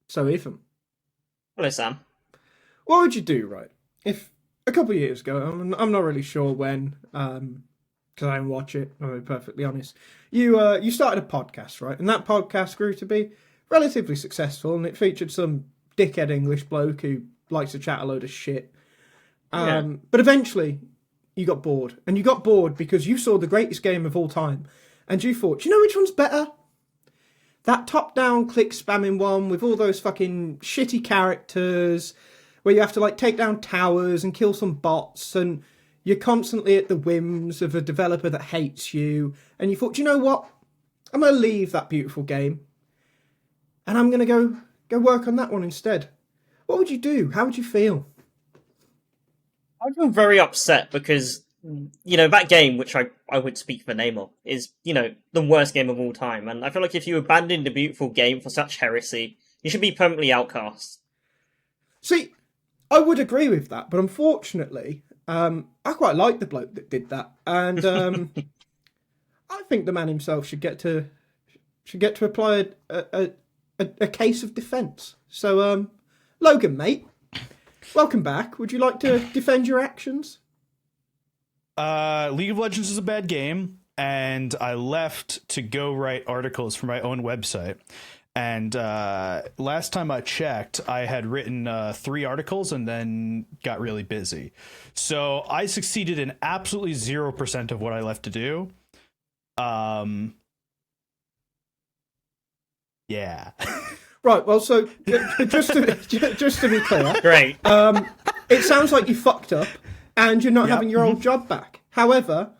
So, Ethan, Hello, Sam. what would you do, right? If a couple of years ago, I'm not really sure when, because I didn't watch it, I'll be perfectly honest. You started a podcast, right? And that podcast grew to be relatively successful, and it featured some dickhead English bloke who likes to chat a load of shit. But eventually, you got bored. And you got bored because you saw the greatest game of all time. And you thought, do you know which one's better? That top-down click spamming one with all those fucking shitty characters where you have to like take down towers and kill some bots and you're constantly at the whims of a developer that hates you. And you thought, do you know what? I'm going to leave that beautiful game and I'm going to go work on that one instead. What would you do? How would you feel? I feel very upset because, that game, which I would speak the name of, is, the worst game of all time. And I feel like if you abandoned a beautiful game for such heresy, you should be permanently outcast. See, I would agree with that, but unfortunately, I quite like the bloke that did that. And I think the man himself should get to apply a case of defence. So, Logan, mate, welcome back. Would you like to defend your actions? League of Legends is a bad game, and I left to go write articles for my own website. And last time I checked, I had written 3 articles and then got really busy. So I succeeded in absolutely 0% of what I left to do. Yeah. Right, well, so just to be clear, Great. It sounds like you fucked up and you're not Yep. having your old job back. However,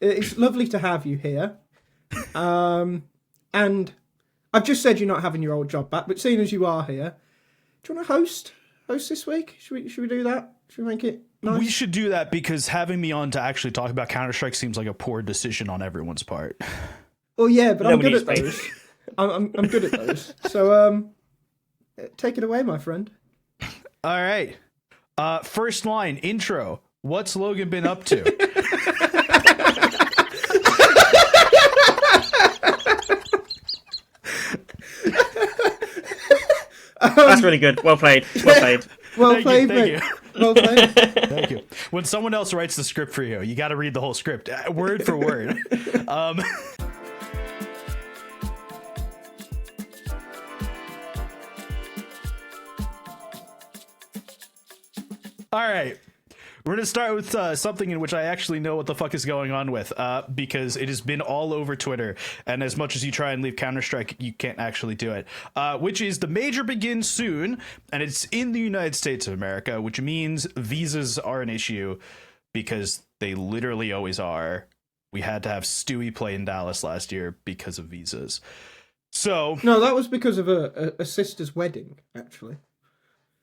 it's lovely to have you here. And I've just said you're not having your old job back, but seeing as you are here, do you want to host this week? Should we do that? Should we make it nice? We should do that because having me on to actually talk about Counter-Strike seems like a poor decision on everyone's part. Well, yeah, but I'm Nobody good at those. I'm good at those. So, take it away, my friend. All right. First line, intro. What's Logan been up to? That's really good. Well played. Well played. Well played, Thank mate. you. Well played. Thank you. When someone else writes the script for you, you got to read the whole script, word for word. All right. We're going to start with something in which I actually know what the fuck is going on with, because it has been all over Twitter, and as much as you try and leave Counter-Strike, you can't actually do it, which is the major begins soon, and it's in the United States of America, which means visas are an issue, because they literally always are. We had to have Stewie play in Dallas last year because of visas. So... No, that was because of a sister's wedding, actually.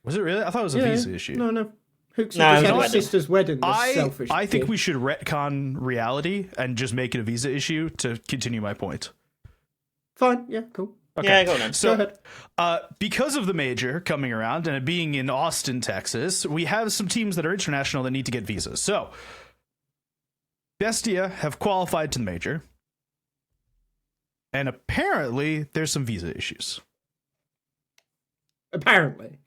Was it really? I thought it was a visa issue. No. Hooks No, just it had was his a wedding. sister's wedding. Selfish. I think dick. we should retcon reality and just make it a visa issue to continue my point. Fine. Yeah. Cool. Okay. Yeah, go on then. So, Go ahead. because of the major coming around and it being in Austin, Texas, we have some teams that are international that need to get visas. So, BESTIA have qualified to the major, and apparently there's some visa issues. Apparently.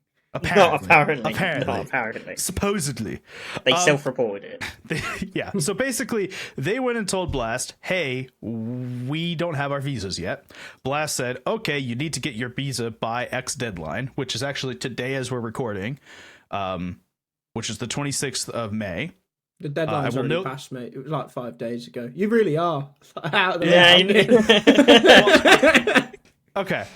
Not apparently. Apparently. Not apparently. Supposedly. They self-reported it. Yeah. So basically, they went and told Blast, hey, we don't have our visas yet. Blast said, okay, you need to get your visa by X deadline, which is actually today as we're recording, which is the 26th of May. The deadline's will already note- passed, mate. It was like 5 days ago. You really are out of the Yeah, Okay.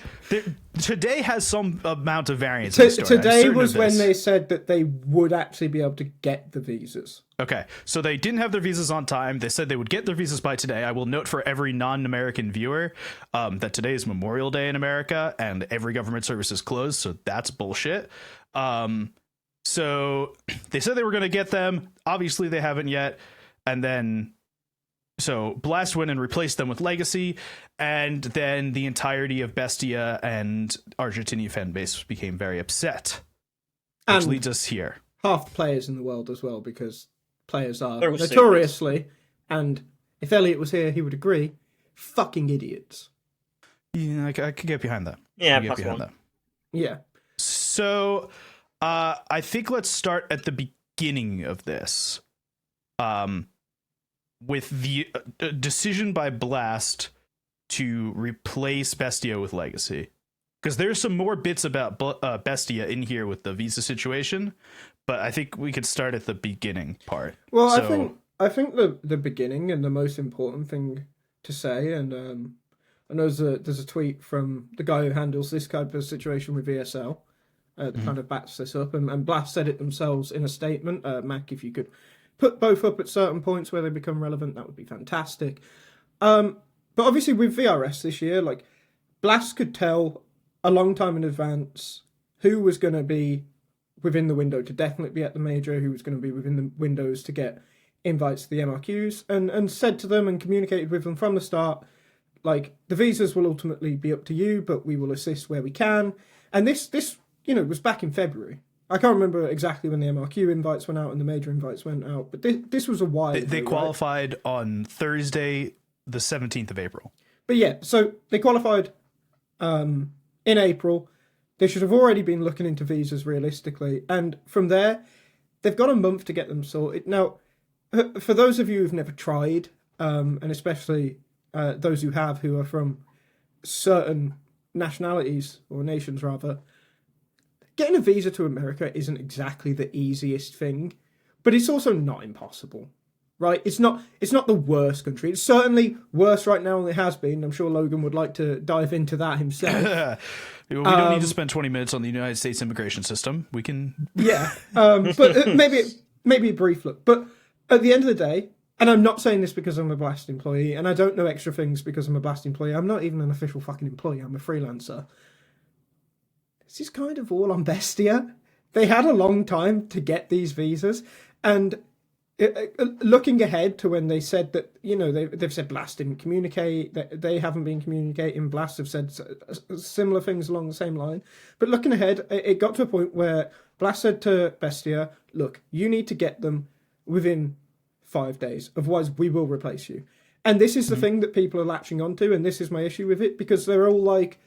Today has some amount of variance. Today was when they said that they would actually be able to get the visas. Okay, so they didn't have their visas on time. They said they would get their visas by today. I will note for every non-American viewer that today is Memorial Day in America and every government service is closed, so that's bullshit. So they said they were going to get them. Obviously, they haven't yet. And then... So Blast went and replaced them with Legacy, and then the entirety of BESTIA and Argentinian fan base became very upset, which leads us here. Half the players in the world as well, because players are They're all notoriously, and if Elliot was here, he would agree, fucking idiots. Yeah, I could get behind that. Yeah, I could get plus behind one. that. Yeah. So, I think let's start at the beginning of this, with the decision by Blast to replace Bestia with Legacy, because there's some more bits about Bestia in here with the visa situation, but I think we could start at the beginning part. Well, I think the beginning and the most important thing to say, and I know there's a tweet from the guy who handles this type of situation with VSL, kind of backs this up, and Blast said it themselves in a statement. Mac, if you could put both up at certain points where they become relevant, that would be fantastic. But obviously with VRS this year, like, Blast could tell a long time in advance who was going to be within the window to definitely be at the major, who was going to be within the windows to get invites to the MRQs, and said to them and communicated with them from the start, like, the visas will ultimately be up to you, but we will assist where we can. And this was back in February. I can't remember exactly when the MRQ invites went out and the major invites went out, but this was a while ago. They qualified on Thursday, the 17th of April. But yeah, so they qualified in April. They should have already been looking into visas realistically. And from there, they've got a month to get them sorted. Now, for those of you who've never tried, and especially those who have, who are from certain nationalities, or nations rather, getting a visa to America isn't exactly the easiest thing, but it's also not impossible, right? It's not the worst country. It's certainly worse right now than it has been. I'm sure Logan would like to dive into that himself. We don't need to spend 20 minutes on the United States immigration system. We can... Yeah, but maybe a brief look. But at the end of the day, and I'm not saying this because I'm a Blast employee, and I don't know extra things because I'm a Blast employee. I'm not even an official fucking employee. I'm a freelancer. This is kind of all on Bestia. They had a long time to get these visas, and looking ahead to when they said that, they've said Blast didn't communicate, that they haven't been communicating, Blast have said similar things along the same line. But looking ahead, it got to a point where Blast said to Bestia, look, you need to get them within 5 days, otherwise we will replace you. And this is the thing that people are latching onto, and this is my issue with it, because they're all like,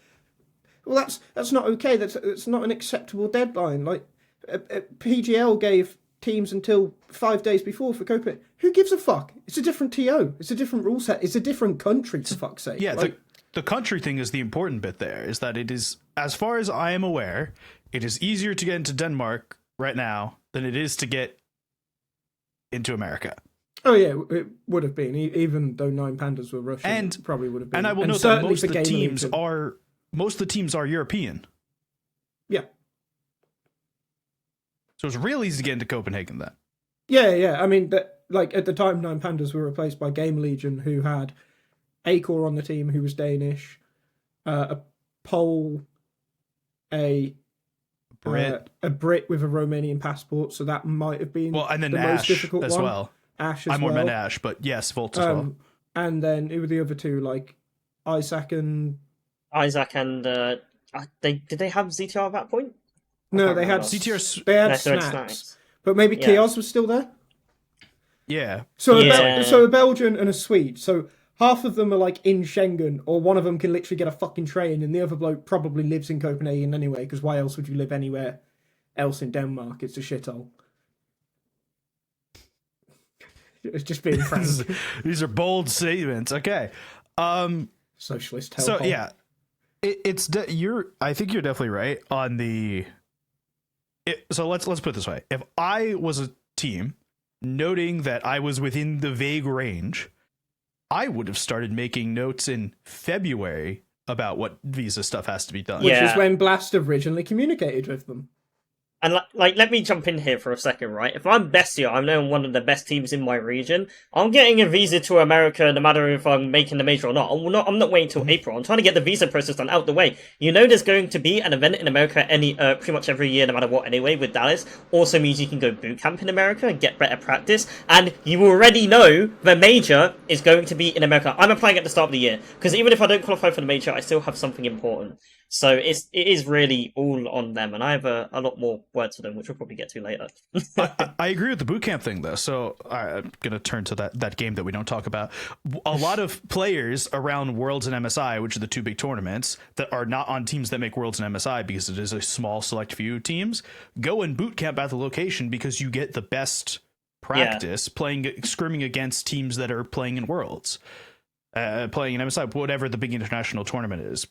well, that's not okay. That's not an acceptable deadline. Like, PGL gave teams until 5 days before for Copenhagen. Who gives a fuck? It's a different TO. It's a different rule set. It's a different country, for fuck's sake. Yeah, like, the country thing is the important bit there, is that it is, as far as I am aware, it is easier to get into Denmark right now than it is to get into America. Oh yeah, it would have been, even though 9 Pandas were Russian, and it probably would have been. And I will note that most of the teams are European. Yeah. So it's real easy to get into Copenhagen then. Yeah. I mean, like, at the time, 9 Pandas were replaced by GamerLegion, who had Acor on the team, who was Danish, a Pole, a Brit with a Romanian passport, so that might have been and then the Ash most difficult as one. well. Ash as I more well. meant Ash, but yes, Volt as well. And then who were the other two, like Isaac and did they have ZTR at that point? No, they had ZTR. They had snacks. But maybe Chaos was still there. Yeah. So a Belgian and a Swede. So half of them are like in Schengen, or one of them can literally get a fucking train, and the other bloke probably lives in Copenhagen anyway, because why else would you live anywhere else in Denmark? It's a shithole. It's just being frank. These are bold statements. Okay. Socialist hellhole. So yeah, I think you're definitely right on the. So let's put it this way: if I was a team, noting that I was within the vague range, I would have started making notes in February about what visa stuff has to be done. Which is when Blast originally communicated with them. And let me jump in here for a second, right? If I'm Bestia, I'm now one of the best teams in my region. I'm getting a visa to America, no matter if I'm making the major or not. I'm not waiting till April. I'm trying to get the visa process done out the way. There's going to be an event in America pretty much every year, no matter what. Anyway, with Dallas, also means you can go boot camp in America and get better practice. And you already know the major is going to be in America. I'm applying at the start of the year because even if I don't qualify for the major, I still have something important. So it is really all on them, and I have a lot more words for them, which we'll probably get to later. I agree with the bootcamp thing, though. So I'm going to turn to that game that we don't talk about. A lot of players around Worlds and MSI, which are the two big tournaments, that are not on teams that make Worlds and MSI because it is a small select few teams, go and bootcamp at the location because you get the best practice scrimming against teams that are playing in Worlds, playing in MSI, whatever the big international tournament is.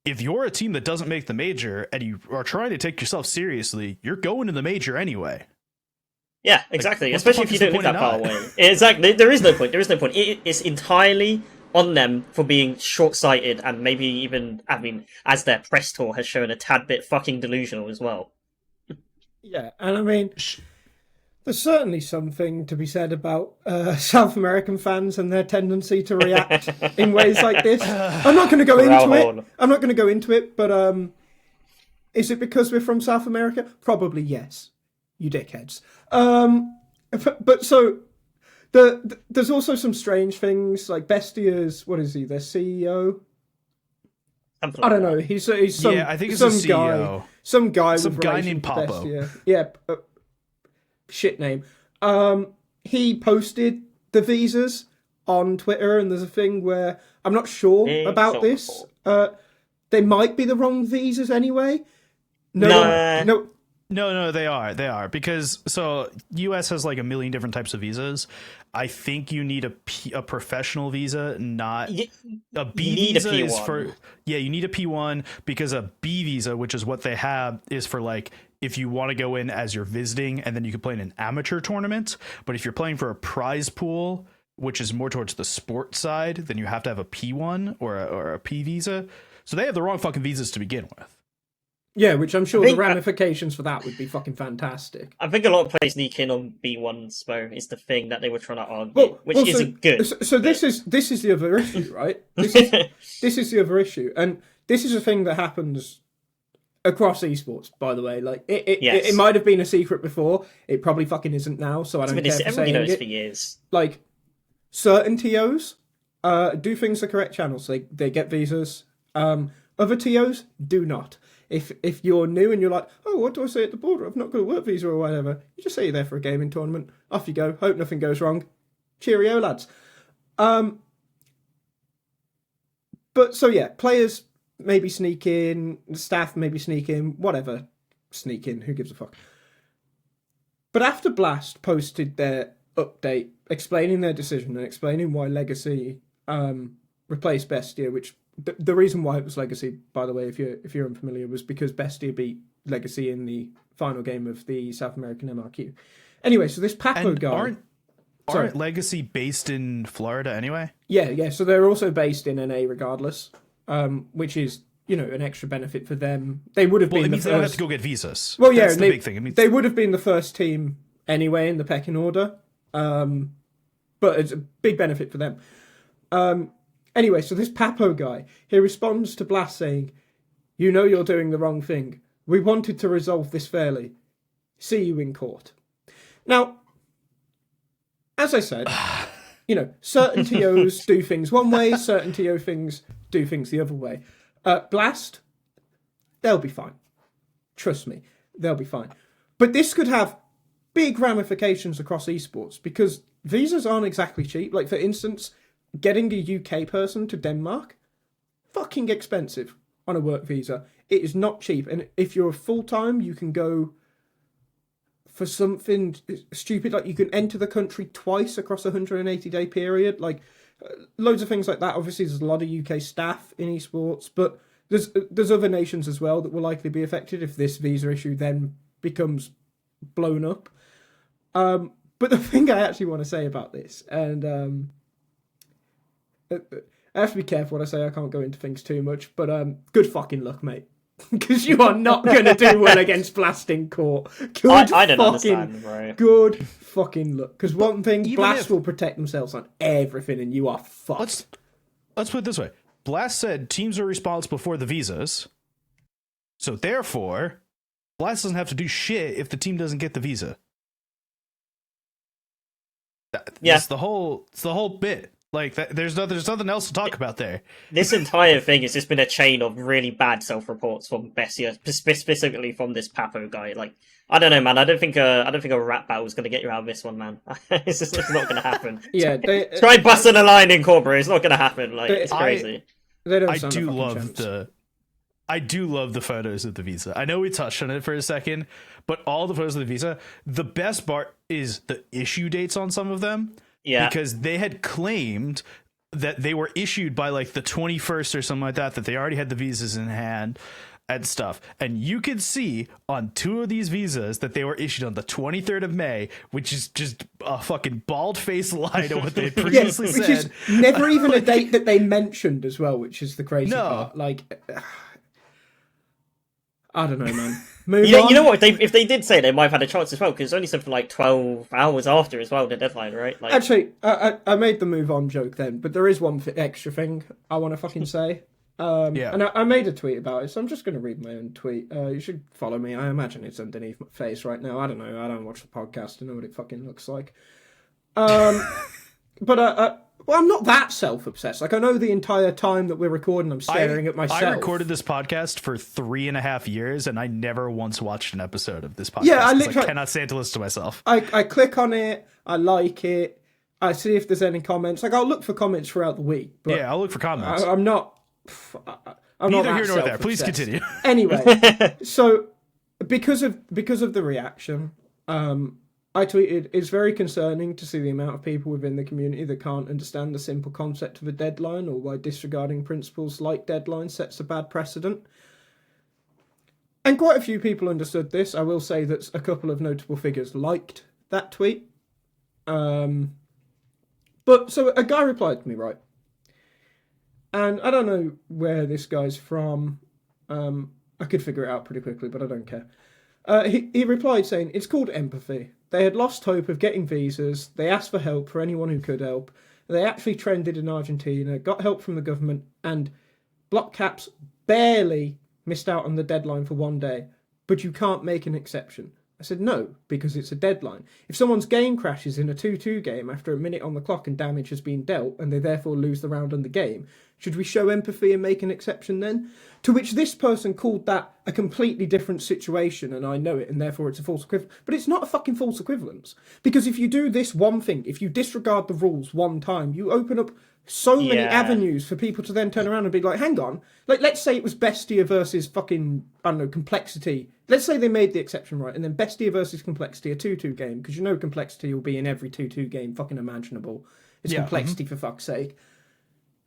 If you're a team that doesn't make the major and you are trying to take yourself seriously, you're going to the major anyway. Yeah, exactly. Like, especially if you don't live that far away. Exactly. There is no point. There is no point. It's entirely on them for being short-sighted and maybe even, as their press tour has shown, a tad bit fucking delusional as well. Yeah, and I mean, there's certainly something to be said about South American fans and their tendency to react in ways like this. I'm not going to go into it. But is it because we're from South America? Probably yes. You dickheads. But so there's also some strange things like Bestia's. What is he? Their CEO. I don't know. He's some. Yeah, I think it's some a CEO. Some guy named Papo. Bestia. Yeah. Shit name. He posted the visas on Twitter, and there's a thing where I'm not sure about this. They might be the wrong visas anyway. No, they are because so US has like a million different types of visas. I think you need a professional visa, not a B visa. You need a P1 because a B visa, which is what they have, is for like if you want to go in as you're visiting and then you can play in an amateur tournament. But if you're playing for a prize pool, which is more towards the sport side, then you have to have a P1 or a P visa. So they have the wrong fucking visas to begin with. Yeah, which I'm sure the ramifications for that would be fucking fantastic. I think a lot of players sneak in on B1s, though, is the thing that they were trying to argue, which isn't good. So this is the other issue, right? This is the other issue, and this is a thing that happens across esports, by the way. Like it might have been a secret before. It probably fucking isn't now. So I don't care for saying everybody knows it. For years. Like certain TOs do things the correct channels. They get visas. Other TOs do not. If you're new and you're like, oh, what do I say at the border? I've not got a work visa or whatever. You just say you're there for a gaming tournament. Off you go. Hope nothing goes wrong. Cheerio, lads. But so yeah, players maybe sneak in, staff maybe sneak in, whatever. Sneak in, who gives a fuck? But after Blast posted their update explaining their decision and explaining why Legacy replaced Bestia, which the reason why it was Legacy, by the way, if you're unfamiliar, was because Bestia beat Legacy in the final game of the South American MRQ. Anyway, so this Papo guy... Aren't Legacy based in Florida anyway? Yeah, so they're also based in NA regardless, which is, an extra benefit for them. They would have been the first... They don't have to go get visas. Well, yeah, that's the big thing. They would have been the first team anyway in the pecking order, but it's a big benefit for them. Anyway, so this Papo guy, he responds to Blast saying, you're doing the wrong thing. We wanted to resolve this fairly. See you in court. Now, as I said, certain TOs do things one way, certain TO things do things the other way. Blast, they'll be fine. Trust me, they'll be fine. But this could have big ramifications across esports because visas aren't exactly cheap. Like, for instance, getting a UK person to Denmark, fucking expensive on a work visa. It is not cheap. And if you're full-time, you can go for something stupid, like you can enter the country twice across a 180-day period. Like, loads of things like that. Obviously, there's a lot of UK staff in esports, but there's other nations as well that will likely be affected if this visa issue then becomes blown up. But the thing I actually want to say about this, and I have to be careful what I say, I can't go into things too much, but good fucking luck, mate. Because you are not going to do well against Blast in court. I don't understand, bro. Good fucking luck. Because one thing, Blast will protect themselves on everything, and you are fucked. Let's put it this way. Blast said teams are responsible for the visas, so therefore, Blast doesn't have to do shit if the team doesn't get the visa. It's the whole bit. Like there's nothing else to talk about there. This entire thing has just been a chain of really bad self-reports from Bestia, specifically from this Papo guy. Like, I don't know, man. I don't think a rap battle is going to get you out of this one, man. It's not going to happen. Yeah, try busting a line in corporate. It's not going to happen. Like, it's crazy. I do love the photos of the visa. I know we touched on it for a second, but all the photos of the visa, the best part is the issue dates on some of them. Yeah. Because they had claimed that they were issued by like the 21st or something like that they already had the visas in hand and stuff. And you could see on 2 of these visas that they were issued on the 23rd of May, which is just a fucking bald-faced lie to what they previously said. Which is never even a date that they mentioned as well, which is the crazy part. Like, I don't know, man. Move on. You know what? If they did say, they might have had a chance as well, because it's only something like 12 hours after as well, the deadline, right? Like... Actually, I made the move on joke then, but there is one extra thing I want to fucking say. And I made a tweet about it, so I'm just going to read my own tweet. You should follow me. I imagine it's underneath my face right now. I don't know. I don't watch the podcast to know what it fucking looks like. But well, I'm not that self-obsessed. Like, I know the entire time that we're recording, I'm staring at myself. I recorded this podcast for 3.5 years, and I never once watched an episode of this podcast. Yeah, I cannot stand to listen to myself. I click on it, I like it, I see if there's any comments. Like, I'll look for comments throughout the week. But yeah, I'll look for comments. I'm not Neither here nor there. Please continue. Anyway, so because of the reaction, I tweeted, it's very concerning to see the amount of people within the community that can't understand the simple concept of a deadline or why disregarding principles like deadlines sets a bad precedent. And quite a few people understood this. I will say that a couple of notable figures liked that tweet. But so a guy replied to me, right? And I don't know where this guy's from. I could figure it out pretty quickly, but I don't care. He replied saying, it's called empathy. They had lost hope of getting visas. They asked for help for anyone who could help. They actually trended in Argentina, got help from the government, and block caps barely missed out on the deadline for 1 day. But you can't make an exception. I said, no, because it's a deadline. If someone's game crashes in a 2-2 game after a minute on the clock and damage has been dealt, and they therefore lose the round and the game, should we show empathy and make an exception then? To which this person called that a completely different situation, and I know it, and therefore it's a false equivalence. But it's not a fucking false equivalence. Because if you do this one thing, if you disregard the rules one time, you open up so many avenues for people to then turn around and be like, hang on, like, let's say it was Bestia versus fucking, I don't know, Complexity. Let's say they made the exception right, and then Bestia versus Complexity, a 2-2 game, because you know Complexity will be in every 2-2 game fucking imaginable. It's Complexity, for fuck's sake.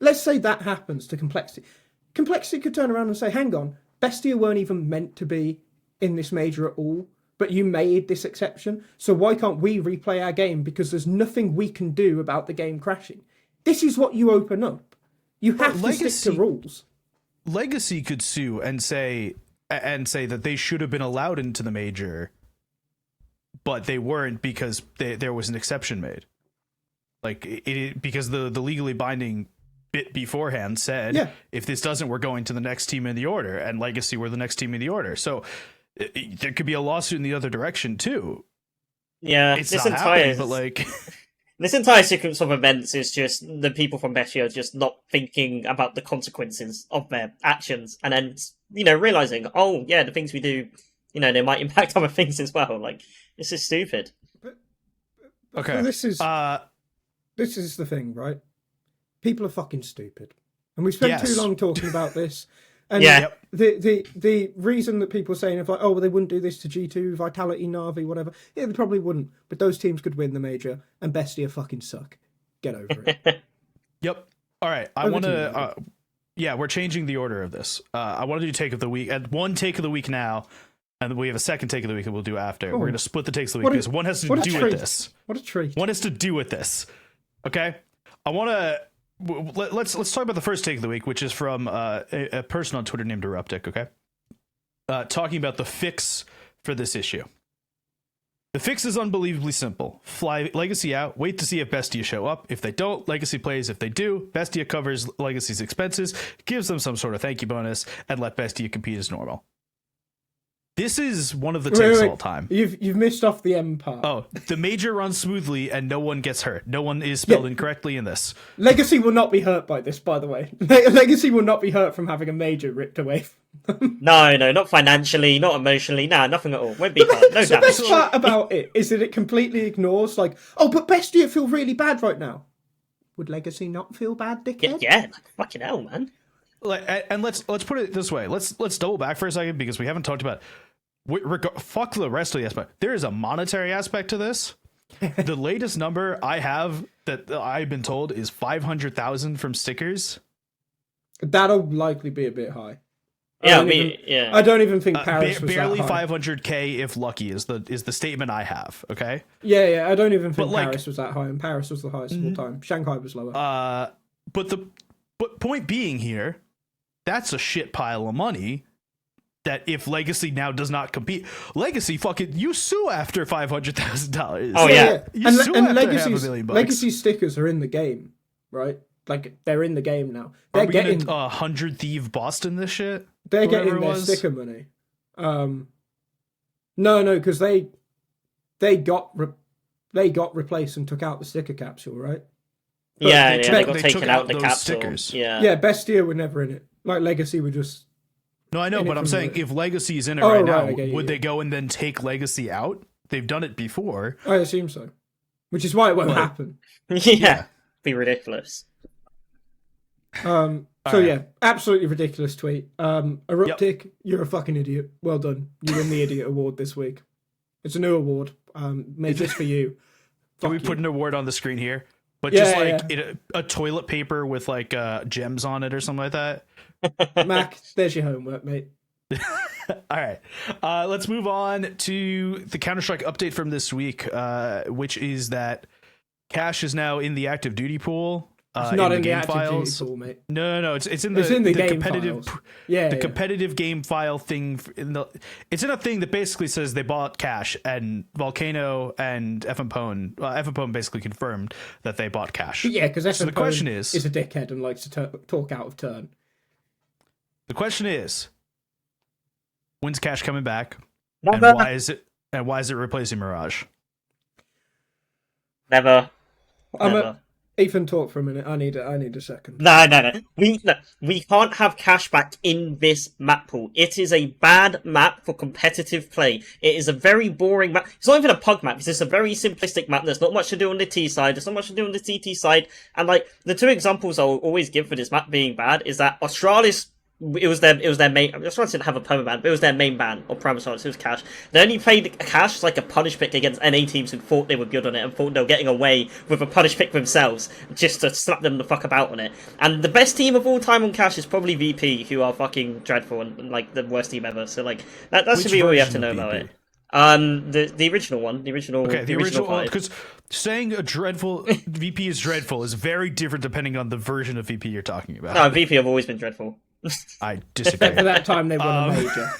Let's say that happens to Complexity. Complexity could turn around and say, hang on, Bestia weren't even meant to be in this major at all, but you made this exception, so why can't we replay our game, because there's nothing we can do about the game crashing. This is what you open up. You have to stick to rules. Legacy could sue and say that they should have been allowed into the major, but they weren't because there was an exception made. Like because the legally binding bit beforehand said, if this doesn't, we're going to the next team in the order, and Legacy were the next team in the order. So there could be a lawsuit in the other direction too. Yeah, it's not happening, but like. This entire sequence of events is just the people from Bestia just not thinking about the consequences of their actions, and then, realizing, oh, yeah, the things we do, they might impact other things as well. Like, this is stupid. Okay. So this is the thing, right? People are fucking stupid. And we spent too long talking about this. And the reason that people are saying, they wouldn't do this to G2, Vitality, Na'Vi, whatever. Yeah, they probably wouldn't. But those teams could win the major, and Bestia fucking suck. Get over it. Yep. All right. I want to... we're changing the order of this. I want to do take of the week. And one take of the week now, and we have a second take of the week that we'll do after. We're going to split the takes of the week, because one has to do with this. What a treat. One has to do with this. Okay? I want to... Let's talk about the first take of the week, which is from a person on Twitter named Eruptic, okay? Talking about the fix for this issue. The fix is unbelievably simple. Fly Legacy out, wait to see if Bestia show up. If they don't, Legacy plays. If they do, Bestia covers Legacy's expenses, gives them some sort of thank you bonus, and let Bestia compete as normal. This is one of the Wait, takes wait, all time. You've missed off the M part. Oh, the major runs smoothly and no one gets hurt. No one is spelled incorrectly in this. Legacy will not be hurt by this, by the way. Legacy will not be hurt from having a major ripped away from them. No, not financially, not emotionally, nothing at all. Won't be hurt. No The damage. best part about it is that it completely ignores, like, oh, but Bestia feel really bad right now. Would Legacy not feel bad, dickhead? Yeah, like, fucking hell, man. And let's put it this way. Let's double back for a second because we haven't talked about. Fuck the rest of the aspect. There is a monetary aspect to this. The latest number I have that I've been told is 500,000 from stickers. That'll likely be a bit high. Yeah, I don't even think Paris was barely that high. 500k if lucky is the statement I have. Okay. Yeah, I don't even think But, like, Paris was that high, and Paris was the highest of all time. Shanghai was lower. But point being here, that's a shit pile of money. That if Legacy now does not compete, Legacy fucking you sue after $500,000. Oh, yeah. You sue and after $500,000. Legacy stickers are in the game, right? Like they're in the game now. Are They're we getting gonna 100 Thief Boston this shit? they're Whatever getting it their was? sticker money. No, because they got replaced and took out the sticker capsule, right? Yeah, they they took- got they taken took out out the those capsule. stickers. Yeah, Bestia were never in it. Like Legacy were just. No, I know, in it but I'm from saying the- if Legacy's in it Oh, right right, now, I get you, would yeah. they go and then take Legacy out? They've done it before. I assume so, which is why it won't Well, happen. Yeah, be ridiculous. So Alright. yeah, absolutely ridiculous tweet. Eruptic, you're a fucking idiot. Well done. You win the idiot award this week. It's a new award. Made just for you. Can we Fuck put you. an award on the screen here? But Yeah, just yeah, like a toilet paper with like gems on it or something like that. Mac, there's your homework, mate. All right, let's move on to the Counter-Strike update from this week, which is that Cash is now in the active duty pool. It's not in the game active files. duty pool, mate. No, it's in the, It's in the game competitive files. Yeah, the yeah. competitive game file thing. It's in a thing that basically says they bought Cash, and Volcano and FMPone basically confirmed that they bought Cash. Yeah, because So the question is a dickhead and likes to talk out of turn. the question is, when's Cash coming back, Never. and why is it replacing Mirage? Never. Ethan, talk for a minute. I need a second. No. We can't have cash back in this map pool. It is a bad map for competitive play. It is a very boring map. It's not even a pug map. It's just a very simplistic map. There's not much to do on the T side. There's not much to do on the TT side. And like the two examples I'll always give for this map being bad is that Australis. It was their main. Australis didn't have a perma ban, but it was their main ban or prime Australis. It was Cash. They only played Cash as like a punish pick against NA teams who thought they were good on it and thought they were getting away with a punish pick themselves just to slap them the fuck about on it. And the best team of all time on Cash is probably VP, who are fucking dreadful and like the worst team ever. So like that should be all you have to know about it. The original one, the original one, because saying a dreadful VP is dreadful is very different depending on the version of VP you're talking about. No, VP have always been dreadful. I disagree. Except for that time they won a major.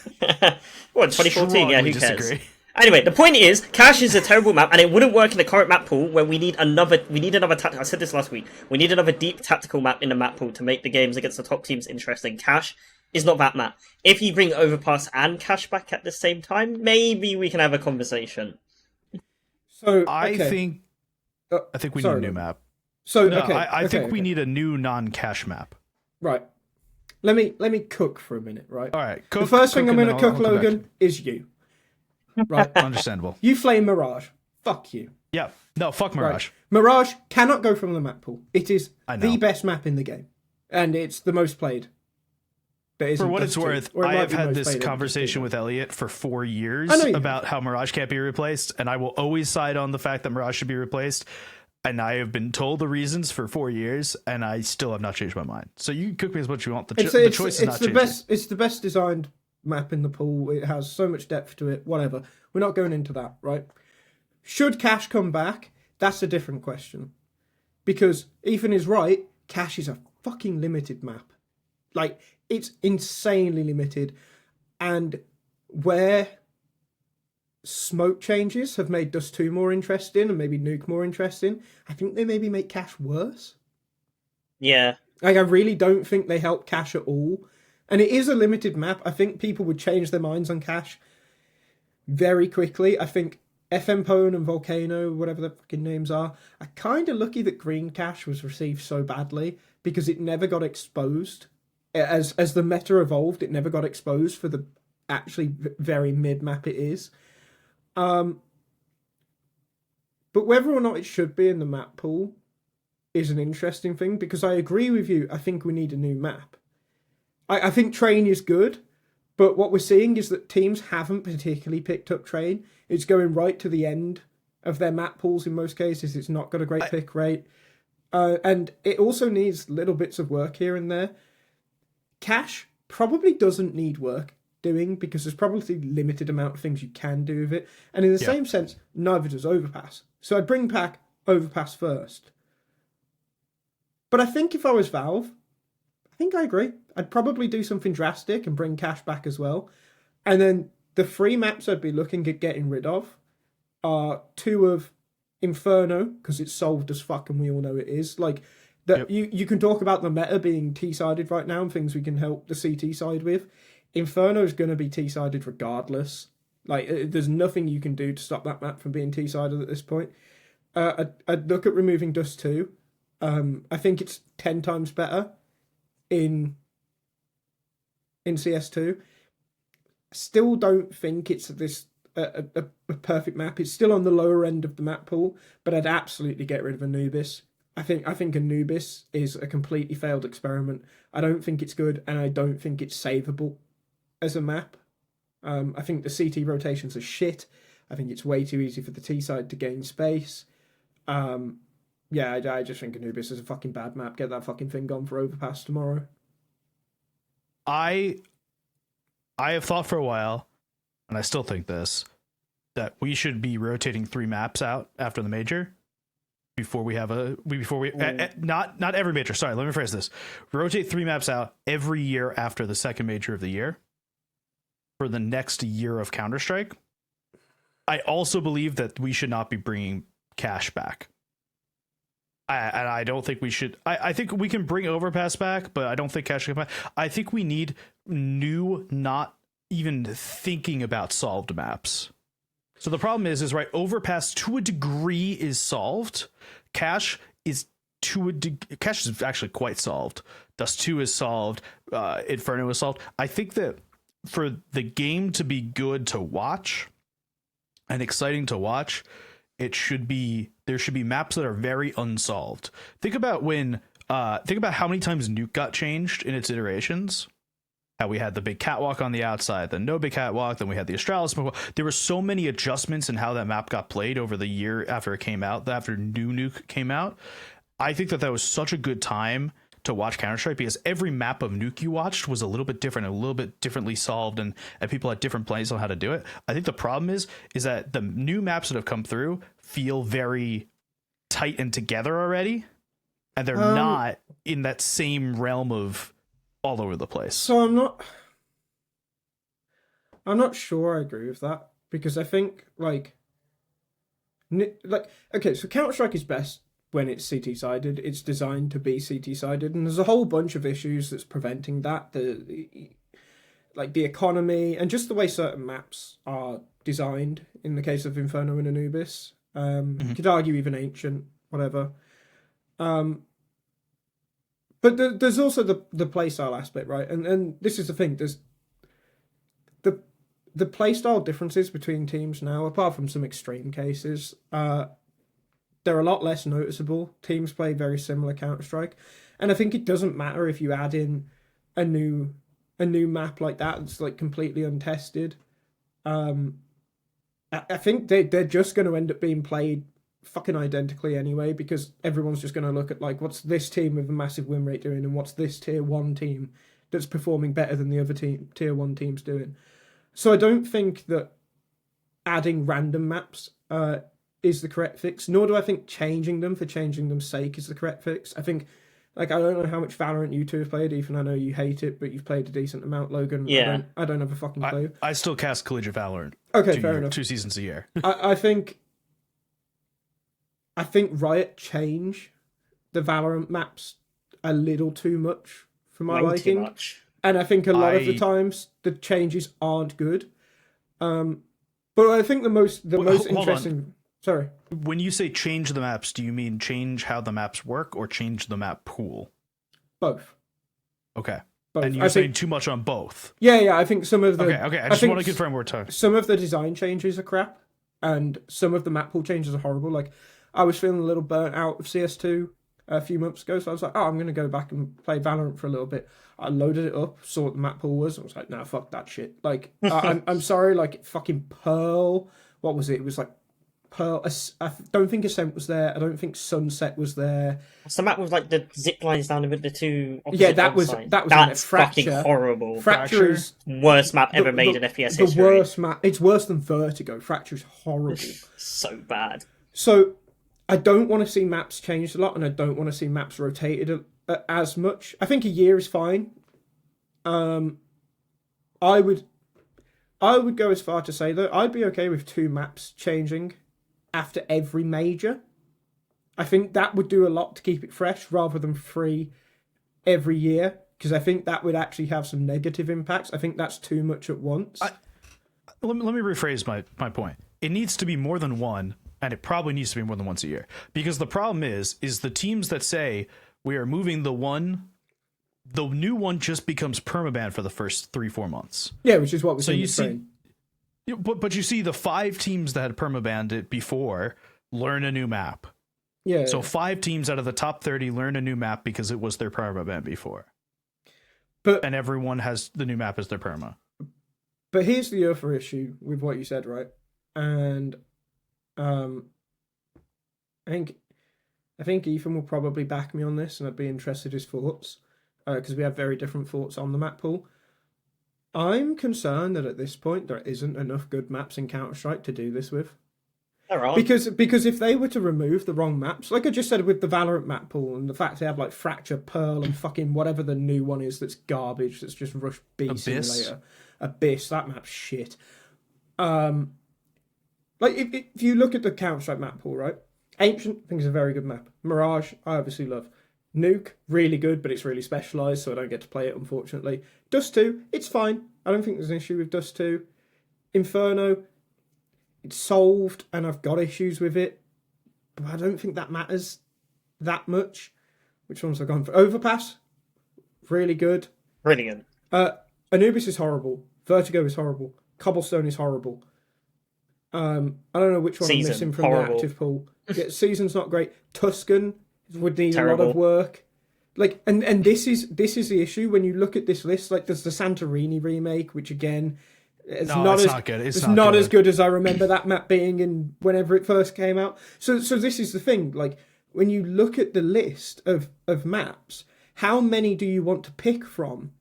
What, 2014? Yeah, who Strongly cares? disagree. Anyway, the point is, Cash is a terrible map, and it wouldn't work in the current map pool where we need another I said this last week. We need another deep tactical map in the map pool to make the games against the top teams interesting. Cash is not that map. If you bring Overpass and Cash back at the same time, maybe we can have a conversation. So I okay. think we need sorry, a new Logan. map. So No, okay, I think okay, we okay. need a new non-cash map. Right. Let me cook for a minute, right? All right. The first thing I'm and going to then cook, I'll come Logan, is you. Right. back. Understandable. You flame Mirage. Fuck you. Yeah. No, fuck Right. Mirage. Mirage cannot go from the map pool. It is I know. the best map in the game, and it's the most played. For what it's worth, I have had this conversation conversation with Elliot for 4 years I know you about how Mirage can't be replaced, and I will always side on the fact that Mirage should be replaced. And I have been told the reasons for 4 years, and I still have not changed my mind. So you can cook me as much you want. The choice is not changing. It's the best designed map in the pool. It has so much depth to it. Whatever. We're not going into that, right? Should Cash come back? That's a different question. Because Ethan is right. Cash is a fucking limited map. Like, it's insanely limited. And where smoke changes have made Dust 2 more interesting and maybe Nuke more interesting, I think they maybe make Cash worse. Yeah. Like, I really don't think they help Cash at all. And it is a limited map. I think people would change their minds on Cash very quickly. I think FMPone and Volcano, whatever the fucking names are kind of lucky that Green Cash was received so badly because it never got exposed. As the meta evolved, it never got exposed for the actually very mid map it is. But whether or not it should be in the map pool is an interesting thing, because I agree with you. I think we need a new map. I think Train is good, but what we're seeing is that teams haven't particularly picked up Train. It's going right to the end of their map pools in most cases. It's not got a great pick rate. And it also needs little bits of work here and there. Cash probably doesn't need work doing because there's probably limited amount of things you can do with it. And in the same sense, neither does Overpass. So I'd bring back Overpass first. But I think if I was Valve, I think I agree. I'd probably do something drastic and bring Cash back as well. And then the 3 maps I'd be looking at getting rid of are 2 of Inferno, because it's solved as fuck and we all know it is. Like, you can talk about the meta being T-sided right now and things we can help the CT side with. Inferno is going to be T-sided regardless. Like, there's nothing you can do to stop that map from being T-sided at this point. I'd look at removing Dust 2. I think it's 10 times better in CS2. Still don't think it's a perfect map. It's still on the lower end of the map pool, but I'd absolutely get rid of Anubis. I think Anubis is a completely failed experiment. I don't think it's good, and I don't think it's savable as a map. I think the CT rotations are shit. I think it's way too easy for the T side to gain space. I just think Anubis is a fucking bad map. Get that fucking thing gone for Overpass tomorrow. I have thought for a while, and I still think this, that we should be rotating 3 maps out after the major before we have not every major. Sorry, let me phrase this. Rotate 3 maps out every year after the second major of the year for the next year of Counter-Strike. I also believe that we should not be bringing Cash back. I don't think we should. I think we can bring Overpass back, but I don't think Cash can come back. I think we need new, not even thinking about solved maps. So the problem is right, Overpass to a degree is solved. Cash is Cash is actually quite solved. Dust 2 is solved. Inferno is solved. I think that for the game to be good to watch and exciting to watch, there should be maps that are very unsolved. Think about how many times Nuke got changed in its iterations. How we had the big catwalk on the outside, then no big catwalk, then we had the Astralis smoke. There were so many adjustments in how that map got played over the year after it came out, after New Nuke came out. I think that was such a good time to watch Counter-Strike because every map of Nuke you watched was a little bit different, a little bit differently solved, and people had different plans on how to do it. I think the problem is that the new maps that have come through feel very tight and together already, and they're not in that same realm of all over the place. So I'm not sure I agree with that, because I think okay, so Counter-Strike is best when it's CT-sided. It's designed to be CT-sided, and there's a whole bunch of issues that's preventing that. The economy and just the way certain maps are designed in the case of Inferno and Anubis. You could argue even Ancient, whatever. But there's also the playstyle aspect, right? And this is the thing. There's the playstyle differences between teams now, apart from some extreme cases, they're a lot less noticeable. Teams play very similar Counter-Strike. And I think it doesn't matter if you add in a new map like that that's like completely untested. I think they're just going to end up being played fucking identically anyway, because everyone's just going to look at like, what's this team with a massive win rate doing, and what's this tier 1 team that's performing better than the other tier 1 teams doing. So I don't think that adding random maps is the correct fix, nor do I think changing them for changing them's sake is the correct fix. I think, I don't know how much Valorant you two have played, Ethan. I know you hate it, but you've played a decent amount, Logan. Yeah. I don't have a fucking clue. I still cast Collegiate Valorant. Okay, fair enough. 2 seasons a year. I think Riot change the Valorant maps a little too much for my liking. Too much. And I think a lot of the times the changes aren't good. But But I think the most hold on. interesting. Sorry. When you say change the maps, do you mean change how the maps work or change the map pool? Both. Okay. Both. And you're saying too much on both. Yeah. I think some of the. Okay. I just want to confirm we're talking. Some of the design changes are crap, and some of the map pool changes are horrible. Like, I was feeling a little burnt out of CS2 a few months ago, so I was like, I'm going to go back and play Valorant for a little bit. I loaded it up, saw what the map pool was, and I was like, nah, fuck that shit. Like, I'm sorry, like, fucking Pearl, what was it? It was like Pearl, I don't think Ascent was there, I don't think Sunset was there. So the map was like the zip lines down the two opposite Yeah, that was That's Fracture. fucking horrible. Fracture is worst map ever made in FPS history. The worst map, it's worse than Vertigo. Fracture's horrible. So bad. So, I don't want to see maps changed a lot, and I don't want to see maps rotated as much. I think a year is fine. I would go as far to say that I'd be okay with 2 maps changing after every major. I think that would do a lot to keep it fresh rather than 3 every year, because I think that would actually have some negative impacts. I think that's too much at once. Let me rephrase my point. It needs to be more than 1. And it probably needs to be more than once a year, because the problem is the teams that say we are moving the new one just becomes permaban for the first 3-4 months. Yeah, which is what we're saying. So you see, but you see the 5 teams that had permabanned it before learn a new map. Yeah. So 5 teams out of the top 30 learn a new map because it was their permaban before. And everyone has the new map as their perma. But here's the other issue with what you said, right? And I think Ethan will probably back me on this, and I'd be interested in his thoughts, because we have very different thoughts on the map pool. I'm concerned that at this point there isn't enough good maps in Counter-Strike to do this with. There are. Because if they were to remove the wrong maps, like I just said with the Valorant map pool, and the fact they have like Fracture, Pearl, and fucking whatever the new one is that's garbage, that's just Rush B Simulator. Abyss, that map's shit. Like, if you look at the Counter-Strike map pool, right? Ancient, I think is a very good map. Mirage, I obviously love. Nuke, really good, but it's really specialised, so I don't get to play it, unfortunately. Dust 2, it's fine. I don't think there's an issue with Dust 2. Inferno, it's solved, and I've got issues with it, but I don't think that matters that much. Which ones have gone for? Overpass, really good. Really good. Anubis is horrible. Vertigo is horrible. Cobblestone is horrible. I don't know which one I'm missing from the active pool. Yeah, Season's not great. Tuscan would need a lot of work. Like, and this is the issue when you look at this list. Like, there's the Santorini remake, which again, it's not good. It's not as good as I remember that map being in whenever it first came out. So this is the thing. Like, when you look at the list of maps, how many do you want to pick from?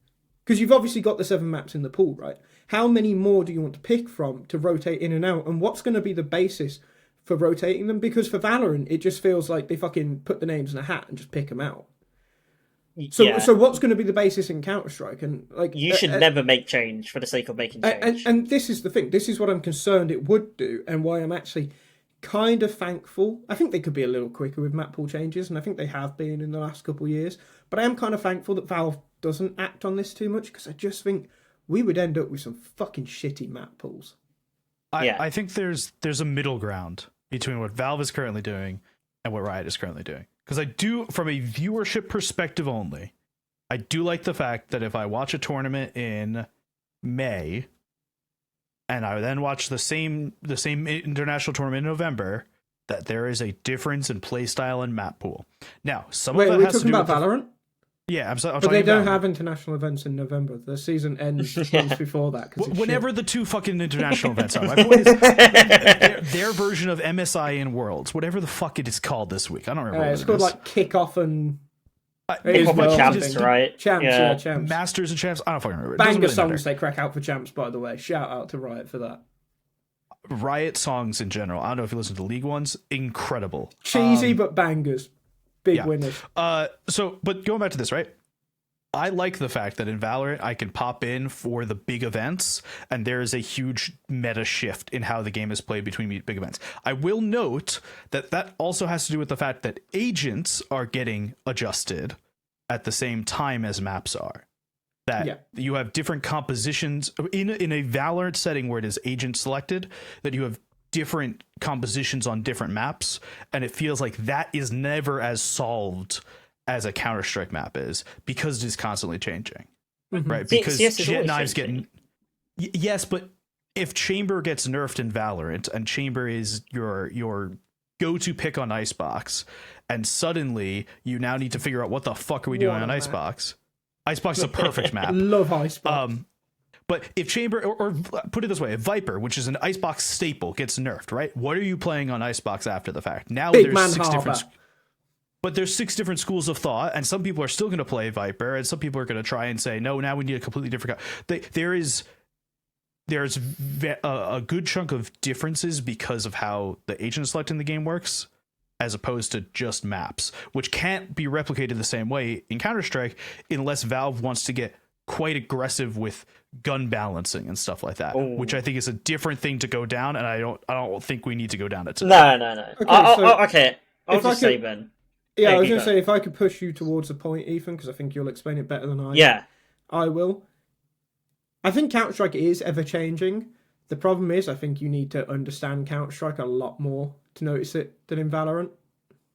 Because you've obviously got the 7 maps in the pool, right? How many more do you want to pick from to rotate in and out? And what's going to be the basis for rotating them? Because for Valorant, it just feels like they fucking put the names in a hat and just pick them out. So what's going to be the basis in Counter-Strike? And like, you should never make change for the sake of making change. And this is the thing. This is what I'm concerned it would do, and why I'm actually kind of thankful. I think they could be a little quicker with map pool changes, and I think they have been in the last couple of years. But I am kind of thankful that Valve doesn't act on this too much, because I just think we would end up with some fucking shitty map pools. I think there's a middle ground between what Valve is currently doing and what Riot is currently doing. Because I do, from a viewership perspective only, I do like the fact that if I watch a tournament in May and I then watch the same international tournament in November, that there is a difference in playstyle and map pool. Now, Wait, are we talking about Valorant? Yeah, but they don't have international events in November. The season ends months before that. Whenever the 2 fucking international events are. My point is their version of MSI and Worlds, whatever the fuck it is called this week. I don't remember. It's called like Kickoff and Champs, right? Champs. Masters and Champs. I don't fucking remember. Banger really songs they crack out for Champs, by the way. Shout out to Riot for that. Riot songs in general. I don't know if you listen to League ones. Incredible. Cheesy, but bangers. Big winners. But going back to this, right? I like the fact that in Valorant, I can pop in for the big events, and there is a huge meta shift in how the game is played between big events. I will note that also has to do with the fact that agents are getting adjusted at the same time as maps are. that you have different compositions in a Valorant setting where it is agent selected, that you have different compositions on different maps, and it feels like that is never as solved as a Counter-Strike map is, because it is constantly changing. Right? Because jet knives yes, but if Chamber gets nerfed in Valorant and Chamber is your go-to pick on Icebox, and suddenly you now need to figure out what the fuck are we doing on Icebox. Icebox is a perfect map. Love Icebox. But if Chamber, or put it this way, if Viper, which is an Icebox staple, gets nerfed, right? What are you playing on Icebox after the fact? Now there's 6 different... But there's 6 different schools of thought, and some people are still going to play Viper, and some people are going to try and say, no, now we need a completely different... There's a good chunk of differences because of how the agent select in the game works, as opposed to just maps, which can't be replicated the same way in Counter-Strike unless Valve wants to get quite aggressive with gun balancing and stuff like that, which I think is a different thing to go down, and I don't think we need to go down it today. No. Okay, I'll just say, Ben. Yeah, I was going to say, if I could push you towards a point, Ethan, because I think you'll explain it better than I. Yeah. I will. I think Counter-Strike is ever-changing. The problem is, I think you need to understand Counter-Strike a lot more to notice it than in Valorant.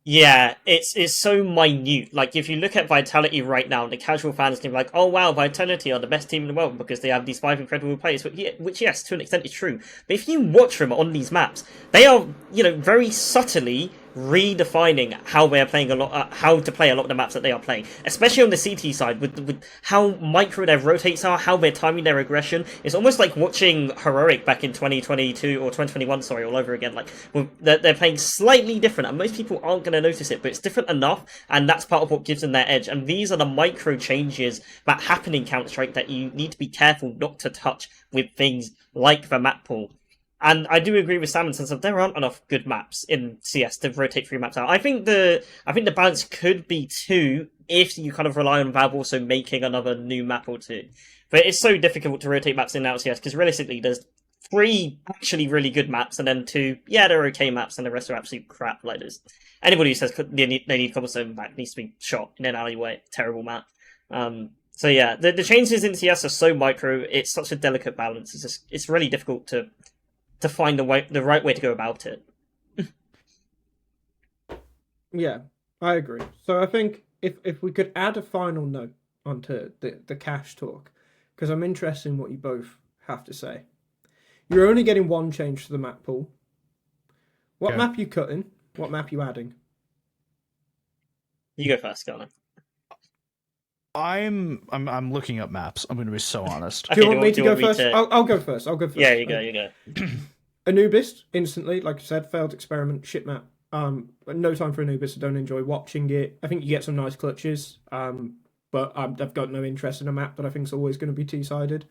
Yeah, it's so minute. Like, if you look at Vitality right now, the casual fans can be like, oh wow, Vitality are the best team in the world because they have these 5 incredible players, which yes, to an extent is true. But if you watch them on these maps, they are, very subtly redefining how they're playing how to play a lot of the maps that they are playing, especially on the CT side with how micro their rotates are, how they're timing their aggression. It's almost like watching Heroic back in 2022 or 2021, sorry, all over again. Like, they're playing slightly different, and most people aren't going to notice it, but it's different enough, and that's part of what gives them their edge. And these are the micro changes that happen in Counter-Strike that you need to be careful not to touch with things like the map pool. And I do agree with Sam in the sense of there aren't enough good maps in CS to rotate 3 maps out. I think the balance could be 2 if you kind of rely on Valve also making another new map or 2. But it's so difficult to rotate maps in out CS because realistically there's 3 actually really good maps and then 2, they're okay maps and the rest are absolute crap. Like this. Anybody who says they need cobblestone map needs to be shot in an alleyway. Terrible map. So yeah, the changes in CS are so micro. It's such a delicate balance. It's really difficult to find the right way to go about it. Yeah, I agree. So I think if we could add a final note onto the cash talk, because I'm interested in what you both have to say. You're only getting 1 change to the map pool. What map you cutting? What map you adding? You go first, Garner. I'm looking up maps. I'm going to be so honest. Do you want me to go first? I'll go first. Yeah, you go. Anubis, instantly, like I said, failed experiment, shit map. No time for Anubis. I don't enjoy watching it. I think you get some nice clutches, but I've got no interest in a map that I think is always going to be T-sided.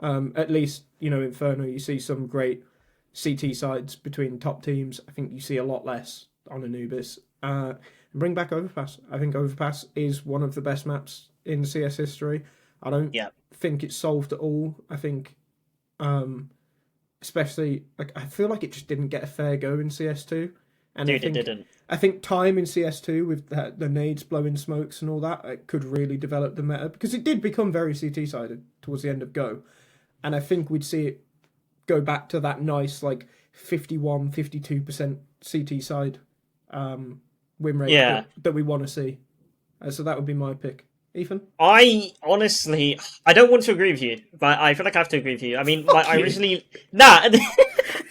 At least, Inferno, you see some great CT sides between top teams. I think you see a lot less on Anubis. Bring back Overpass. I think Overpass is one of the best maps in CS history. I don't think it's solved at all. I think, especially, I feel like it just didn't get a fair go in CS2. And it didn't. I think time in CS2 with the nades blowing smokes and all that, it could really develop the meta, because it did become very CT-sided towards the end of Go. And I think we'd see it go back to that nice, 51, 52% CT side win rate that we want to see. So that would be my pick. Ethan? I don't want to agree with you, but I feel like I have to agree with you. I mean, I originally... Nah!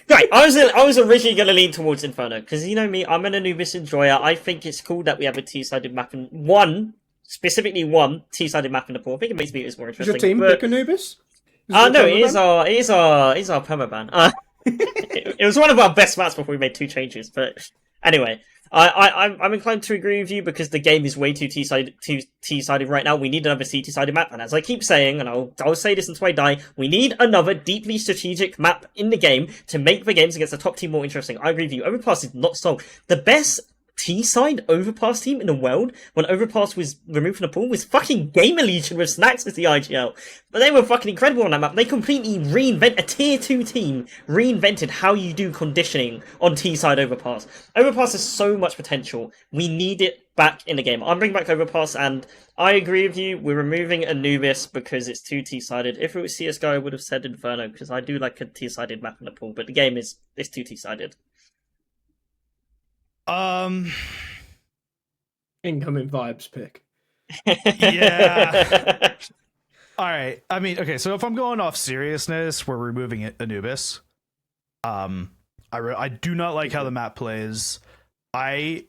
Right, I was originally going to lean towards Inferno, because you know me, I'm an Anubis enjoyer. I think it's cool that we have a T-sided map, and specifically one T-sided map in the pool. I think it makes me more interesting. Is your team pick Anubis? No, it is our permaban. It was one of our best maps before we made 2 changes, but anyway... I'm inclined to agree with you because the game is way too T-sided right now. We need another CT-sided map, and as I keep saying, and I'll say this until I die, we need another deeply strategic map in the game to make the games against the top team more interesting. I agree with you. Overpass is not solved. The best T-side Overpass team in the world when Overpass was removed from the pool was fucking GamerLegion with Snacks as the IGL. But they were fucking incredible on that map. They completely a tier 2 team reinvented how you do conditioning on T-side Overpass. Overpass has so much potential. We need it back in the game. I'm bringing back Overpass, and I agree with you. We're removing Anubis because it's too T-sided. If it was CSGO, I would have said Inferno because I do like a T-sided map in the pool, but the game is too T-sided. Incoming vibes pick. Yeah. All right. I mean, okay. So if I'm going off seriousness, we're removing Anubis. I do not like how the map plays. I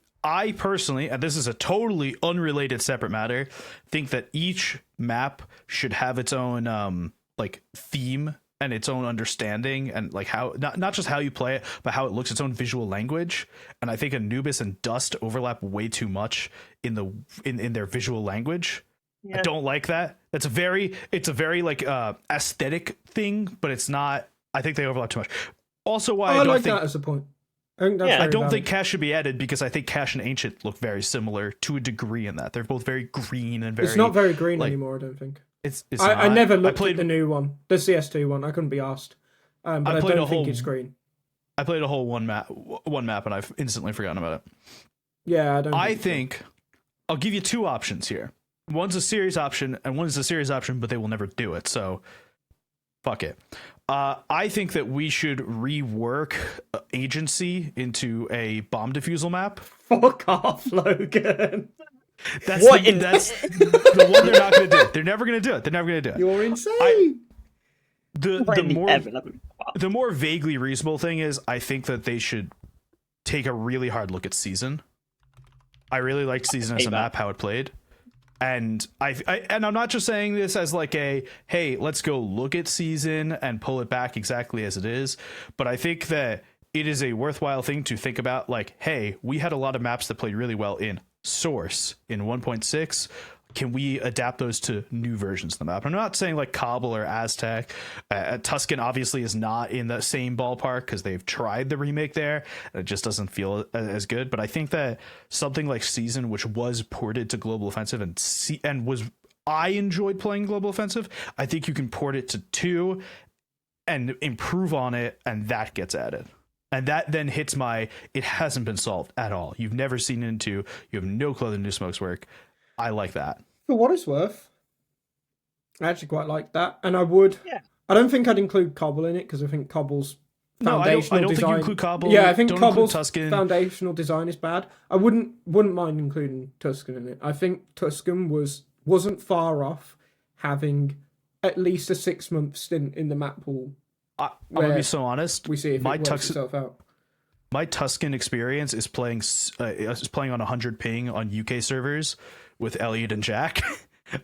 personally, and this is a totally unrelated separate matter, think that each map should have its own like theme and its own understanding, and like how not just how you play it, but how it looks, its own visual language. And I think Anubis and Dust overlap way too much in their visual language. Yeah. I don't like that. It's a very like aesthetic thing, but it's not. I think they overlap too much. Also, why I don't think that as a point. I don't think Cash should be added because I think Cash and Ancient look very similar to a degree in that they're both very green and very. It's not very green anymore. I don't think. I never looked at the new one, the CS2 one. I couldn't be asked, but I don't think it's green. I played a whole one map, and I've instantly forgotten about it. Yeah, I don't. I think I'll give you two options here. One's a serious option, and one's a serious option, but they will never do it. So, fuck it. I think that we should rework Agency into a bomb defusal map. Fuck off, Logan. That's the one they're not going to do. They're never going to do it. You're insane. The more vaguely reasonable thing is, I think that they should take a really hard look at Season. I really liked Season as a map, how it played. And I'm not just saying this as like hey, let's go look at Season and pull it back exactly as it is. But I think that it is a worthwhile thing to think about, like, hey, we had a lot of maps that played really well in Source in 1.6. Can we adapt those to new versions of the map? I'm not saying like Cobble or Aztec. Tuscan obviously is not in the same ballpark because they've tried the remake there and it just doesn't feel as good. But I think that something like Season, which was ported to Global Offensive I enjoyed playing Global Offensive. I think you can port it to 2 and improve on it, and that gets added. And that then hits it hasn't been solved at all. You've never seen into, you have no clue how the new smokes work. I like that. For what it's worth, I actually quite like that. And I would, I don't think I'd include Cobble in it because I think Cobble's foundational design. I don't think you include Cobble. Yeah, I think Cobble's foundational design is bad. I wouldn't mind including Tuscan in it. I think Tuscan wasn't far off having at least a 6-month stint in the map pool. I'm gonna be so honest. We see if it works itself out. My Tuscan experience is playing on 100 ping on UK servers with Elliot and Jack.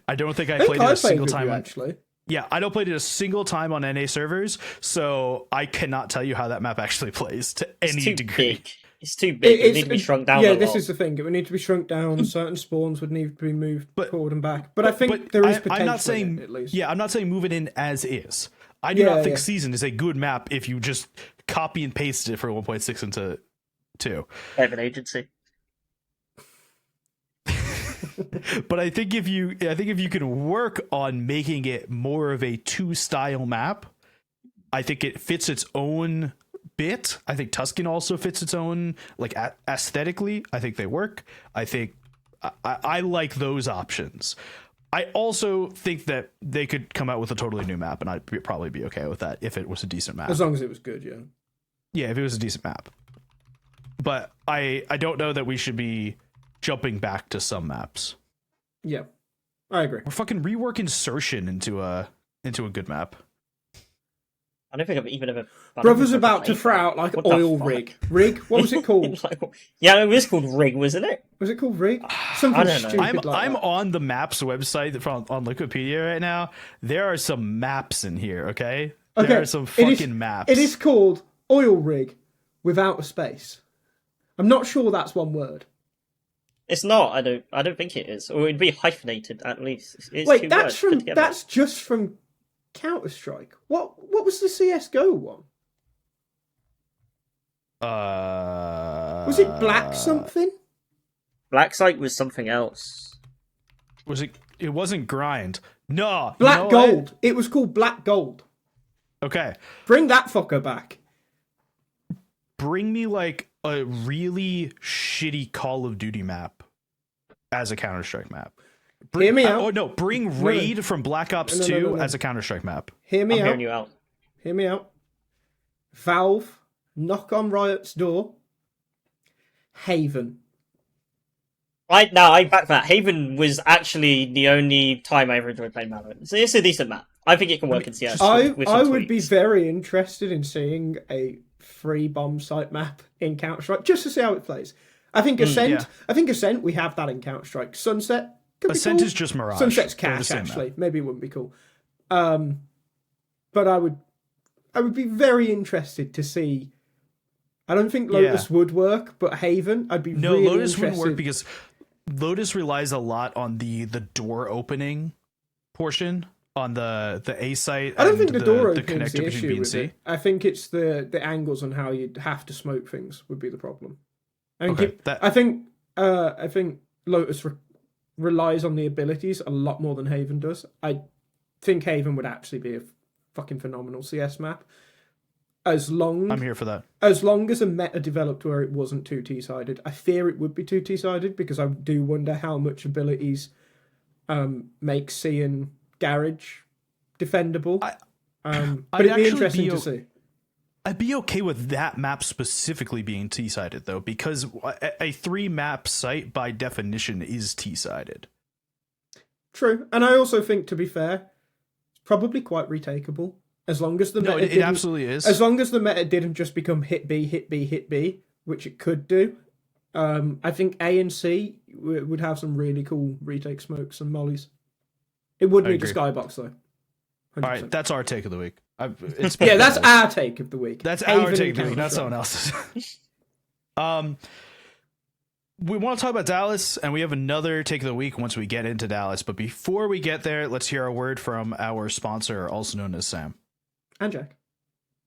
I don't think I played it a single time. Actually, yeah, I don't play it a single time on NA servers, so I cannot tell you how that map actually plays to any degree. Big. It's too big. It needs to be shrunk down. Yeah, this is the thing. It would need to be shrunk down. Certain spawns would need to be moved forward and back. But I think there is potential. I'm not saying, at least. Yeah, I'm not saying move it in as is. I do not think Season is a good map if you just copy and paste it for 1.6 into 2. I have an agency. But I think if you can work on making it more of a 2 style map, I think it fits its own bit. I think Tuscan also fits its own, like, aesthetically. I think they work. I think I like those options. I also think that they could come out with a totally new map, and I'd probably be okay with that if it was a decent map. As long as it was good, yeah. Yeah, if it was a decent map. But I don't know that we should be jumping back to some maps. Yeah, I agree. We're fucking rework Insertion into a good map. I don't think I've even ever... Brother's about to throw out like oil rig. Rig? What was it called? Yeah, it was called Rig, wasn't it? Was it called Rig? Something stupid I'm on the maps website on Wikipedia right now. There are some maps in here, okay? There are some fucking maps. It is called oil rig without a space. I'm not sure that's one word. It's not. I don't think it is. Or it'd be hyphenated at least. Wait, that's just from Counter-Strike. What was the CS:GO one? Was it Black something? Black Site was something else. Was it? It wasn't Grind. No. Black Gold. It was called Black Gold. Okay. Bring that fucker back. Bring me like a really shitty Call of Duty map as a Counter-Strike map. Hear me out. Oh no, bring Raid from Black Ops 2 as a Counter-Strike map. Hear me I'm out. hearing you out. Hear me out. Valve, knock on Riot's door. Haven. I back that. Haven was actually the only time I ever enjoyed playing Valorant. So it's a decent map. I think it can work in CS. I with some would be tweaks. very interested in seeing a free bomb site map in Counter-Strike just to see how it plays. I think Ascent. yeah. I think Ascent. We have that in Counter-Strike. Sunset. Could be Ascent cool. is just Mirage. Sunset's They're the cash same actually. map. Maybe it wouldn't be cool. But I would be very interested to see. I don't think Lotus would work, but Haven, I'd be really Lotus interested. wouldn't work because Lotus relies a lot on the door opening portion on the A site. I don't think the door the opening is the connector between issue B and with C. it. I think it's the angles on how you'd have to smoke things would be the problem. I think Okay, I think Lotus relies on the abilities a lot more than Haven does. I think Haven would actually be a fucking phenomenal CS map. I'm here for that. As long as a meta developed where it wasn't 2T-sided. I fear it would be 2T-sided because I do wonder how much abilities make C and Garage defendable. But it'd be interesting to see. I'd be okay with that map specifically being T-sided, though, because a 3-map site, by definition, is T-sided. True. And I also think, to be fair, it's probably quite retakeable. As long as the meta it absolutely is. As long as the meta didn't just become hit B, hit B, hit B, which it could do. I think A and C would have some really cool retake smokes and mollies. It would need a skybox, though. 100%. All right, that's our take of the week. Yeah, that's our take of the week. That's Haven our take and of the week, not Counter-Strike. someone else's. We want to talk about Dallas, and we have another take of the week once we get into Dallas. But before we get there, let's hear a word from our sponsor, also known as Sam. And Jack.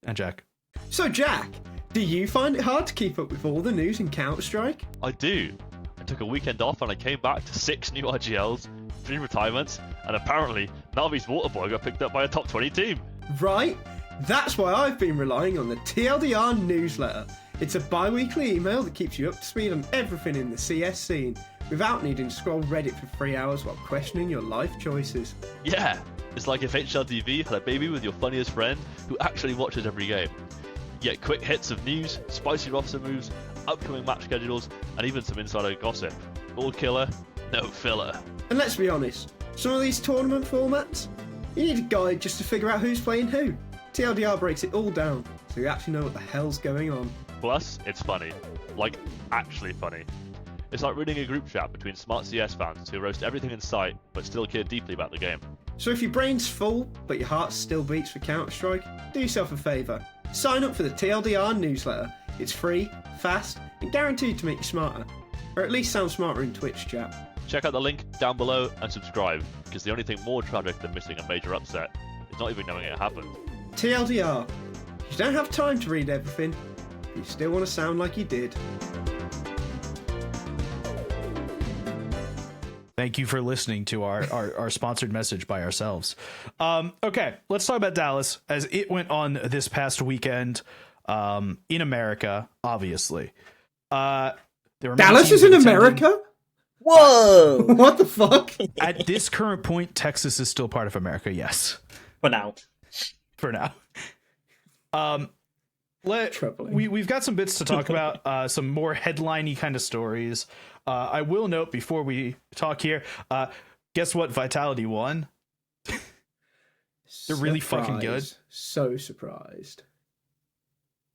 And Jack. So, Jack, do you find it hard to keep up with all the news in Counter-Strike? I do. I took a weekend off and I came back to 6 new RGLs, 3 retirements, and apparently Navi's Waterboy got picked up by a top 20 team. Right? That's why I've been relying on the TLDR newsletter. It's a bi-weekly email that keeps you up to speed on everything in the CS scene, without needing to scroll Reddit for 3 hours while questioning your life choices. Yeah, it's like if HLTV had a baby with your funniest friend who actually watches every game. You get quick hits of news, spicy roster moves, upcoming match schedules, and even some insider gossip. All killer, no filler. And let's be honest, some of these tournament formats, you need a guide just to figure out who's playing who. TLDR breaks it all down, so you actually know what the hell's going on. Plus, it's funny. Like, actually funny. It's like reading a group chat between smart CS fans who roast everything in sight, but still care deeply about the game. So if your brain's full, but your heart still beats for Counter-Strike, do yourself a favour. Sign up for the TLDR newsletter. It's free, fast, and guaranteed to make you smarter. Or at least sound smarter in Twitch chat. Check out the link down below and subscribe, because the only thing more tragic than missing a major upset is not even knowing it happened. TLDR. You don't have time to read everything, but you still want to sound like you did. Thank you for listening to our sponsored message by ourselves. Okay, let's talk about Dallas, as it went on this past weekend in America, obviously. There were Dallas is in America? Whoa! What the fuck? At this current point, Texas is still part of America, yes. For now. For now. Troubling. We've got some bits to talk about, some more headliney kind of stories. I will note before we talk here, guess what? Vitality won. They're really fucking good. So surprised.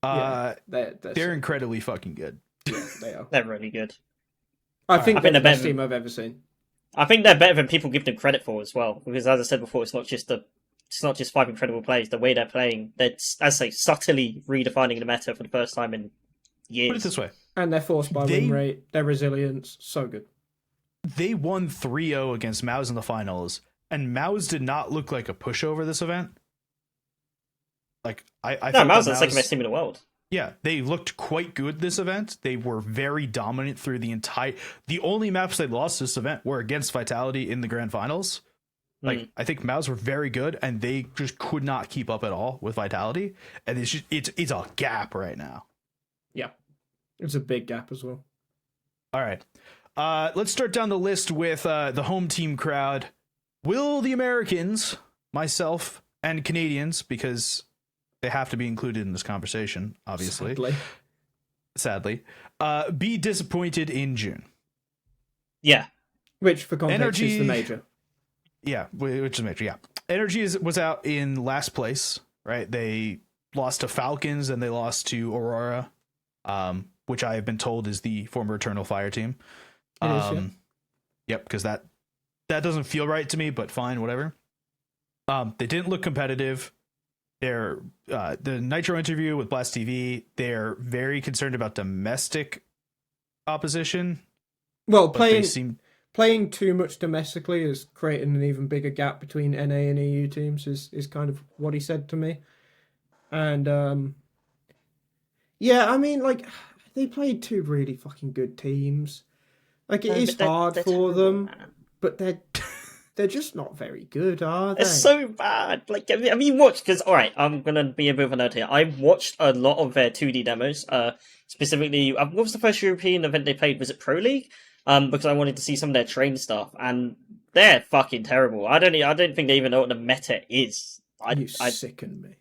They're incredibly fucking good. Yeah, they are. They're really good. I think they're the best better team I've ever seen. I think they're better than people give them credit for as well. Because as I said before, it's not just 5 incredible plays. The way they're playing, they're, as I say, subtly redefining the meta for the first time in years. Put it this way. And their force by win rate, their resilience, so good. They won 3-0 against MOUZ in the finals, and MOUZ did not look like a pushover this event. Like I No, MOUZ is the second best team in the world. Yeah, they looked quite good this event. They were very dominant through the only maps they lost this event were against Vitality in the grand finals. Like, I think MOUZ were very good, and they just could not keep up at all with Vitality. And it's a gap right now. Yeah, it's a big gap as well. All right. Let's start down the list with the home team crowd. Will the Americans, myself, and Canadians, because they have to be included in this conversation, obviously, sadly, be disappointed in June? Yeah. Which, for context, is the major. Yeah, which is major, yeah. Energy was out in last place, right? They lost to Falcons and they lost to Aurora, which I have been told is the former Eternal Fire team. It is, yeah. Yep, because that doesn't feel right to me, but fine, whatever. They didn't look competitive. They're the Nitro interview with Blast TV, they're very concerned about domestic opposition. Well, playing too much domestically is creating an even bigger gap between NA and EU teams is kind of what he said to me. And yeah, I mean, like, they played two really fucking good teams. Like, it is hard for them, but they're just not very good, are they? It's so bad. Like, have you watched? Because, all right, I'm gonna be a bit of a nerd here. I watched a lot of their 2D demos. Specifically, what was the first European event they played? Was it Pro League? Because I wanted to see some of their train stuff, and they're fucking terrible. I don't think they even know what the meta is. You sicken me.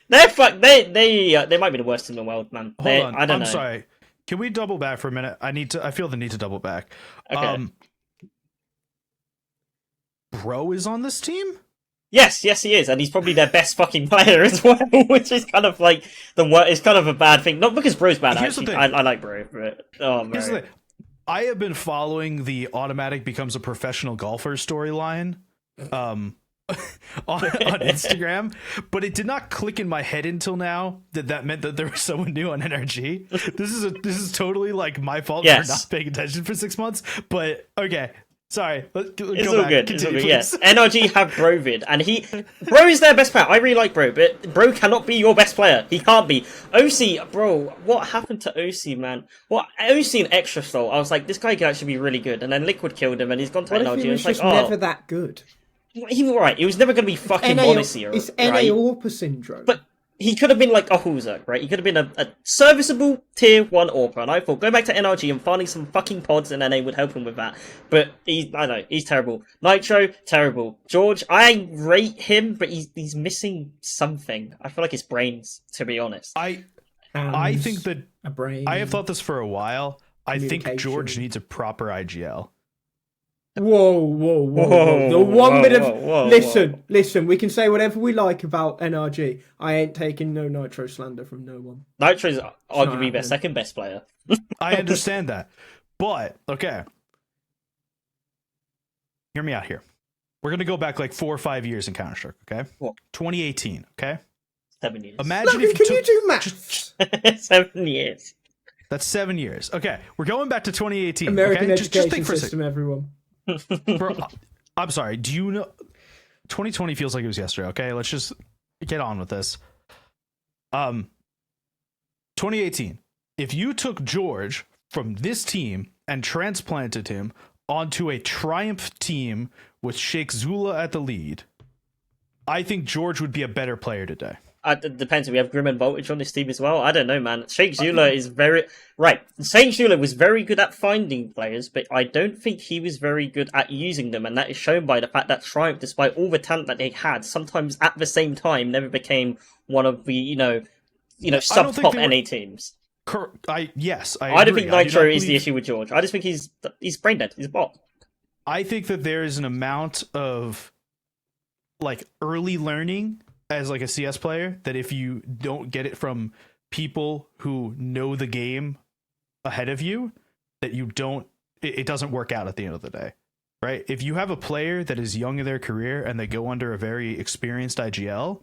They might be the worst in the world, man. Hold on. I don't know. I'm sorry. Can we double back for a minute? I feel the need to double back. Okay. Bro is on this team? Yes, he is, and he's probably their best fucking player as well, which is kind of like it's kind of a bad thing. Not because Bro's bad, actually. I like Bro, but Here's the thing. I have been following the automatic becomes a professional golfer storyline on Instagram, but it did not click in my head until now that meant that there was someone new on NRG. This is totally like my fault for not paying attention for 6 months, but okay. Sorry, it's all good. It's all good. Yes, NRG have Brovid, and Bro is their best player. I really like Bro, but Bro cannot be your best player. He can't be. OC, bro, what happened to OC, man? What OC and Extra Soul? I was like, this guy could actually be really good, and then Liquid killed him, and he's gone to NRG. He was and just never that good. He was right. He was never going to be fucking Odyssey. It's NA Orpa syndrome. But he could have been like a Huzak, right? He could have been a serviceable tier 1 Orpa, and I thought going back to NRG and finding some fucking pods in NA would help him with that. But he's terrible. Nitro, terrible. George, I rate him, but he's missing something. I feel like it's brains, to be honest. I think that a brain. I have thought this for a while. I think George needs a proper IGL. Whoa. The one bit of... Listen, we can say whatever we like about NRG. I ain't taking no Nitro slander from no one. Nitro's arguably their second best player. I understand that. But, okay. Hear me out here. We're going to go back like 4 or 5 years in Counter-Strike, okay? What? 2018, okay? 7 years. Imagine Logan, can you do maths? 7 years. That's 7 years. Okay, we're going back to 2018. American okay? education think for system, everyone. Bro, I'm sorry. Do you know 2020 feels like it was yesterday, okay? Let's just get on with this. 2018. If you took George from this team and transplanted him onto a Triumph team with Sheikh Zula at the lead, I think George would be a better player today. It depends. We have Grim and Voltage on this team as well. I don't know, man. Sheikh Zula is very... Right. Sheikh Zula was very good at finding players, but I don't think he was very good at using them, and that is shown by the fact that Triumph, despite all the talent that they had, sometimes at the same time never became one of the, sub-top NA teams. I don't think Nitro is the issue with George. I just think he's brain dead. He's a bot. I think that there is an amount of, like, early learning as like a CS player that if you don't get it from people who know the game ahead of you, that it doesn't work out at the end of the day, right? If you have a player that is young in their career and they go under a very experienced IGL,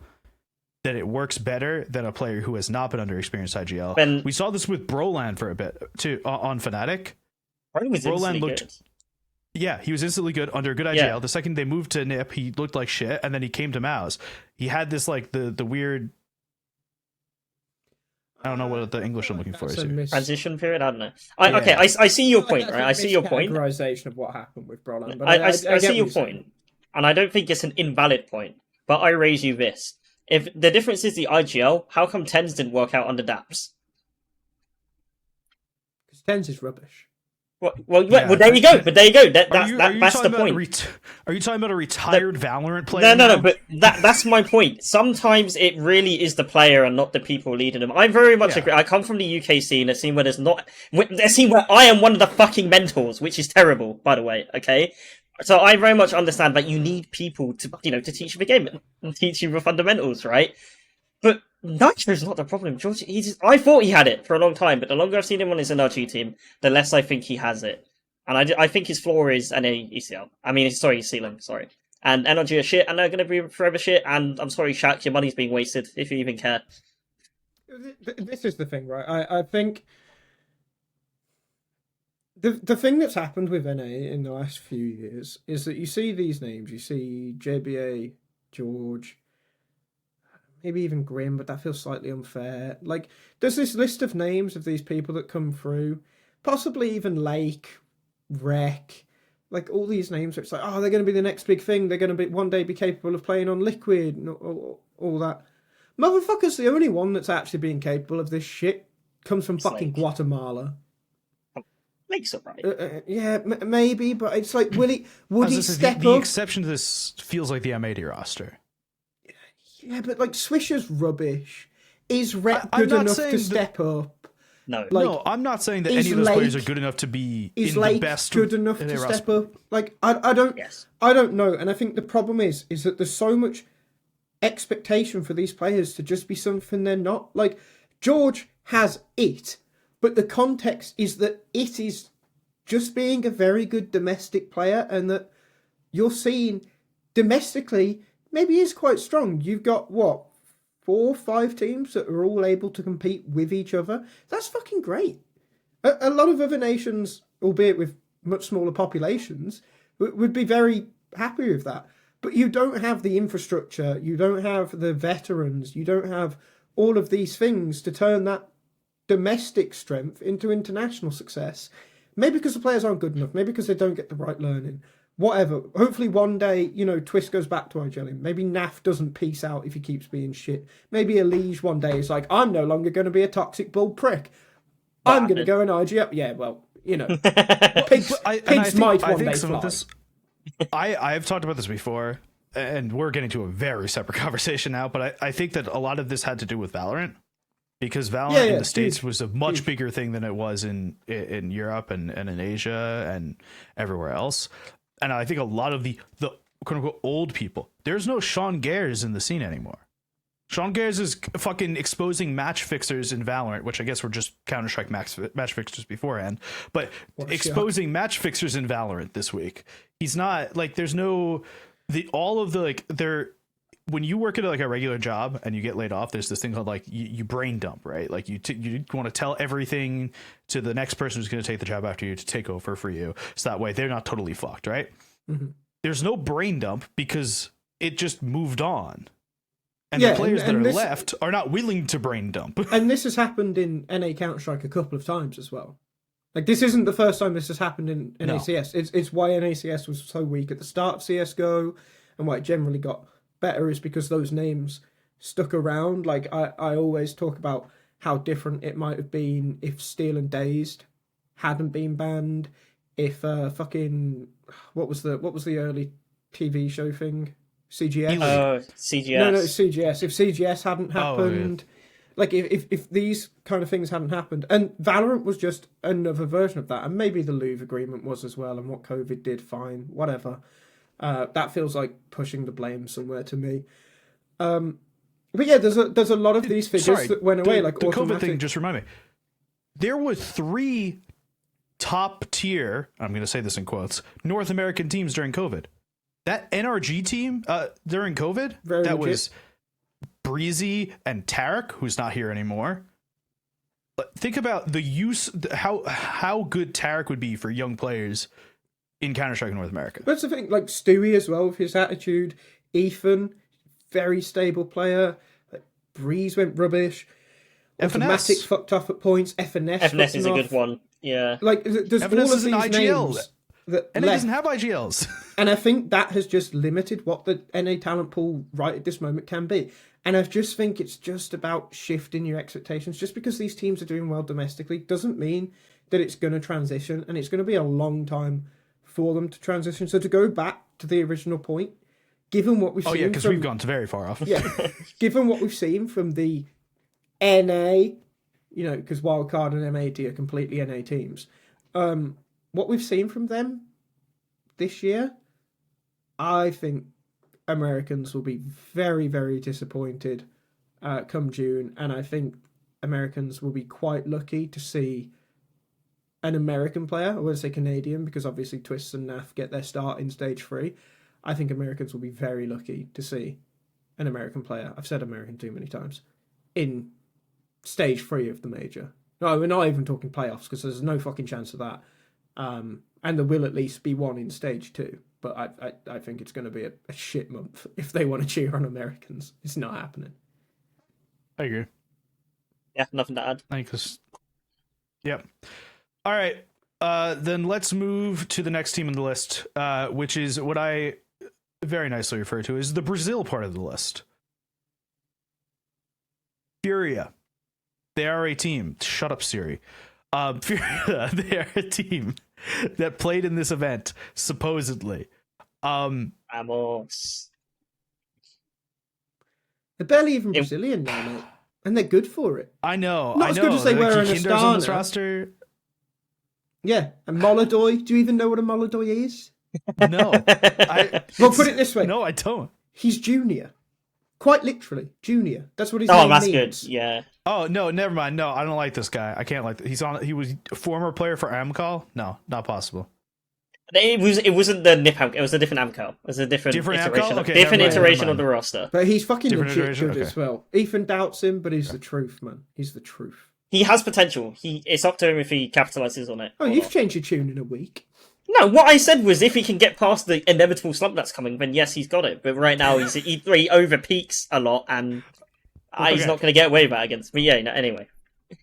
that it works better than a player who has not been under experienced IGL. We saw this with Broland for a bit too on Fnatic. Broland looked good. Yeah, he was instantly good under a good IGL. Yeah. The second they moved to NIP, he looked like shit, and then he came to MOUZ. He had this, like, the weird... I don't know what the English I'm looking for is here. Transition period? I don't know. Okay, I see your point, right? I see your point. Categorization of what happened with Brolan. But I see your point, and I don't think it's an invalid point. But I raise you this: if the difference is the IGL, how come TENS didn't work out under DAPS? Because TENS is rubbish. Well, there you go. But there you go. That's the point. Are you talking about a retired Valorant player? No. But that's my point. Sometimes it really is the player and not the people leading them. I very much agree. I come from the UK scene, a scene where a scene where I am one of the fucking mentors, which is terrible, by the way. Okay, so I very much understand that you need people to to teach you the game and teach you the fundamentals, right? But Nitro is not the problem. George, I thought he had it for a long time, but the longer I've seen him on his NRG team, the less I think he has it. And I think his floor is NA ECL. I mean, sorry, ceiling, sorry. And NRG are shit, and they're going to be forever shit, and I'm sorry, Shaq, your money's being wasted, if you even care. This is the thing, right? I think the thing that's happened with NA in the last few years is that you see these names, you see JBA, George, maybe even Grim, but that feels slightly unfair. Like, there's this list of names of these people that come through, possibly even Lake, Rec, like all these names where it's like, oh, they're going to be the next big thing. They're going to one day be capable of playing on Liquid and all that. Motherfucker's the only one that's actually being capable of this shit. Comes from fucking Guatemala. Lake's alright. Yeah, maybe, but it's like, would he step up? The exception to this feels like the M80 roster. Yeah, but like Swisher's rubbish. Is Rep good enough to step up? No. No, I'm not saying that any of those players are good enough to be in the best. Is Lake good enough to step up? Like, I don't know. And I think the problem is that there's so much expectation for these players to just be something they're not. Like, George has it, but the context is that it is just being a very good domestic player, and that you're seeing domestically maybe is quite strong. You've got, 4 or 5 teams that are all able to compete with each other. That's fucking great. A lot of other nations, albeit with much smaller populations, would be very happy with that. But you don't have the infrastructure, you don't have the veterans, you don't have all of these things to turn that domestic strength into international success. Maybe because the players aren't good enough, maybe because they don't get the right learning. Whatever. Hopefully one day, Twist goes back to IGLing. Maybe Naf doesn't peace out if he keeps being shit. Maybe Elige one day is like, I'm no longer going to be a toxic bull prick. I'm going to go and IGL. Yeah, well, pigs might one day fly. I've talked about this before, and we're getting to a very separate conversation now, but I think that a lot of this had to do with Valorant. Because Valorant in the States was a much bigger thing than it was in Europe and in Asia and everywhere else. And I think a lot of the quote-unquote old people, there's no Sean Gares in the scene anymore. Sean Gares is fucking exposing match fixers in Valorant, which I guess were just Counter-Strike match fixers beforehand, but exposing match fixers in Valorant this week. He's not, like, there's no... When you work at like a regular job and you get laid off, there's this thing called like you brain dump, right? Like you want to tell everything to the next person who's going to take the job after you to take over for you, so that way they're not totally fucked, right? Mm-hmm. There's no brain dump because it just moved on, and the players that are left are not willing to brain dump. And this has happened in NA Counter-Strike a couple of times as well. Like, this isn't the first time this has happened in NACS. It's why NACS was so weak at the start of CSGO, and why it generally got better is because those names stuck around. Like, I always talk about how different it might have been if Steel and Dazed hadn't been banned, if what was the early TV show thing? CGS? CGS. No, CGS. If CGS hadn't happened, like if these kind of things hadn't happened, and Valorant was just another version of that, and maybe the Louvre agreement was as well, and what COVID did, fine, whatever. That feels like pushing the blame somewhere to me. But yeah, there's a lot of these figures that went away. Like the automatic. COVID thing just reminded me. There were 3 top tier, I'm going to say this in quotes, North American teams during COVID. That NRG team during COVID, that was Breezy and Tarek, who's not here anymore. Think about the use, how good Tarek would be for young players in Counter-Strike North America. That's the thing, like Stewie as well, with his attitude. Ethan, very stable player. Like, Breeze went rubbish. Automatic fucked off at points. FNS FNS is a good one. Yeah. Like, there's FNS all of is an these IGL. names that And it left. doesn't have IGLs. And I think that has just limited what the NA talent pool right at this moment can be. And I just think it's just about shifting your expectations. Just because these teams are doing well domestically doesn't mean that it's going to transition. And it's going to be a long time for them to transition. So to go back to the original point, given what we've seen... Oh, yeah, because we've gone very far off. Yeah, given what we've seen from the NA, you know, because Wildcard and MAT are completely NA teams, what we've seen from them this year, I think Americans will be very, very disappointed come June, and I think Americans will be quite lucky to see an American player. I won't say Canadian, because obviously Twists and NAF get their start in Stage 3. I think Americans will be very lucky to see an American player, I've said American too many times, in Stage 3 of the major. No, we're not even talking playoffs, because there's no fucking chance of that. And there will at least be one in Stage 2. But I think it's going to be a shit month if they want to cheer on Americans. It's not happening. I agree. Yeah, nothing to add. Thanks. Yep. All right. Then let's move to the next team on the list, which is what I very nicely refer to as the Brazil part of the list. FURIA. They are a team. Shut up, Siri. FURIA, they are a team that played in this event, supposedly. Vamos. They're barely even Brazilian now, mate. And they're good for it. I know. Not I as know. good as they were in Kinder's on this Astana. roster. Yeah, and MongolZ. Do you even know what a MongolZ is? No. Well, put it this way. No, I don't. He's junior. Quite literally, junior. That's what his Oh, name that's means. good. Yeah. Oh, no, never mind. No, I don't like this guy. I can't like this. He was a former player for Amcal? No, not possible. It wasn't the Nip Amcal. It was a different Amcal. It was a different Amcal? iteration. Okay, Different never iteration mind. of the roster. But he's fucking Different legit iteration? good Okay. as well. Ethan doubts him, but he's the truth, man. He's the truth. He has potential. It's up to him if he capitalizes on it. Oh, or you've not. changed your tune in a week. No, what I said was if he can get past the inevitable slump that's coming, then yes, he's got it. But right now he over peaks a lot, and he's Okay. not going to get away with that against. But yeah, no, anyway.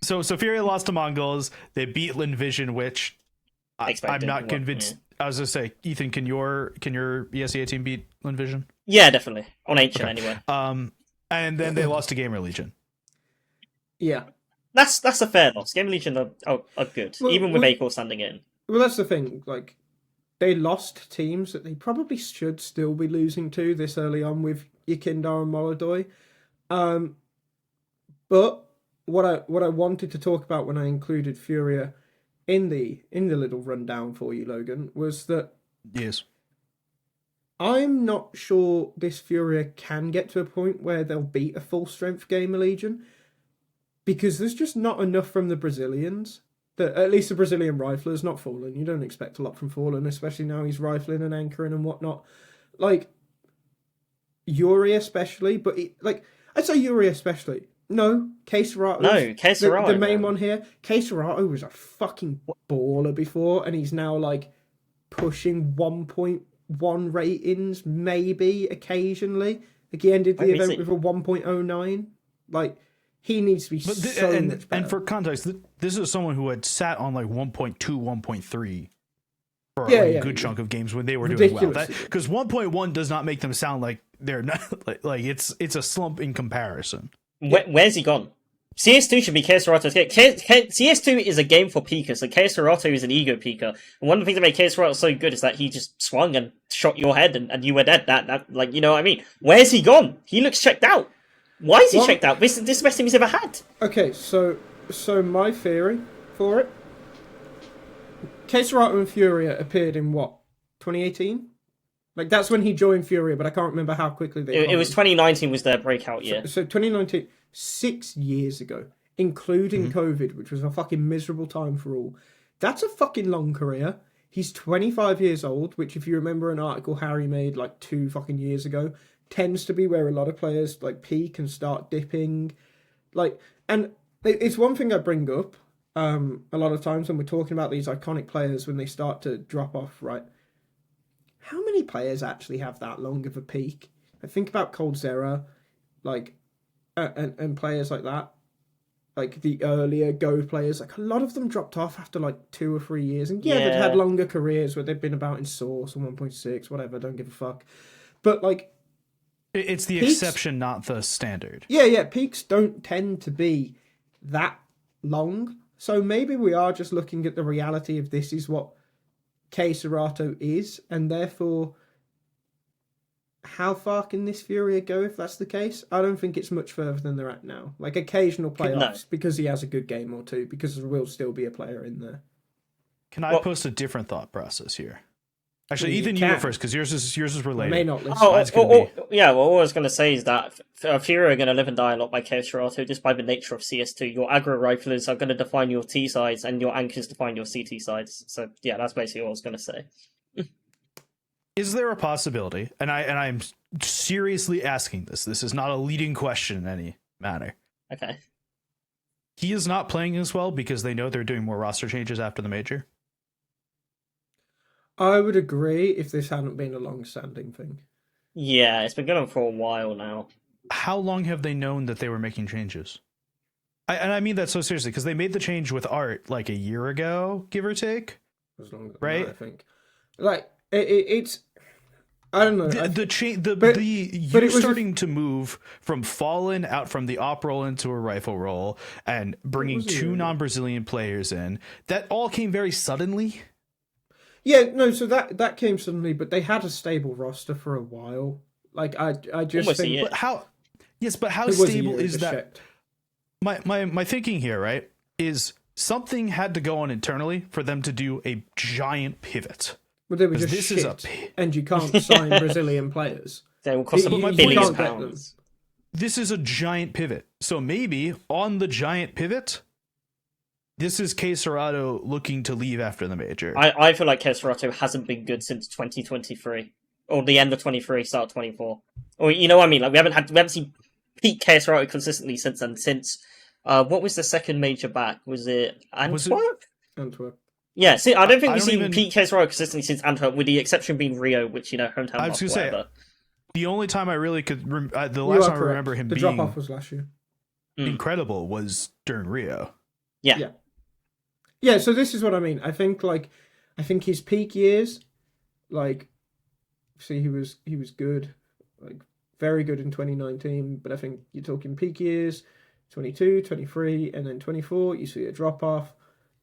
So FURIA lost to MongolZ. They beat Linvision, which I'm Expected, not well, convinced. yeah. I was gonna say, Ethan, can your ESEA team beat Linvision? Yeah, definitely on Ancient Okay. anyway. And then they lost to GamerLegion. Yeah. That's a fair loss. GamerLegion are good, Well, even with Acor standing in. Well, that's the thing. Like, they lost teams that they probably should still be losing to this early on with Yakindar and MongolZ. But what I wanted to talk about when I included FURIA in the little rundown for you, Logan, was that Yes. I'm not sure this FURIA can get to a point where they'll beat a full-strength GamerLegion, because there's just not enough from the Brazilians. At least the Brazilian rifler's not Fallen. You don't expect a lot from Fallen, especially now he's rifling and anchoring and whatnot. Like, Yuri especially, but I'd say Yuri especially. No, KSCERATO. No, KSCERATO, The main man. one here. KSCERATO was a fucking baller before, and he's now like pushing 1.1 ratings, maybe occasionally. Like he ended the Where is event he? with a 1.09. Like, he needs to be But so much better. and for context, this is someone who had sat on like 1.2, 1.3 for Yeah, like yeah. a good chunk of games when they were doing well. Ridiculous. Because 1.1 does not make them sound like they're not like it's a slump in comparison. Where's he gone? CS2 should be KSCERATO's game. CS2 is a game for peakers, and KSCERATO is an ego peaker. And one of the things that made KSCERATO so good is that he just swung and shot your head, and you were dead. That like, you know what I mean? Where's he gone? He looks checked out. Why is he checked out? This is the best team he's ever had. Okay, so my theory for it, KSCERATO and FURIA appeared in what, 2018? Like, that's when he joined FURIA, but I can't remember how quickly they It was 2019 was their breakout year. So 2019, 6 years ago, including COVID, which was a fucking miserable time for all. That's a fucking long career. He's 25 years old, which, if you remember an article Harry made like 2 fucking years ago, tends to be where a lot of players like peak and start dipping. Like, and it's one thing I bring up a lot of times when we're talking about these iconic players when they start to drop off, right? How many players actually have that long of a peak? I think about coldzera, like, and players like that. like the earlier Go players, like a lot of them dropped off after like 2 or 3 years, and they'd Yeah. had longer careers where they've been about in Source or 1.6, whatever. Don't give a fuck. But like, It's the Peaks- exception, not the standard. yeah, peaks don't tend to be that long. So maybe we are just looking at the reality of this is what KSCERATO is, and therefore, how far can this FURIA go if that's the case? I don't think it's much further than they're at now. Like occasional playoffs, because he has a good game or two, because there will still be a player in there. Can I post a different thought process here? Actually, You Ethan, you can. go first because yours is I related. may not listen. Mine's gonna Yeah, well, all I was going to say is that FURIA are going to live and die a lot by KSCERATO, just by the nature of CS2. Your aggro riflers are going to define your T sides, and your anchors define your CT sides. So, yeah, that's basically all I was going to say. Is there a possibility, and I'm seriously asking this, this is not a leading question in any manner. Okay. He is not playing as well because they know they're doing more roster changes after the major? I would agree if this hadn't been a long-standing thing. Yeah, it's been going on for a while now. How long have they known that they were making changes? And I mean that so seriously, because they made the change with Art like a year ago, give or take. As long as Right? I think, like it's, I don't know. You it was starting to move from Fallen out from the op role into a rifle role and bringing was it? two non-Brazilian players in. That all came very suddenly. Yeah, no. So that came suddenly, but they had a stable roster for a while. Like I just Almost a think year. But how? Yes, but how it was a stable year, is just that? checked. My thinking here, right, is something had to go on internally for them to do a giant pivot. But they were 'Cause just this shit, is a and you can't sign Brazilian players. They will cost You- them you can't billions of get them. pounds. This is a giant pivot. So maybe on the giant pivot, this is KSCERATO looking to leave after the major. I feel like KSCERATO hasn't been good since 2023. Or the end of 23, start of 24. Or, you know what I mean? Like, we haven't seen peak KSCERATO consistently since then. Since, what was the second major back? Was it Antwerp? Antwerp. Yeah, see, I don't think I we've don't seen even- peak KSCERATO consistently since Antwerp, with the exception being Rio, which, you know, hometown. I was going to say, whatever. the only time I really could, the You last are time I correct. remember him the being drop off was last year. incredible was during Rio. Yeah. Yeah, so this is what I mean. I think his peak years, like, see, he was good, like very good in 2019. But I think you're talking peak years, 22, 23, and then 24. You see a drop off.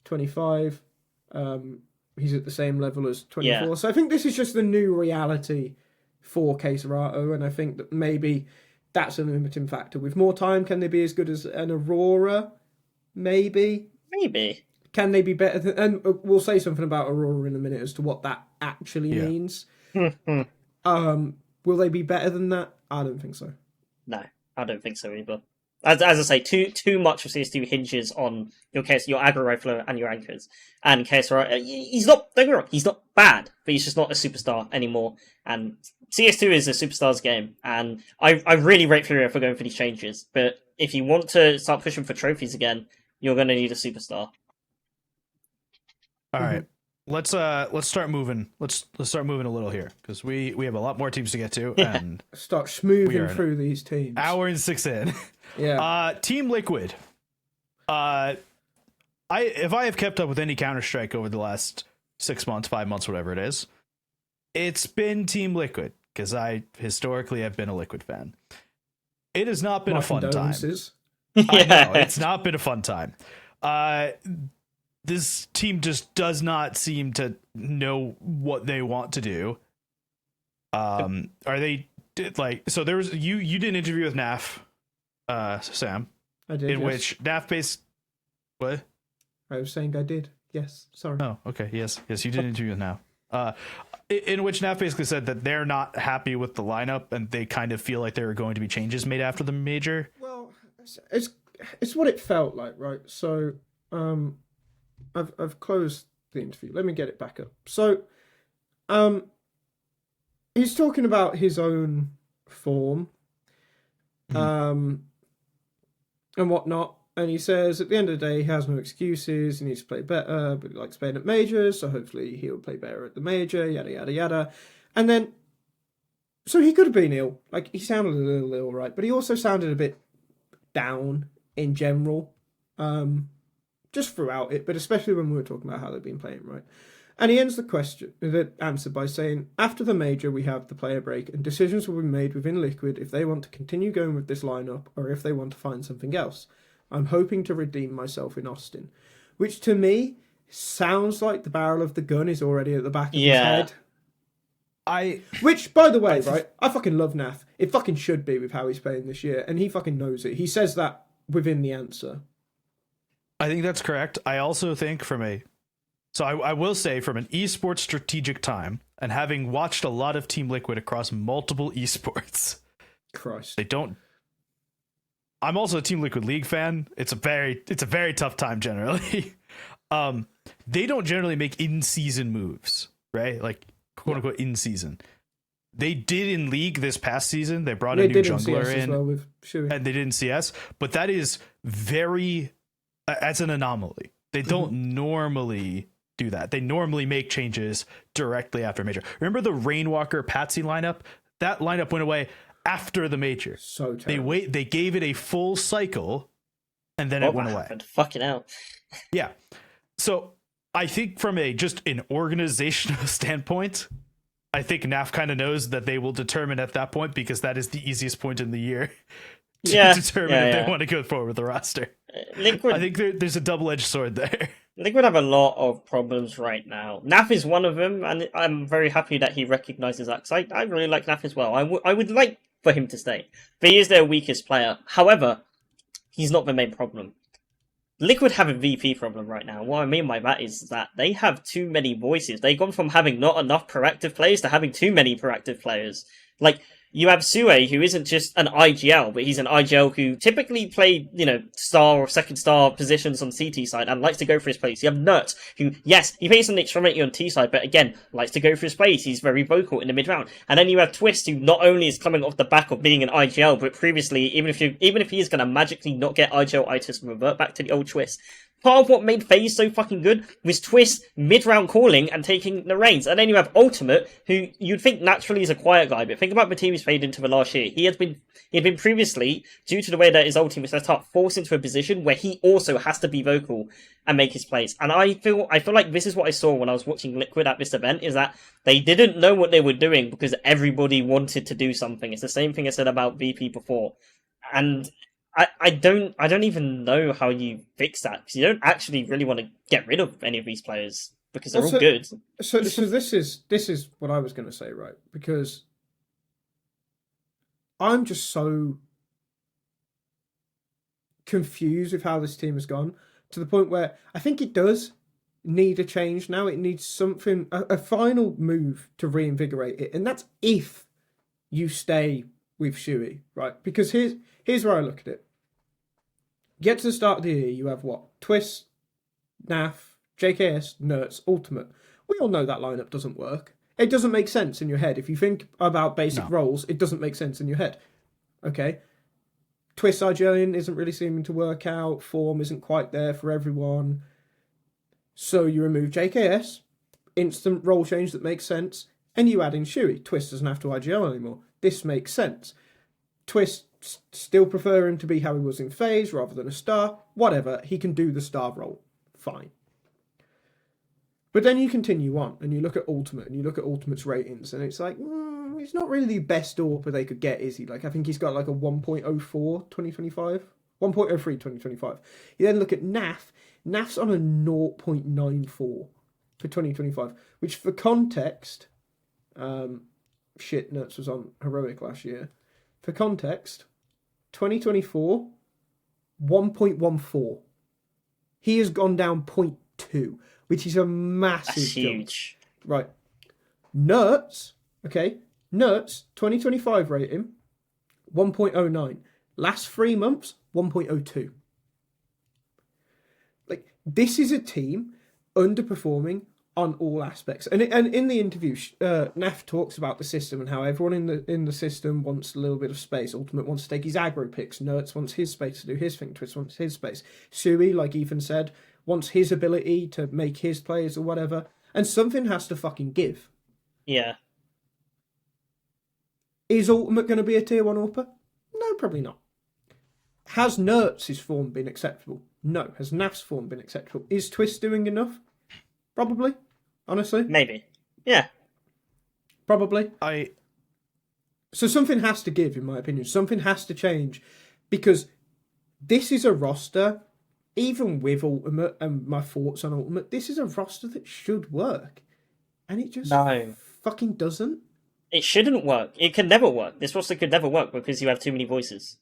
25, he's at the same level as 24. Yeah. So I think this is just the new reality for KSCERATO, and I think that maybe that's a limiting factor. With more time, can they be as good as an Aurora? Maybe. Maybe. Can they be better than... And we'll say something about Aurora in a minute as to what that actually Yeah. means. Will they be better than that? I don't think so. No, I don't think so either. As I say, too much of CS2 hinges on your aggro rifler and your anchors. And KSCERATO, he's not, don't get me wrong, he's not bad, but he's just not a superstar anymore. And CS2 is a superstars game, and I really rate FURIA for going for these changes. But if you want to start pushing for trophies again, you're going to need a superstar. All right. Let's start moving. Let's start moving a little here because we have a lot more teams to get to and Start We smoothing are through these teams. hour and 6 in. Yeah. Team Liquid. If I have kept up with any Counter-Strike over the last 6 months, 5 months, whatever it is, it's been Team Liquid because I historically have been a Liquid fan. It has not been My a fun time. condolences. I know, it's not been a fun time. This team just does not seem to know what they want to do. Are they like, so there was, you did an interview with NAF, Sam, I did, in yes. which NAF based, what? I was saying I did. Yes, sorry. Oh, okay. Yes, you did an interview with NAF. In which NAF basically said that they're not happy with the lineup and they kind of feel like there are going to be changes made after the major. Well, it's what it felt like, right? So, I've closed the interview. Let me get it back up. So, he's talking about his own form, and whatnot. And he says at the end of the day, he has no excuses. He needs to play better, but he likes playing at majors, so hopefully he'll play better at the major. Yada yada yada. And then, so he could have been ill. Like he sounded a little ill, right? But he also sounded a bit down in general. just throughout it, but especially when we were talking about how they've been playing, right? And he ends the answer by saying, after the major, we have the player break, and decisions will be made within Liquid if they want to continue going with this lineup or if they want to find something else. I'm hoping to redeem myself in Austin. Which, to me, sounds like the barrel of the gun is already at the back of his head. Which, by the way, right, I fucking love Naf. It fucking should be with how he's playing this year, and he fucking knows it. He says that within the answer. I think that's correct. I also think I will say from an esports strategic time, and having watched a lot of Team Liquid across multiple esports, Christ, they don't. I'm also a Team Liquid League fan. It's a very tough time generally. They don't generally make in-season moves, right? Like quote unquote in season. They did in League this past season. They brought a new jungler in, well with and they did in CS. But that is very as an anomaly. They don't normally do that. They normally make changes directly after major. Remember the Rainwalker Patsy lineup? That lineup went away after the major. So terrible. They gave it a full cycle, and then it went away. Fucking hell. Yeah. So I think from just an organizational standpoint, I think NAF kind of knows that they will determine at that point, because that is the easiest point in the year to determine if they want to go forward with the roster. Liquid, I think there's a double-edged sword there. Liquid have a lot of problems right now. NAF is one of them, and I'm very happy that he recognizes that, because I really like NAF as well. I would like for him to stay, but he is their weakest player. However, he's not the main problem. Liquid have a VP problem right now. What I mean by that is that they have too many voices. They've gone from having not enough proactive players to having too many proactive players. Like, you have Sue, who isn't just an IGL, but he's an IGL who typically played, star or second star positions on CT side and likes to go for his plays. You have Nert, who, yes, he plays an extremity on T side, but again, likes to go for his plays. He's very vocal in the mid round. And then you have Twist, who not only is coming off the back of being an IGL, but previously, even if he is going to magically not get IGL itis and revert back to the old Twist. Part of what made FaZe so fucking good was Twist mid-round calling and taking the reins. And then you have Ultimate, who you'd think naturally is a quiet guy, but think about the team he's played into the last year. He had been previously, due to the way that his old team was set up, forced into a position where he also has to be vocal and make his plays. And I feel like this is what I saw when I was watching Liquid at this event, is that they didn't know what they were doing because everybody wanted to do something. It's the same thing I said about VP before. And I don't even know how you fix that, because you don't actually really want to get rid of any of these players because they're all good. So this is what I was going to say, right? Because I'm just so confused with how this team has gone, to the point where I think it does need a change now. It needs something, a final move to reinvigorate it, and that's if you stay with Shuey, right? Because here's where I look at it. Get to the start of the year, you have what? Twist, NAF, JKS, Nerds, Ultimate. We all know that lineup doesn't work. It doesn't make sense in your head. If you think about basic roles, it doesn't make sense in your head. Okay? Twist IGLing isn't really seeming to work out. Form isn't quite there for everyone. So you remove JKS, instant role change that makes sense, and you add in Shuey. Twist doesn't have to IGL anymore. This makes sense. Twist still prefer him to be how he was in FaZe rather than a star. Whatever, he can do the star role. Fine. But then you continue on and you look at Ultimate and you look at Ultimate's ratings and it's like, he's not really the best AWP they could get, is he? Like, I think he's got like a 1.04 2025, 1.03 2025. You then look at NAF. NAF's on a 0.94 for 2025, which for context, Nuts was on Heroic last year. For context, 2024, 1.14. He has gone down 0.2, which is a massive jump. Huge. Right. Nerds, 2025 rating, 1.09. Last 3 months, 1.02. Like, this is a team underperforming on all aspects. And in the interview, Naf talks about the system and how everyone in the system wants a little bit of space. Ultimate wants to take his aggro picks. Nerds wants his space to do his thing. Twist wants his space. Sui, like Ethan said, wants his ability to make his plays or whatever. And something has to fucking give. Yeah. Is Ultimate going to be a tier 1 AWPer? No, probably not. Has Nerds' form been acceptable? No. Has Naf's form been acceptable? Is Twist doing enough? Probably. Honestly. Maybe. Yeah. Probably. So something has to give, in my opinion. Something has to change. Because this is a roster, even with Ultimate and my thoughts on Ultimate, this is a roster that should work. And it just fucking doesn't. It shouldn't work. It could never work. This roster could never work because you have too many voices.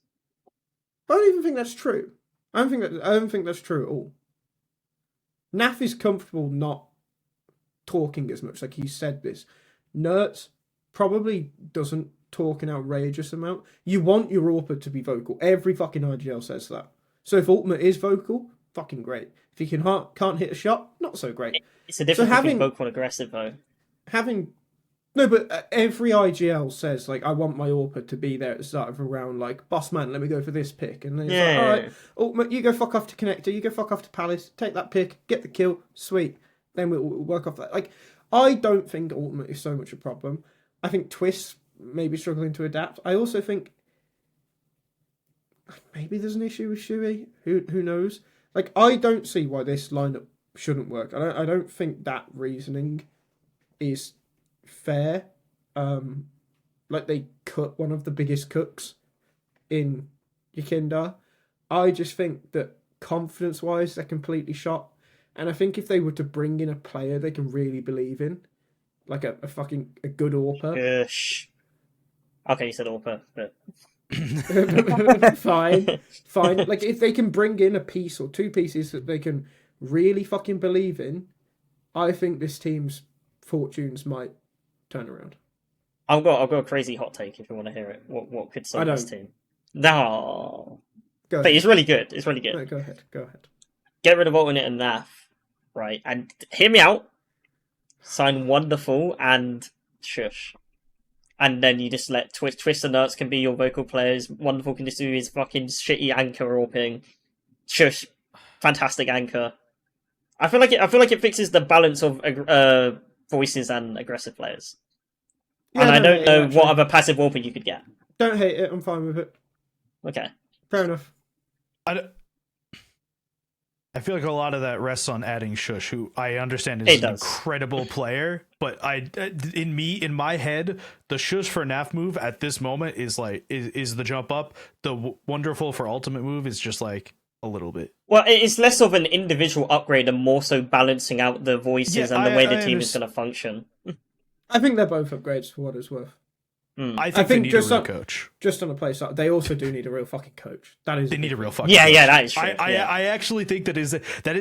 I don't even think that's true. I don't think that's true at all. Naf is comfortable not talking as much, like he said this. Nerds probably doesn't talk an outrageous amount. You want your AWPer to be vocal. Every fucking IGL says that. So if Ultimate is vocal, fucking great. If he can't hit a shot, not so great. It's a difference between vocal and aggressive, though. No, but every IGL says, like, I want my AWPer to be there at the start of a round, like, boss man, let me go for this pick. And then it's like, all right, Ultimate, you go fuck off to Connector, you go fuck off to Palace, take that pick, get the kill, sweet. Then we'll work off that. Like, I don't think Ultimate is so much a problem. I think Twist may be struggling to adapt. I also think maybe there's an issue with Shui. Who knows? Like, I don't see why this lineup shouldn't work. I don't think that reasoning is fair. Like, they cut one of the biggest cooks in Yakinda. I just think that confidence-wise, they're completely shot. And I think if they were to bring in a player they can really believe in, like a good AWPer. Okay, you said AWPer, but... Fine. Like, if they can bring in a piece or two pieces that they can really fucking believe in, I think this team's fortunes might turn around. I've got a crazy hot take if you want to hear it. What could save this team? No. But it's really good. It's really good. No, go ahead. Get rid of alternate and Naf, right? And hear me out. Sign Wonderful and Shush. And then you just let Twist and Nerds can be your vocal players. Wonderful can just do his fucking shitty anchor AWPing. Shush, fantastic anchor. I feel like it fixes the balance of voices and aggressive players. Yeah, and I don't know what other passive AWPing you could get. Don't hate it. I'm fine with it. Okay. Fair enough. I feel like a lot of that rests on adding Shush, who I understand is an incredible player, but in my head, the Shush for NAF move at this moment is the jump up. The Wonderful for ultimate move is just like a little bit. Well, it's less of an individual upgrade and more so balancing out the voices and the way the team is going to function. I think they're both upgrades for what it's worth. I think they need a real coach. Just on a place, they also do need a real fucking coach. They need a real fucking coach. Yeah, that is true. I actually think that is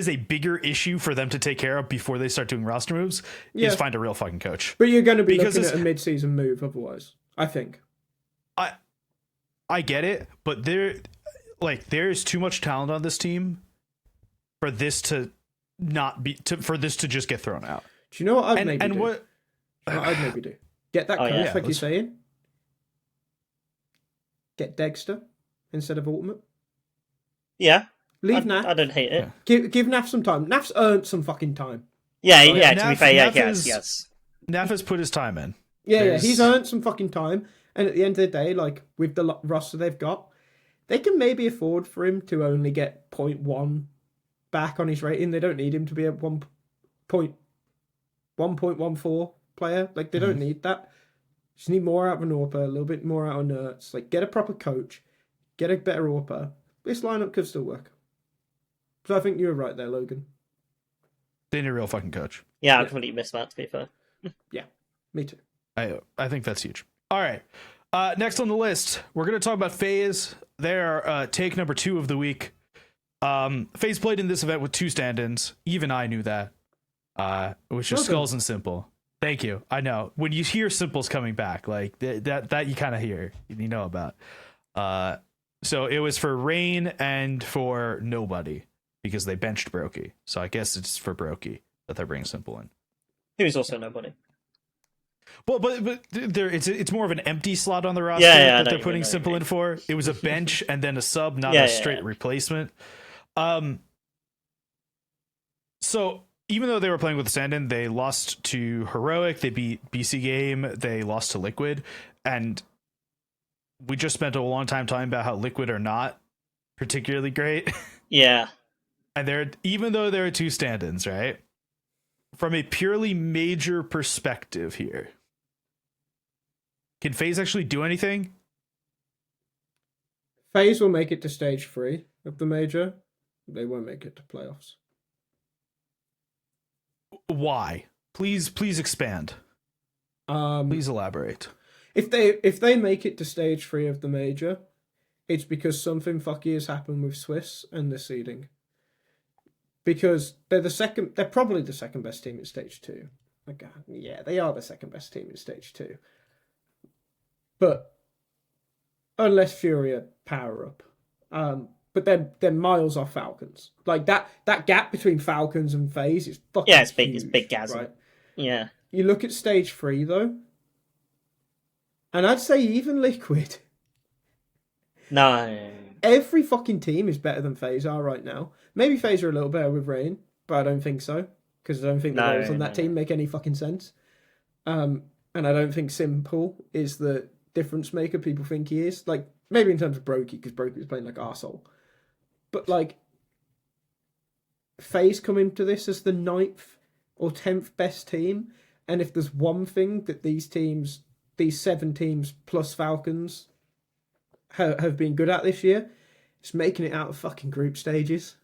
a bigger issue for them to take care of before they start doing roster moves. Is find a real fucking coach. But you're going to be looking at a mid-season move otherwise. I think. I get it, but there's too much talent on this team for this to for this to just get thrown out. Do you know what I'd maybe do? What I'd maybe do? Get that coach, like you're saying. Get Dexter instead of Ultimate. Yeah. Leave Naf. I don't hate it. Give Naf some time. Naf's earned some fucking time. Yeah, to be fair, yes. Naf has put his time in. Yeah, he's earned some fucking time. And at the end of the day, like, with the roster they've got, they can maybe afford for him to only get 0.1 back on his rating. They don't need him to be a 1.14 player. Like, they don't need that. Just need more out of an AWPer, a little bit more out of Nerds. Like, get a proper coach, get a better AWPer. This lineup could still work. So I think you were right there, Logan. They need a real fucking coach. Yeah, I completely missed that, to be fair. Yeah, me too. I think that's huge. All right. Next on the list, we're going to talk about FaZe. They're take number 2 of the week. FaZe played in this event with 2 stand-ins. Even I knew that. It was just Skulls and Simple. Thank you. I know. When you hear Simple's coming back, like that you kind of hear, you know about. So it was for Rain and for Nobody because they benched Brokey. So I guess it's for Brokey that they're bringing Simple in. He was also Nobody. But it's more of an empty slot on the roster that they're putting Simple in for. It was a bench and then a sub, not a straight replacement. So even though they were playing with the stand-in, they lost to Heroic, they beat BC Game, they lost to Liquid, and we just spent a long time talking about how Liquid are not particularly great. Yeah. And even though there are two stand-ins, right? From a purely major perspective here, can FaZe actually do anything? FaZe will make it to stage 3 of the major. They won't make it to playoffs. Why? Please expand. Please elaborate. If they make it to stage 3 of the major, it's because something fucky has happened with Swiss and the seeding. Because they're probably the second best team in stage 2. Okay, yeah, they are the second best team in stage 2. But unless FURIA power up, but then miles off Falcons. Like that gap between Falcons and FaZe is fucking it's big. huge, It's big gasm. right? Yeah. You look at stage 3 though, and I'd say even Liquid. No. Every fucking team is better than FaZe are right now. Maybe FaZe are a little better with Rain, but I don't think so. Because I don't think the roles on that team make any fucking sense. And I don't think s1mple is the difference maker people think he is. Like, maybe in terms of Brokey, because Brokey was playing like arsehole. But, like, FaZe come into this as the 9th or 10th best team. And if there's one thing that these 7 teams plus Falcons have been good at this year, it's making it out of fucking group stages.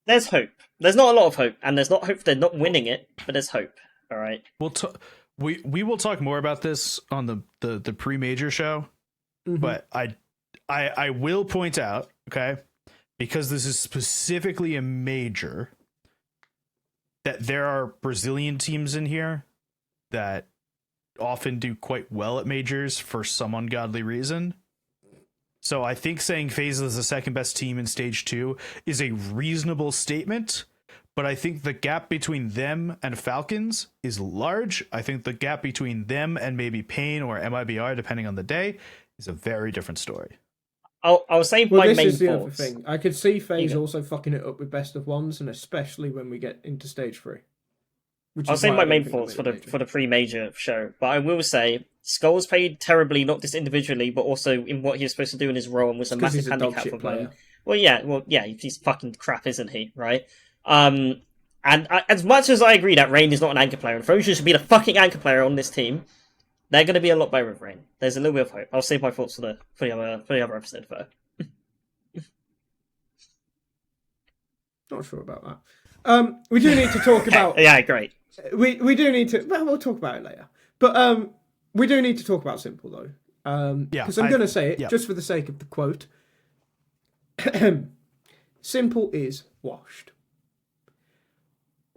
There's hope. There's not a lot of hope, and there's not hope they're not winning it, but there's hope. All right. We will talk more about this on the pre-major show, but I will point out, okay, because this is specifically a major, that there are Brazilian teams in here that often do quite well at majors for some ungodly reason. So I think saying FaZe is the second best team in stage 2 is a reasonable statement, but I think the gap between them and Falcons is large. I think the gap between them and maybe Pain or MIBR, depending on the day, is a very different story. I'll say Well, my this main is the other thoughts. thing. I could see FaZe also fucking it up with best of ones, and especially when we get into stage 3. I'll say my main thoughts for the pre-major show, but I will say Skull's played terribly, not just individually, but also in what he was supposed to do in his role, and was a massive handicap for him. Well, yeah, he's fucking crap, isn't he? Right? And as much as I agree that Rain is not an anchor player, and Frozen should be the fucking anchor player on this team, they're going to be a lot better with Rain. There's a little bit of hope. I'll save my thoughts for the other episode though. Not sure about that. We do need to talk about. Yeah, great. We do need to. Well, we'll talk about it later. But we do need to talk about s1mple though. Because I'm going to say it just for the sake of the quote. s1mple is washed.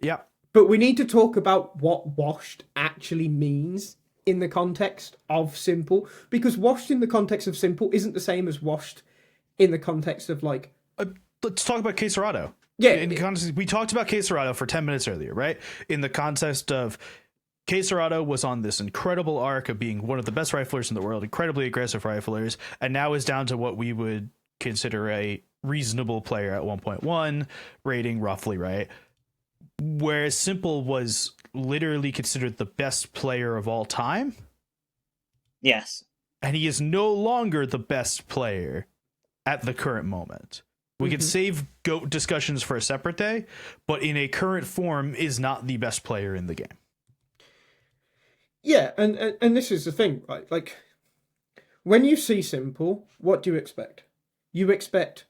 Yeah. But we need to talk about what washed actually means in the context of s1mple, because washed in the context of s1mple isn't the same as washed in the context of like. Let's talk about KSCERATO. Yeah, in the context, we talked about KSCERATO for 10 minutes earlier, right? In the context of KSCERATO was on this incredible arc of being one of the best riflers in the world, incredibly aggressive riflers, and now is down to what we would consider a reasonable player at 1.1 rating, roughly, right? Whereas s1mple was literally considered the best player of all time. Yes. And he is no longer the best player at the current moment. We could save GOAT discussions for a separate day, but in a current form is not the best player in the game. Yeah, and this is the thing, right? Like, when you see s1mple, what do you expect? You expect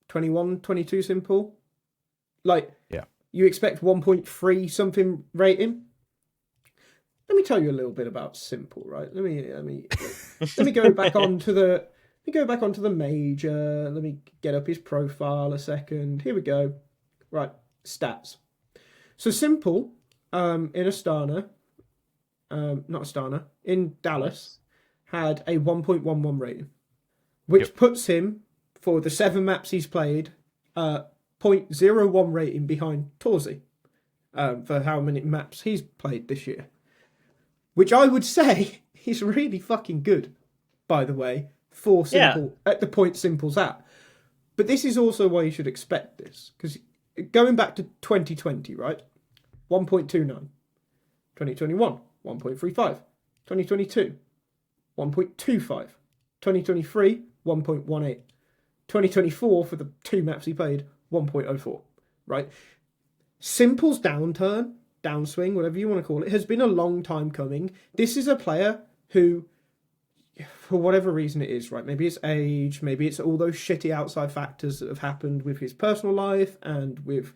21, 22 s1mple? Like, you expect 1.3 something rating? Let me tell you a little bit about s1mple, right? Let me go back onto the. Let me go back onto the major. Let me get up his profile a second. Here we go. Right, stats. So s1mple, in Astana, not Astana, in Dallas, had a 1.11 rating, which puts him, for the 7 maps he's played, 0.01 rating behind Torzi, for how many maps he's played this year. Which I would say is really fucking good, by the way, for s1mple, at the point s1mple's at. But this is also why you should expect this. Because going back to 2020, right? 1.29. 2021, 1.35. 2022, 1.25. 2023, 1.18. 2024, for the 2 maps he played, 1.04, right? s1mple's downswing, whatever you want to call it, has been a long time coming. This is a player who, for whatever reason it is, right? Maybe it's age, maybe it's all those shitty outside factors that have happened with his personal life and with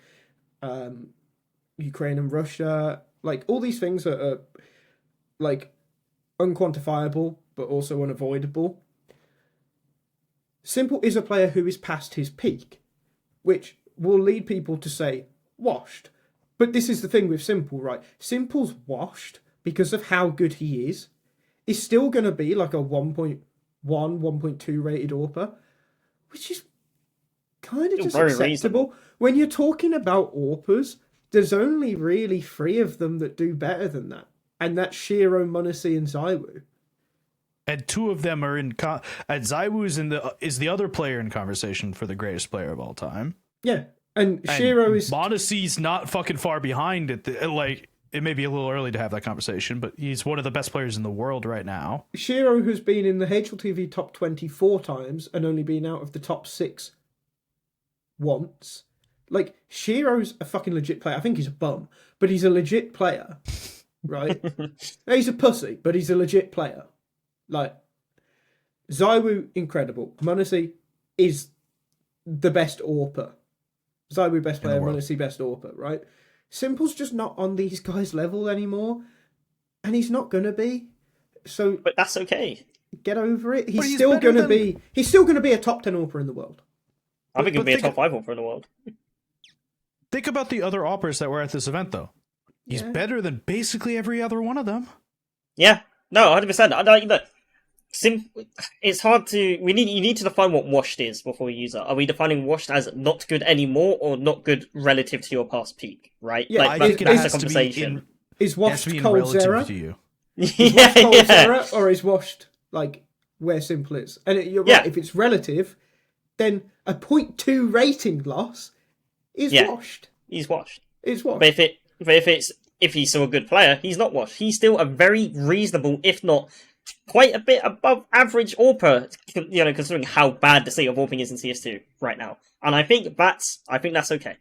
Ukraine and Russia. Like, all these things are like, unquantifiable, but also unavoidable. s1mple is a player who is past his peak, which will lead people to say, washed. But this is the thing with s1mple, right? s1mple's washed because of how good he is. He's still going to be like a 1.1, 1.2 rated AWPer, which is kind of just acceptable. Reasonable. When you're talking about AWPers, there's only really 3 of them that do better than that. And that's s1mple, m0NESY, and ZywOo. And 2 of them are in... and ZywOo is the other player in conversation for the greatest player of all time. Yeah, and s1mple is... m0NESY's not fucking far behind it. It may be a little early to have that conversation, but he's one of the best players in the world right now. s1mple has been in the HLTV top 24 times and only been out of the top 6 once. Like, s1mple's a fucking legit player. I think he's a bum, but he's a legit player, right? He's a pussy, but he's a legit player. Like, ZywOo, incredible. m0NESY is the best AWPer. ZywOo, best player, m0NESY, best AWPer, right? s1mple's just not on these guys' level anymore, and he's not gonna be. So, but that's okay. Get over it. He's still gonna be. He's still gonna be a top 10 AWPer in the world. I think he'll be a top 5 AWPer in the world. Think about the other AWPers that were at this event, though. He's better than basically every other one of them. Yeah, no, 100%. It's hard to. You need to define what washed is before we use it. Are we defining washed as not good anymore, or not good relative to your past peak? Right? Yeah, like, I think that's the has conversation. Is washed relative to you? Yeah, is washed Zera, or is washed like where s1mple is? And you're right. If it's relative, then a 0.2 rating loss is washed. He's washed. It's washed. But if he's still a good player, he's not washed. He's still a very reasonable, if not quite a bit above average AWPer, considering how bad the state of AWPing is in CS2 right now. And I think that's okay.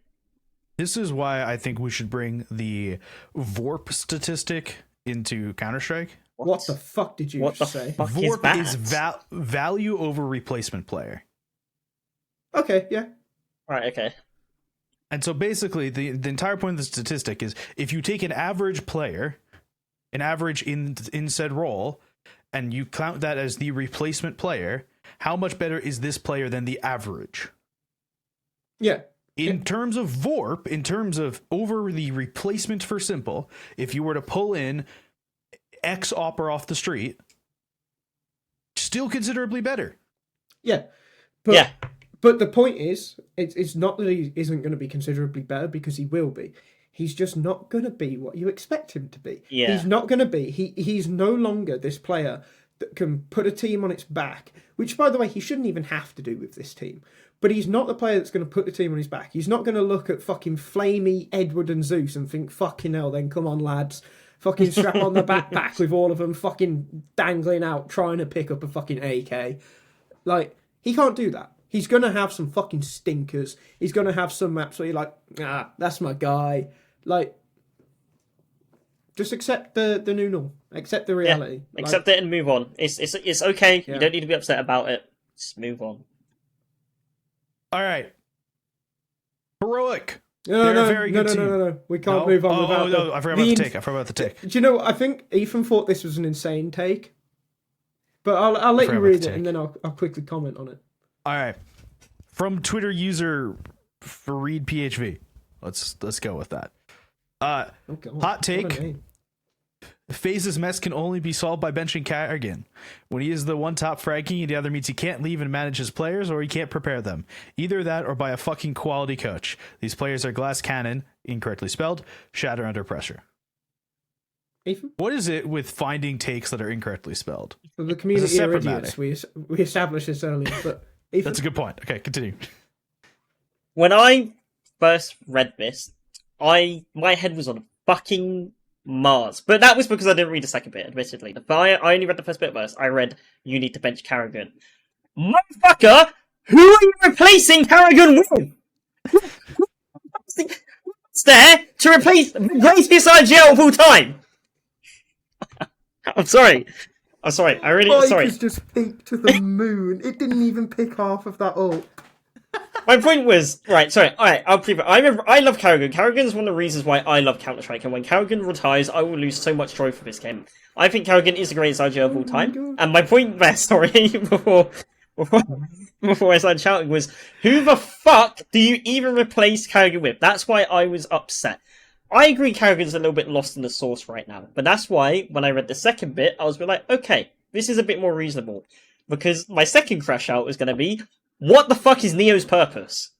This is why I think we should bring the VORP statistic into Counter-Strike. What the fuck did you say? VORP is value over replacement player. Okay, yeah. Right, okay. And so basically, the entire point of the statistic is if you take an average player, an average in said role, and you count that as the replacement player, how much better is this player than the average? Yeah. In terms of VORP, in terms of over the replacement for s1mple, if you were to pull in X AWPer off the street, still considerably better. Yeah. But the point is, it's not that he isn't going to be considerably better, because he will be. He's just not going to be what you expect him to be. Yeah. He's not going to be. He's no longer this player that can put a team on its back, which, by the way, he shouldn't even have to do with this team. But he's not the player that's going to put the team on his back. He's not going to look at fucking flamey Edward and Zeus and think, fucking hell, then come on, lads. Fucking strap on the backpack with all of them fucking dangling out, trying to pick up a fucking AK. Like, he can't do that. He's going to have some fucking stinkers. He's going to have some maps where you're like, that's my guy. Like, just accept the new norm. Accept the reality. Yeah, accept it and move on. It's okay. Yeah. You don't need to be upset about it. Just move on. All right. Heroic. No. We can't move on without. No, I forgot about the take. Do you know what? I think Ethan thought this was an insane take, but I'll let you read it and then I'll quickly comment on it. All right. From Twitter user FareedPHV. Let's go with that. Hot take. FaZe's mess can only be solved by benching Karrigan. When he is the one top fraggy and the other means he can't leave and manage his players, or he can't prepare them. Either that or by a fucking quality coach. These players are glass cannon, incorrectly spelled, shatter under pressure. Ethan? What is it with finding takes that are incorrectly spelled? Well, the community are idiots. We established this earlier, but Ethan? That's a good point. Okay, continue. When I first read this, my head was on fucking Mars. But that was because I didn't read the second bit, admittedly. But I only read the first bit first. I read, you need to bench Karrigan. Motherfucker! Who are you replacing Karrigan with? It's there to replace the greatest IGL of all time. I'm sorry. I really sorry. Has just peaked to the moon. It didn't even pick half of that up. My point was right. Sorry. All right. I'll prove it. I love Karrigan. Karrigan's one of the reasons why I love Counter-Strike. And when Karrigan retires, I will lose so much joy for this game. I think Karrigan is the greatest IGL of all time. And my point there, sorry, before I started shouting was, who the fuck do you even replace Karrigan with? That's why I was upset. I agree Karrigan's a little bit lost in the sauce right now. But that's why, when I read the second bit, I was like, okay, this is a bit more reasonable. Because my second crash out was going to be, what the fuck is Neo's purpose?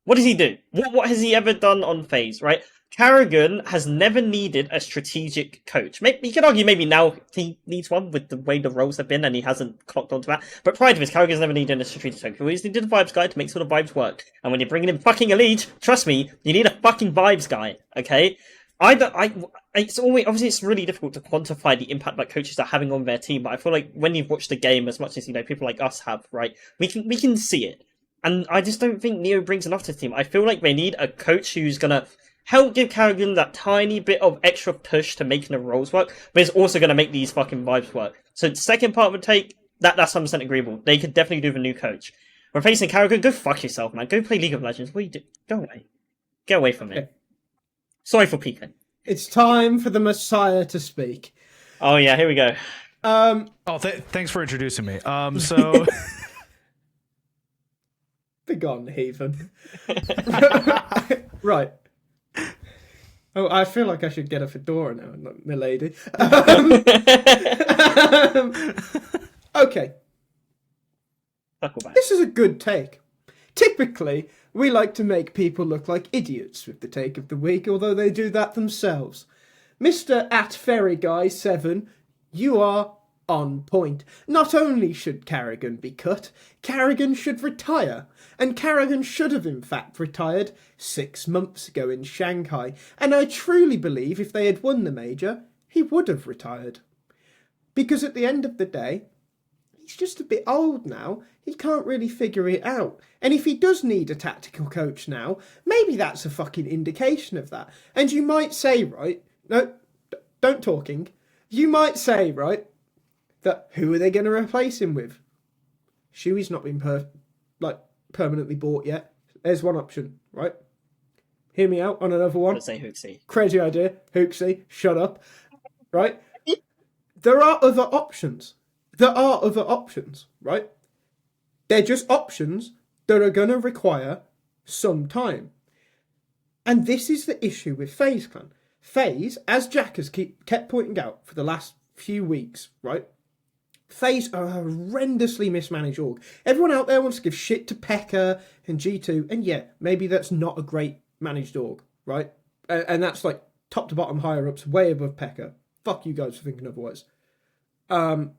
What does he do? What has he ever done on FaZe, right? Karrigan has never needed a strategic coach. Maybe, you could argue maybe now he needs one with the way the roles have been and he hasn't clocked onto that. But prior to this, Karrigan's never needed a strategic coach. He always needed a vibes guy to make sure the vibes work. And when you're bringing in fucking Elite, trust me, you need a fucking vibes guy, okay? It's always, obviously it's really difficult to quantify the impact that coaches are having on their team, but I feel like when you've watched the game as much as, people like us have, right, we can see it. And I just don't think Neo brings enough to the team. I feel like they need a coach who's gonna help give Karrigan that tiny bit of extra push to making the roles work, but it's also gonna make these fucking vibes work. So the second part of the take, that's 100% agreeable. They could definitely do with a new coach. Replacing Karrigan, go fuck yourself, man. Go play League of Legends. What are you do? Go away. Get away from it. Sorry for peeking. It's time for the Messiah to speak. Oh yeah, here we go. Thanks for introducing me. So Be gone, heathen. Right. Oh, I feel like I should get a fedora now, not milady. Okay. This is a good take. Typically, we like to make people look like idiots with the take of the week, although they do that themselves. Mr. @FerryGuy7, you are on point. Not only should Karrigan be cut, Karrigan should retire. And Karrigan should have in fact retired 6 months ago in Shanghai. And I truly believe if they had won the major, he would have retired. Because at the end of the day, he's just a bit old now. He can't really figure it out. And if he does need a tactical coach now, maybe that's a fucking indication of that. And you might say, right, no, don't talking. You might say, right, that who are they going to replace him with? Shui's not been permanently bought yet. There's one option, right? Hear me out on another one. Let's say Hooksy. Crazy idea. Hooksy, shut up. Right? There are other options. Right? They're just options that are going to require some time. And this is the issue with FaZe Clan. FaZe, as Jack has kept pointing out for the last few weeks, right? FaZe are a horrendously mismanaged org. Everyone out there wants to give shit to P.E.K.K.A and G2, and yeah, maybe that's not a great managed org, right? And that's like top to bottom higher ups, way above P.E.K.K.A. Fuck you guys for thinking otherwise. The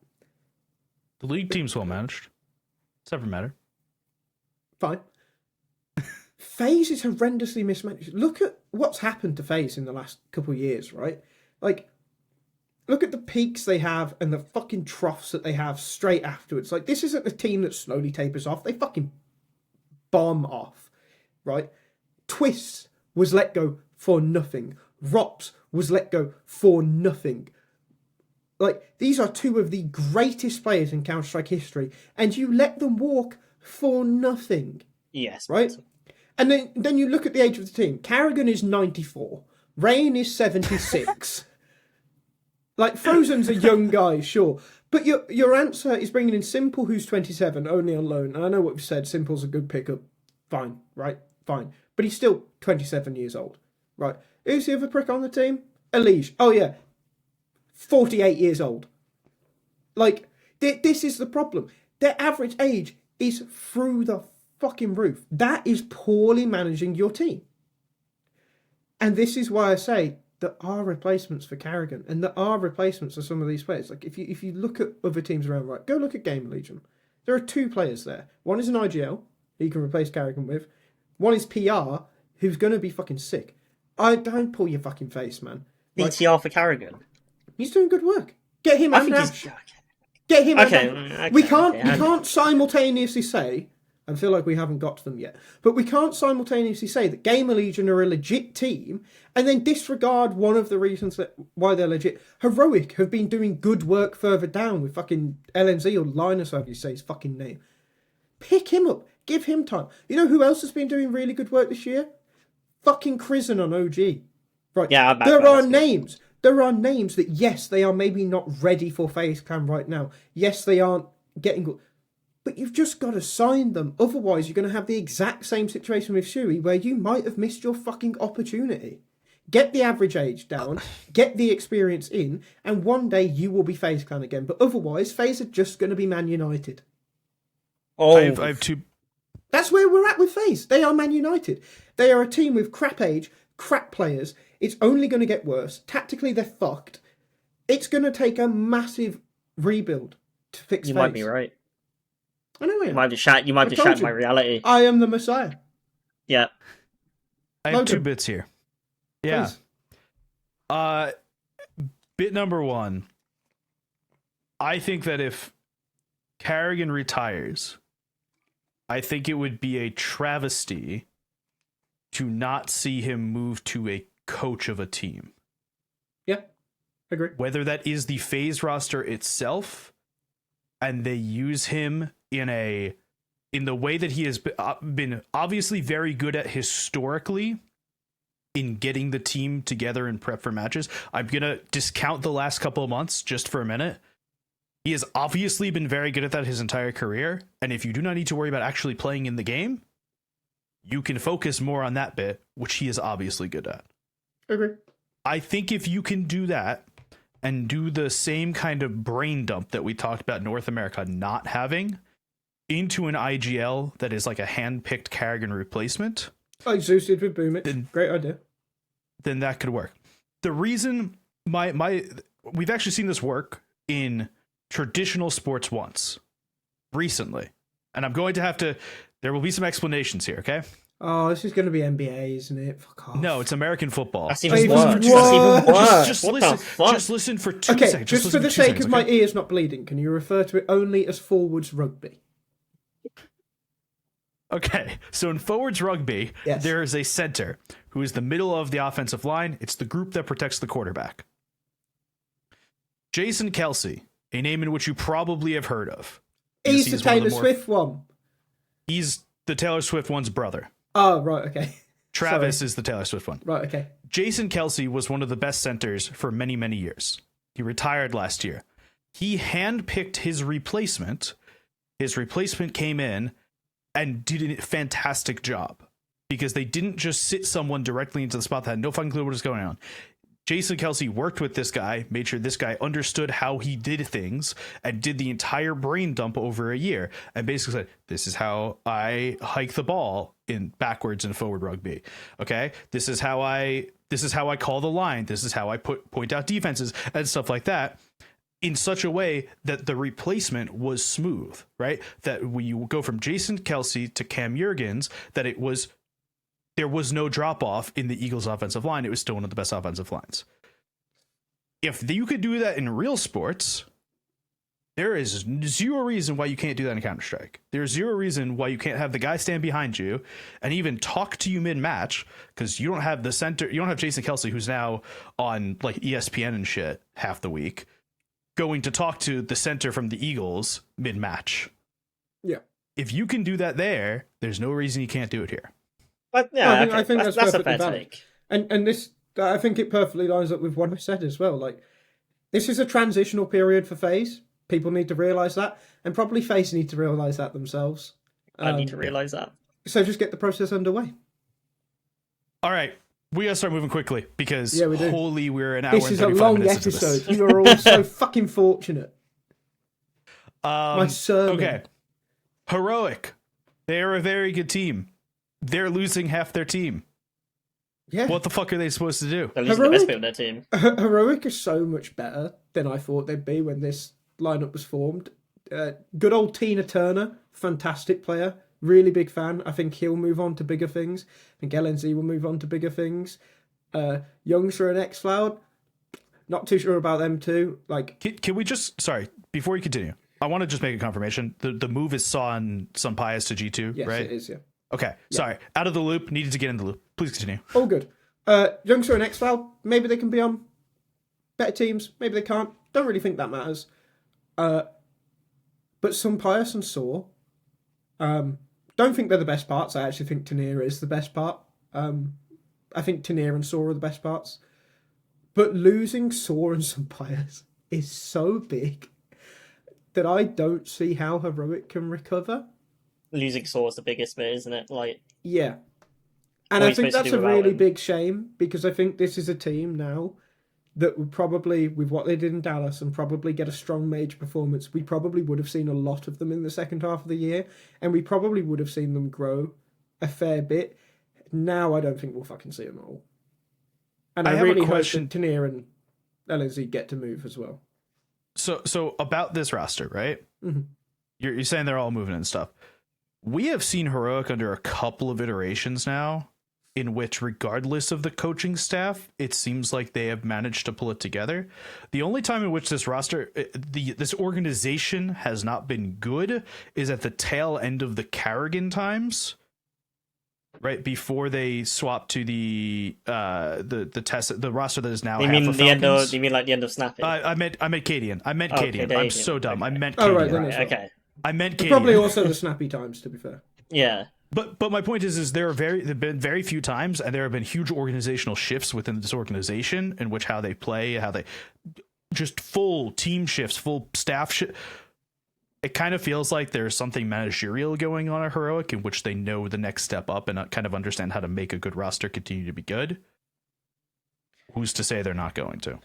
league team's well managed. It's never mattered. Fine. FaZe is horrendously mismanaged. Look at what's happened to FaZe in the last couple of years, right? Like, look at the peaks they have and the fucking troughs that they have straight afterwards. Like, this isn't a team that slowly tapers off. They fucking bomb off, right? Twist was let go for nothing. Rops was let go for nothing. Like, these are two of the greatest players in Counter-Strike history, and you let them walk for nothing. Yes. Right? And then you look at the age of the team. Karrigan is 94. Rain is 76. Like, Frozen's a young guy, sure. But your answer is bringing in s1mple, who's 27, only on loan. And I know what we've said. s1mple's a good pickup. Fine, right? Fine. But he's still 27 years old. Right. Who's the other prick on the team? Elige. Oh, yeah. 48 years old. Like, this is the problem. Their average age is through the fucking roof. That is poorly managing your team. And this is why I say there are replacements for Karrigan, and there are replacements for some of these players. Like, if you look at other teams around, right, go look at GamerLegion. There are 2 players there. One is an IGL, who you can replace Karrigan with. One is PR, who's going to be fucking sick. Don't pull your fucking face, man. Like, BTR for Karrigan. He's doing good work. Get him and Nash. Get him and Nash. We can't simultaneously say I feel like we haven't got to them yet. But we can't simultaneously say that GamerLegion are a legit team and then disregard one of the reasons why they're legit. Heroic have been doing good work further down with fucking LNZ or Linus, however you say his fucking name. Pick him up. Give him time. You know who else has been doing really good work this year? Fucking Krisen on OG. Right. Yeah, there are names. There are names that, yes, they are maybe not ready for FaZe Clan right now. Yes, they aren't getting good. But you've just got to sign them. Otherwise, you're going to have the exact same situation with Shuri where you might have missed your fucking opportunity. Get the average age down, get the experience in, and one day you will be FaZe Clan again. But otherwise, FaZe are just going to be Man United. Oh, I have two. That's where we're at with FaZe. They are Man United. They are a team with crap age, crap players. It's only going to get worse. Tactically, they're fucked. It's going to take a massive rebuild to fix FaZe. You might be right. I know You might be shattered my reality. I am the Messiah. Yeah. I have Logan. 2 bits here. Yeah. Please. Bit number 1. I think that if Karrigan retires, I think it would be a travesty to not see him move to a coach of a team. Yeah, agree. Whether that is the FaZe roster itself, and they use him in the way that he has been obviously very good at historically in getting the team together and prep for matches. I'm going to discount the last couple of months just for a minute. He has obviously been very good at that his entire career. And if you do not need to worry about actually playing in the game, you can focus more on that bit, which he is obviously good at. Agree. I think if you can do that and do the same kind of brain dump that we talked about North America not having into an IGL that is like a hand-picked Karrigan replacement, Like Zeus did with Boomich. Great idea. then that could work. The reason we've actually seen this work in traditional sports once recently, and I'm going to have to, there will be some explanations here, okay? Oh, this is going to be NBA, isn't it? Fuck off. No, it's American football. That's even What? worse. That's even worse. Just What listen. the fuck? Just listen for 2 Okay, seconds. just for listen the 2 sake seconds, of my okay? ears not bleeding, can you refer to it only as forwards rugby? Okay, so in forwards rugby, Yes. there is a center who is the middle of the offensive line. It's the group that protects the quarterback. Jason Kelsey, a name in which you probably have heard of. He's Yes, the one of Taylor more- Swift one. He's the Taylor Swift one's brother. Oh, right, okay. Travis Sorry. is the Taylor Swift one. Right, okay. Jason Kelsey was one of the best centers for many, many years. He retired last year. He handpicked his replacement. His replacement came in and did a fantastic job because they didn't just sit someone directly into the spot that had no fucking clue what was going on. Jason Kelsey worked with this guy, made sure this guy understood how he did things, and did the entire brain dump over a year, and basically said, this is how I hike the ball in backwards in forward rugby. Okay, this is how I call the line. This is how I point out defenses and stuff like that, in such a way that the replacement was smooth, right? That when you go from Jason Kelsey to Cam Jurgens, that there was no drop off in the Eagles offensive line. It was still one of the best offensive lines. If you could do that in real sports, there is zero reason why you can't do that in Counter-Strike. There's zero reason why you can't have the guy stand behind you and even talk to you mid-match, because you don't have the center. You don't have Jason Kelsey, who's now on like ESPN and shit half the week, going to talk to the center from the Eagles mid-match. Yeah. If you can do that there, there's no reason you can't do it here. But yeah, I think that's a perfectly fair valid. take. And this, I think it perfectly lines up with what I said as well. Like, this is a transitional period for FaZe. People need to realise that. And probably FaZe need to realise that themselves. I need to realise that. So just get the process underway. All right. We gotta start moving quickly because Yeah, we do. holy, we're an hour This and is a 35 long minutes into this. episode. You are all so fucking fortunate. My sermon. Okay. Heroic. They are a very good team. They're losing half their team. Yeah. What the fuck are they supposed to do? They're losing the best Heroic? bit of their team. Heroic is so much better than I thought they'd be when this lineup was formed. Good old Tina Turner, fantastic player. Really big fan. I think he'll move on to bigger things. I think LNZ will move on to bigger things. Youngster and Xcloud, not too sure about them too. Like, Can we just, sorry, before you continue, I want to just make a confirmation. The move is s1mple's to G2, Yes, right? it is, yeah. Okay, sorry. Out of the loop, needed to get in the loop. Please continue. All good. Youngster and X-Val, maybe they can be on better teams, maybe they can't. Don't really think that matters. But s1mple and Saw, don't think they're the best parts. I actually think Tania is the best part. I think Tania and Saw are the best parts. But losing Saw and s1mple is so big that I don't see how Heroic can recover. Losing Saw is the biggest bit, isn't it? Like, yeah. And what are I you think supposed that's to do a without really him? big shame, because I think this is a team now that would probably, with what they did in Dallas, and probably get a strong major performance, we probably would have seen a lot of them in the second half of the year, and we probably would have seen them grow a fair bit. Now I don't think we'll fucking see them all. And I have a really hope question. that Tania and LNZ get to move as well. So about this roster, right? Mhm. You're saying they're all moving and stuff. We have seen Heroic under a couple of iterations now, in which, regardless of the coaching staff, it seems like they have managed to pull it together. The only time in which this roster, this organization has not been good is at the tail end of the Karrigan times, right before they swapped to the roster that is now. you half mean of the end of? Falcons. You mean like the end of Snapping? I meant Cadian. I meant Okay, Cadian. there I'm you go. so dumb. I Okay. meant Oh, Cadian. right, then Right, as well. okay. I meant Cadian. Probably also the snappy times, to be fair. Yeah. But my point is there have been very few times, and there have been huge organizational shifts within this organization in which how they play, how they just full team shifts, full staff shift. It kind of feels like there's something managerial going on at Heroic in which they know the next step up and kind of understand how to make a good roster continue to be good. Who's to say they're not going to?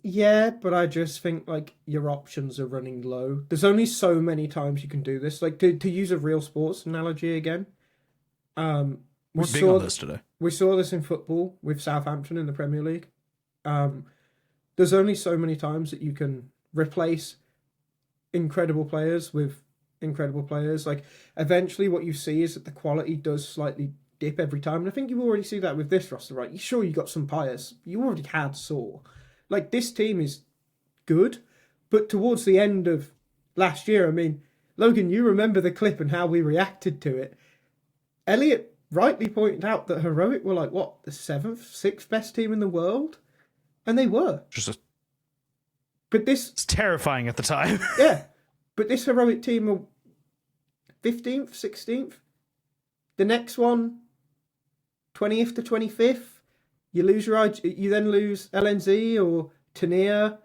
Yeah, but I just think like your options are running low. There's only so many times you can do this. Like to use a real sports analogy again. We're big on this today. We saw this in football with Southampton in the Premier League. There's only so many times that you can replace incredible players with incredible players. Like eventually what you see is that the quality does slightly dip every time. And I think you already see that with this roster, right? Sure, you got s1mple. You already had Saw. Like, this team is good, but towards the end of last year, I mean, Logan, you remember the clip and how we reacted to it. Elliot rightly pointed out that Heroic were like, what, the 7th, 6th best team in the world? And they were. But this... It's terrifying at the time. Yeah. But this Heroic team are 15th, 16th. The next one, 20th to 25th. You then lose LNZ or Tania,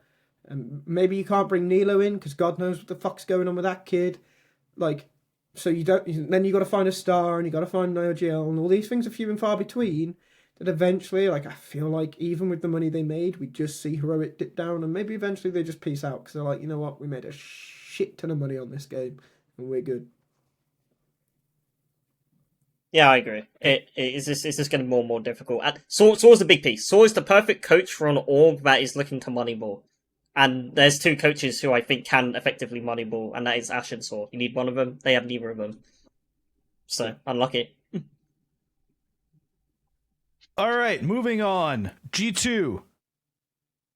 and maybe you can't bring Nilo in because God knows what the fuck's going on with that kid. Like, so you don't. Then you got to find a star, and you got to find NoGL, and all these things are few and far between. That eventually, like, I feel like even with the money they made, we just see Heroic dip down, and maybe eventually they just peace out because they're like, you know what, we made a shit ton of money on this game, and we're good. Yeah, I agree. It's just getting more and more difficult. And Saw's the big piece. Saw is the perfect coach for an org that is looking to moneyball. And there's two coaches who I think can effectively moneyball, and that is Ash and Saw. You need one of them. They have neither of them. So, unlucky. All right, moving on. G2.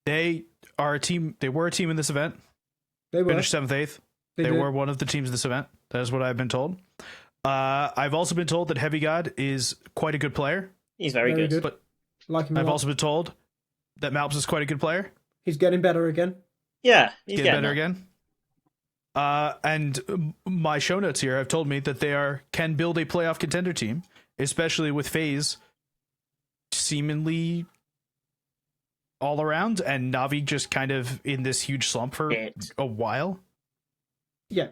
They are a team. They were a team in this event. They were. Finished 7th, 8th. They were one of the teams in this event. That is what I've been told. I've also been told that Heavy God is quite a good player. He's very good. But like him a I've lot. also been told that MOUZ is quite a good player. He's getting better again. Yeah, he's Getting getting better there. again. And my show notes here have told me that they can build a playoff contender team, especially with FaZe seemingly all around and Navi just kind of in this huge slump for a while. Yeah.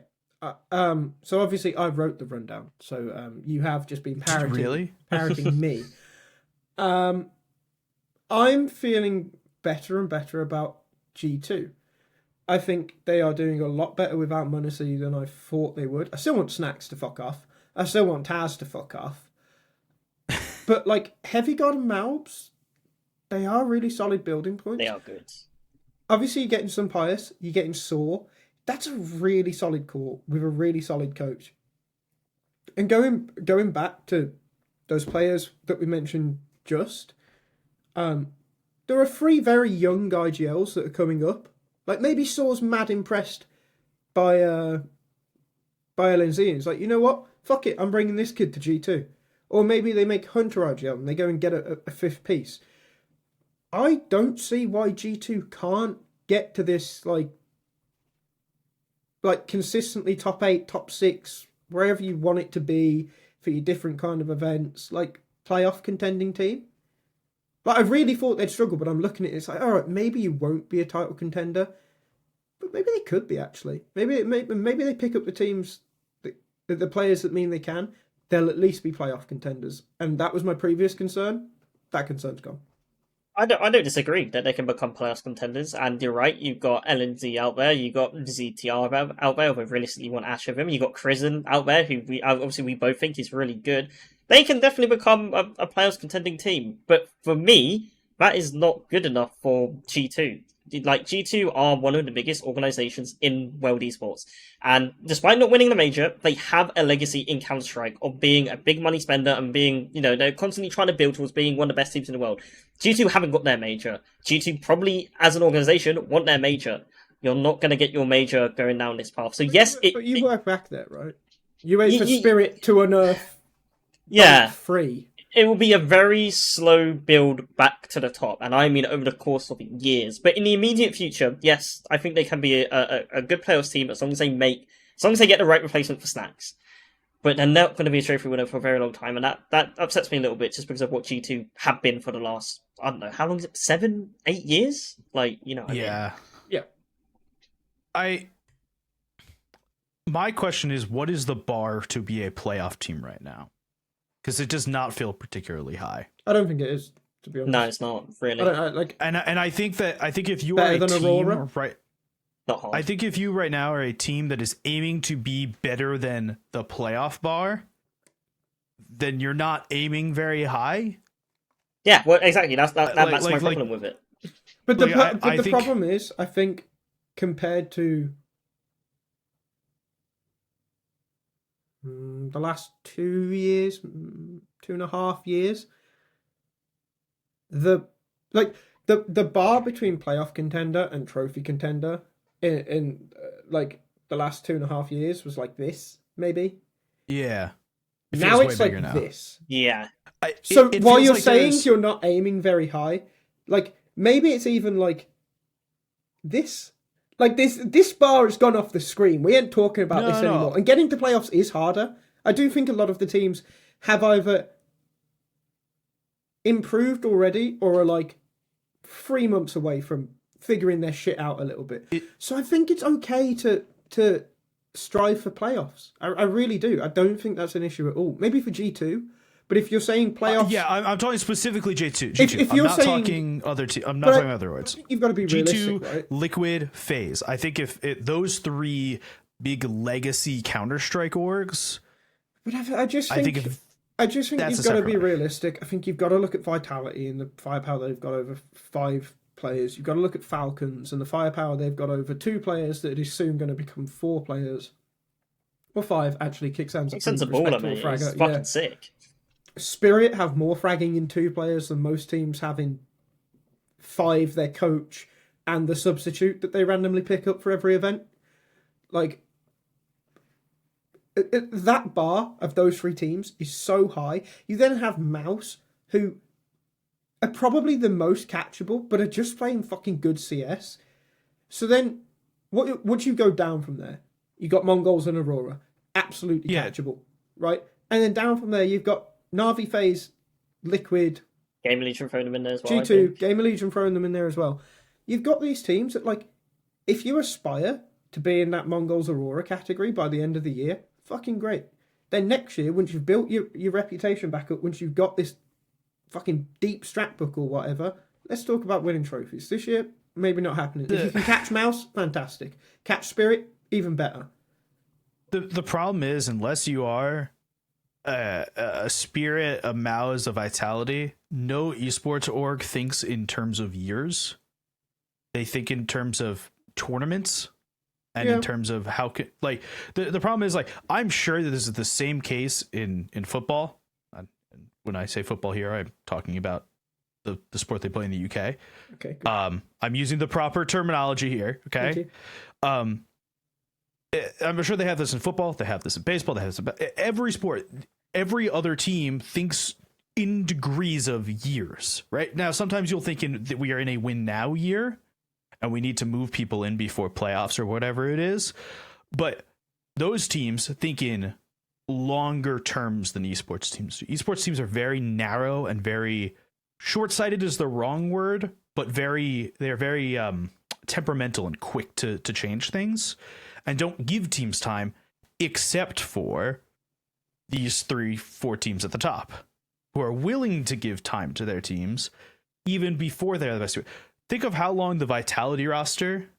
So obviously I wrote the rundown. So you have just been parroting me. I'm feeling better and better about G2. I think they are doing a lot better without MongolZ than I thought they would. I still want Snacks to fuck off. I still want Taz to fuck off. But like Heavy God and MOUZ, they are really solid building points. They are good. Obviously you're getting s1mple, you're getting Saw. That's a really solid core with a really solid coach. And going back to those players that we mentioned just, there are 3 very young IGLs that are coming up. Like maybe Saw's mad impressed by LNZ. And it's like, you know what? Fuck it, I'm bringing this kid to G2. Or maybe they make Hunter RGL and they go and get a fifth piece. I don't see why G2 can't get to this like consistently top 8, top 6, wherever you want it to be for your different kind of events, like playoff contending team. Like, I really thought they'd struggle, but I'm looking at it, it's like, all right, maybe you won't be a title contender, but maybe they could be, actually. Maybe they pick up the teams, the players that mean they can, they'll at least be playoff contenders. And that was my previous concern. That concern's gone. I don't disagree that they can become playoff contenders, and you're right. You've got LNZ out there, you got ZTR out there. If realistically you want Ash of him, you got Krisen out there, who we both think is really good. They can definitely become a playoff contending team, but for me, that is not good enough for G2. Like, G2 are one of the biggest organizations in world esports, and despite not winning the major, they have a legacy in Counter-Strike of being a big money spender and being, they're constantly trying to build towards being one of the best teams in the world. G2 haven't got their major. G2 probably, as an organization, want their major. You're not going to get your major going down this path. So yes, but you work back there, right? You wait for Spirit to unearth. Yeah, free. It will be a very slow build back to the top, and I mean over the course of years. But in the immediate future, yes, I think they can be a good playoffs team as long as they get the right replacement for Snacks. But they're not going to be a trophy winner for a very long time, and that upsets me a little bit just because of what G2 have been for the last, I don't know, how long is it? 7, 8 years? Like, Yeah. Yeah. My question is, what is the bar to be a playoff team right now? Because it does not feel particularly high. I don't think it is, to be honest. No, it's not really. And I think if you better are a than team, Aurora? right? Not hard. I think if you right now are a team that is aiming to be better than the playoff bar, then you're not aiming very high. Yeah, well, exactly. That's my problem with it. But the problem is, I think, compared to the last 2 years, 2.5 years, the bar between playoff contender and trophy contender in like the last 2.5 years was like this, maybe. Yeah. Now it's like this. Yeah. So while you're saying you're not aiming very high, like maybe it's even like this. Like this bar has gone off the screen. We ain't talking about this anymore. And getting to playoffs is harder. I do think a lot of the teams have either improved already or are like 3 months away from figuring their shit out a little bit. So I think it's okay to strive for playoffs. I really do. I don't think that's an issue at all. Maybe for G2, but if you're saying playoffs, I'm talking specifically G2. If you're I'm not talking other I'm not talking other words. You've got to be realistic, G2, right? Liquid, FaZe. I think if those 3 big legacy Counter-Strike orgs. But I just think you've got to be realistic. I think you've got to look at Vitality and the firepower they've got over 5 players. You've got to look at Falcons and the firepower they've got over 2 players that is soon going to become 4 players. Or 5, actually. Kicksan's a baller, mate. He's fucking sick. Spirit have more fragging in 2 players than most teams have in 5, their coach and the substitute that they randomly pick up for every event. Like, that bar of those 3 teams is so high. You then have MOUZ, who are probably the most catchable, but are just playing fucking good CS. So then, once you go down from there, you got MongolZ and Aurora, absolutely catchable, right? And then down from there, you've got Na'Vi, FaZe, Liquid, GamerLegion throwing them in there as well. G2, GamerLegion throwing them in there as well. You've got these teams that, like, if you aspire to be in that MongolZ Aurora category by the end of the year, fucking great. Then next year, once you've built your reputation back up, once you've got this fucking deep strat book or whatever, let's talk about winning trophies. This year, maybe not happening. If you can catch MOUZ, fantastic. Catch Spirit, even better. The problem is, unless you are a Spirit, a MOUZ, a Vitality, no esports org thinks in terms of years. They think in terms of tournaments. And in terms of how the problem is, like, I'm sure that this is the same case in football. When I say football here, I'm talking about the sport they play in the UK. Okay. Good. I'm using the proper terminology here. Okay. I'm sure they have this in football, they have this in baseball, they have this in every sport. Every other team thinks in degrees of years, right? Now, sometimes you'll think that we are in a win now year and we need to move people in before playoffs or whatever it is. But those teams think in longer terms than esports teams do. Esports teams are very narrow and very short-sighted is the wrong word, but they're very temperamental and quick to change things and don't give teams time, except for these 3-4 teams at the top who are willing to give time to their teams even before they're the best. Think of how long the Vitality roster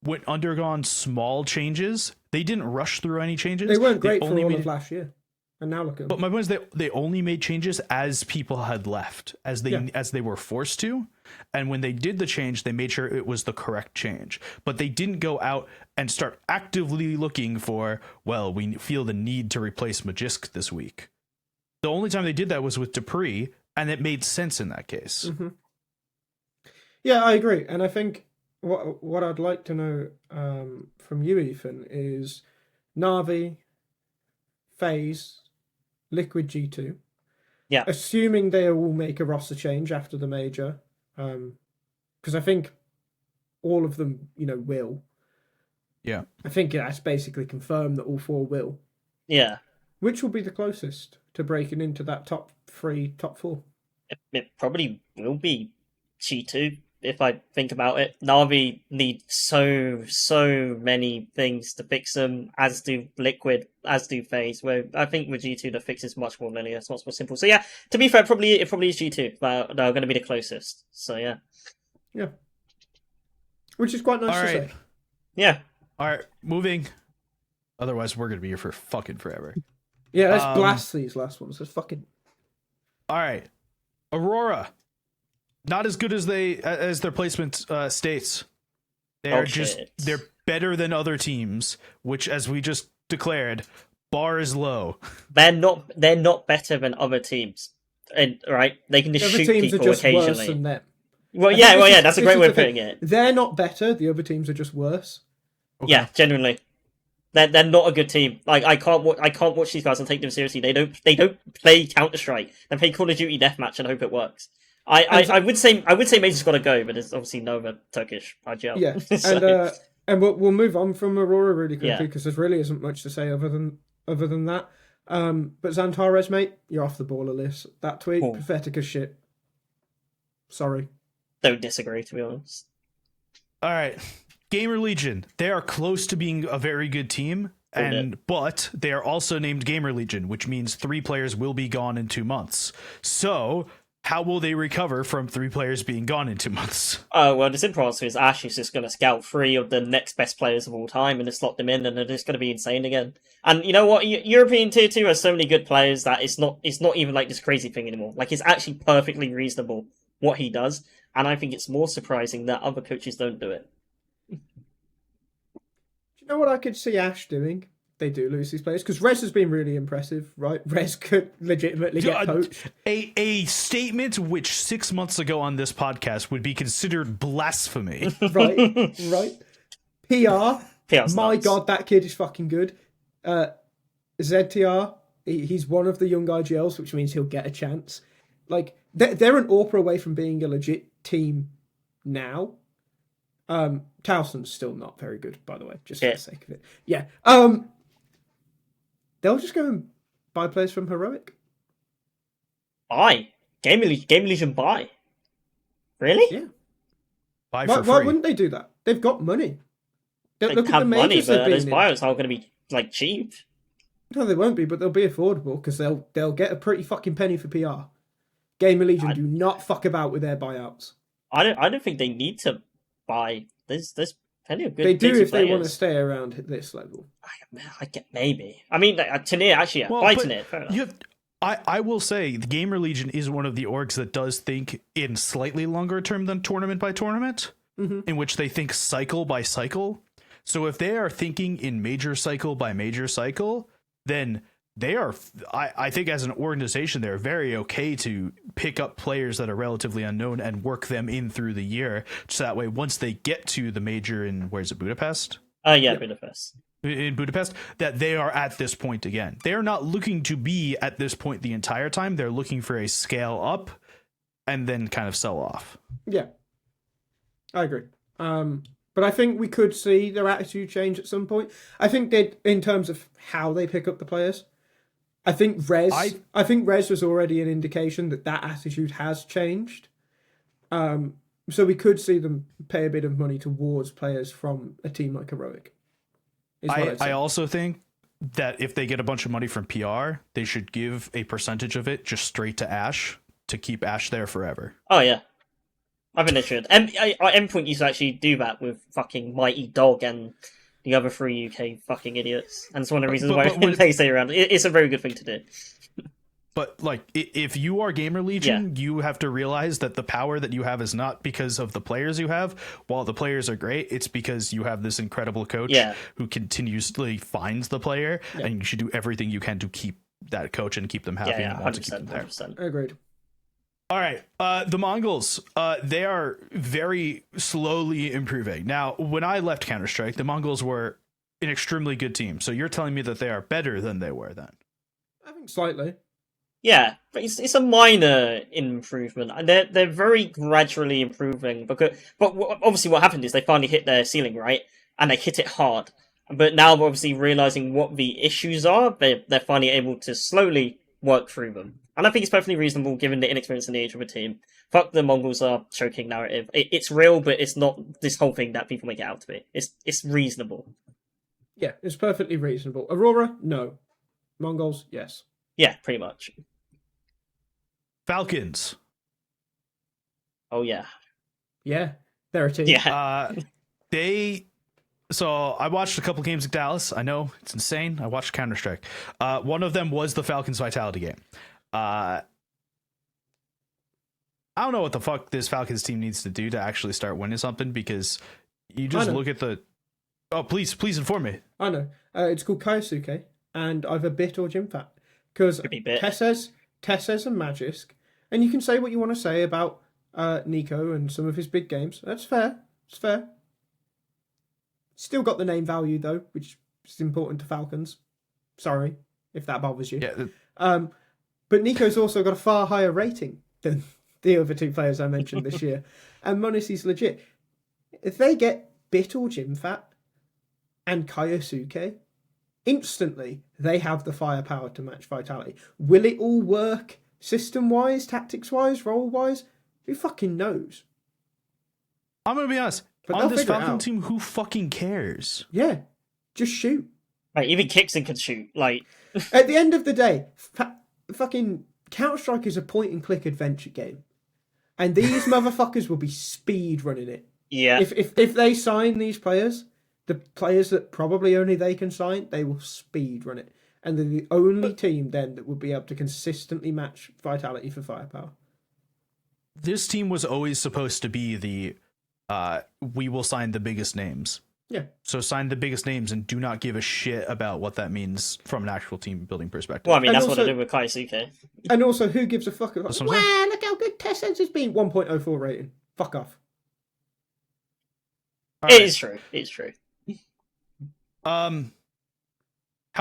went undergone small changes. They didn't rush through any changes. They weren't great for all of last year. And now look at them. But my point is they only made changes as people had left, as they were forced to. And when they did the change, they made sure it was the correct change. But they didn't go out and start actively looking for, well, we feel the need to replace Magisk this week. The only time they did that was with Dupree, and it made sense in that case. Mm-hmm. Yeah, I agree. And I think what I'd like to know from you, Ethan, is Na'Vi, FaZe, Liquid G2. Yeah. Assuming they will make a roster change after the major, because I think all of them, will. Yeah. I think that's basically confirmed that all 4 will. Yeah. Which will be the closest to breaking into that top 3, top 4? It probably will be G2, if I think about it. Na'Vi need so many things to fix them, as do Liquid, as do FaZe, where I think with G2 the fix is much more linear, it's much more simple. So yeah, to be fair, it probably is G2 that are going to be the closest. So yeah. Yeah. Which is quite nice to say. Yeah. Alright, moving. Otherwise we're going to be here for fucking forever. Yeah, let's blast these last ones. Let's fucking... Alright. Aurora. Not as good as their placement states. They're better than other teams, which, as we just declared, bar is low. They're not better than other teams, and right? They can just shoot people are just occasionally. Worse than them. Well, yeah, that's a great way of putting it. They're not better. The other teams are just worse. Okay. Yeah, genuinely. They're not a good team. Like I can't watch these guys and take them seriously. They don't play Counter-Strike. They play Call of Duty Deathmatch and hope it works. I would say MOUZ's got to go, but there's obviously no other Turkish IGL. Yeah, so... and we'll move on from Aurora really quickly because there really isn't much to say other than that. But Xantares, mate, you're off the baller list. That tweet, pathetic as shit. Sorry. Don't disagree, to be honest. All right, GamerLegion. They are close to being a very good team, but they are also named GamerLegion, which means 3 players will be gone in 2 months. So how will they recover from 3 players being gone in 2 months? Oh, well, the simple answer is Ash is just going to scout 3 of the next best players of all time and just slot them in, and they're just going to be insane again. And you know what? European Tier 2 has so many good players that it's not even like this crazy thing anymore. Like, it's actually perfectly reasonable what he does, and I think it's more surprising that other coaches don't do it. Do you know what I could see Ash doing? They do lose these players because Rez has been really impressive, right? Rez could legitimately get coached. A statement which 6 months ago on this podcast would be considered blasphemy. right. PR's my nuts. God, that kid is fucking good. ZTR, he's one of the young IGLs, which means he'll get a chance. Like, they're an AWPR away from being a legit team now. Towson's still not very good, by the way, just for the sake of it. Yeah. They'll just go and buy players from Heroic. Buy? GamerLegion buy? Really? Yeah. Buy for free. Why wouldn't they do that? They've got money. They look at have the money, majors but they've those been buyouts aren't going to be, like, cheap. No, they won't be, but they'll be affordable because they'll get a pretty fucking penny for PR. GamerLegion do not fuck about with their buyouts. I don't think they need to buy. There's plenty of good. They do if players. they want to stay around at this level. I get maybe. I mean, Tanir actually. Buy Tanir. Fair enough. I will say the GamerLegion is one of the orgs that does think in slightly longer term than tournament by tournament, in which they think cycle by cycle. So if they are thinking in major cycle by major cycle, then they are, I think as an organization, they're very okay to pick up players that are relatively unknown and work them in through the year. So that way, once they get to the major in, where's it, Budapest? Yeah, Budapest. in Budapest, that they are at this point again. They are not looking to be at this point the entire time. They're looking for a scale up and then kind of sell off. Yeah, I agree. But I think we could see their attitude change at some point. I think that in terms of how they pick up the players, I think Rez was already an indication that attitude has changed. So we could see them pay a bit of money towards players from a team like Heroic. I also think that if they get a bunch of money from PR, they should give a percentage of it just straight to Ash to keep Ash there forever. Oh, yeah. I think they should. Endpoint used to actually do that with fucking Mighty Dog and the other 3 UK fucking idiots. And it's one of the reasons why they stay around. It's a very good thing to do. But, like, if you are GamerLegion, you have to realize that the power that you have is not because of the players you have. While the players are great, it's because you have this incredible coach who continuously finds the player, and you should do everything you can to keep that coach and keep them happy and want to keep them there. 100%. Agreed. All right, the Mongols, they are very slowly improving. Now, when I left Counter-Strike, the Mongols were an extremely good team. So you're telling me that they are better than they were then? I think slightly. Yeah, but it's a minor improvement. They're very gradually improving but obviously what happened is they finally hit their ceiling, right? And they hit it hard. But now we're obviously realizing what the issues are. They're finally able to slowly work through them. And I think it's perfectly reasonable given the inexperience and the age of the team. Fuck the Mongols are choking narrative. It's real, but it's not this whole thing that people make it out to be. It's reasonable. Yeah, it's perfectly reasonable. Aurora, no. Mongols, yes. Yeah, pretty much. Falcons. Oh, yeah. Yeah, they're a team. Yeah. So I watched a couple games of Dallas. I know, it's insane. I watched Counter-Strike. One of them was the Falcons Vitality game. I don't know what the fuck this Falcons team needs to do to actually start winning something, because you just look at the... Oh, please inform me. I know. It's called Kaisuke, and either Bit or Gymfat. Because Tessez and Magisk, and you can say what you want to say about Nico and some of his big games. That's fair. It's fair. Still got the name value, though, which is important to Falcons. Sorry, if that bothers you. Yeah. But Nico's also got a far higher rating than the other two players I mentioned this year. And Monesi's legit. If they get Bit or Gymfat and Kaiosuke, instantly they have the firepower to match Vitality. Will it all work system-wise, tactics-wise, role-wise? Who fucking knows? I'm going to be honest. But on this Falcon team, who fucking cares? Yeah, just shoot. Like, even Kixon can shoot. Like, at the end of the day, fucking Counter-Strike is a point-and-click adventure game. And these motherfuckers will be speed running it. Yeah. If they sign these players, the players that probably only they can sign, they will speed run it. And they're the only team then that will be able to consistently match Vitality for firepower. This team was always supposed to be the we will sign the biggest names. Yeah. So sign the biggest names and do not give a shit about what that means from an actual team building perspective. Well, I mean, that's what I did with Kaisuke. And also, who gives a fuck about... Wow, look how good Tessence has been. 1.04 rating. Fuck off. It is true. It's true. How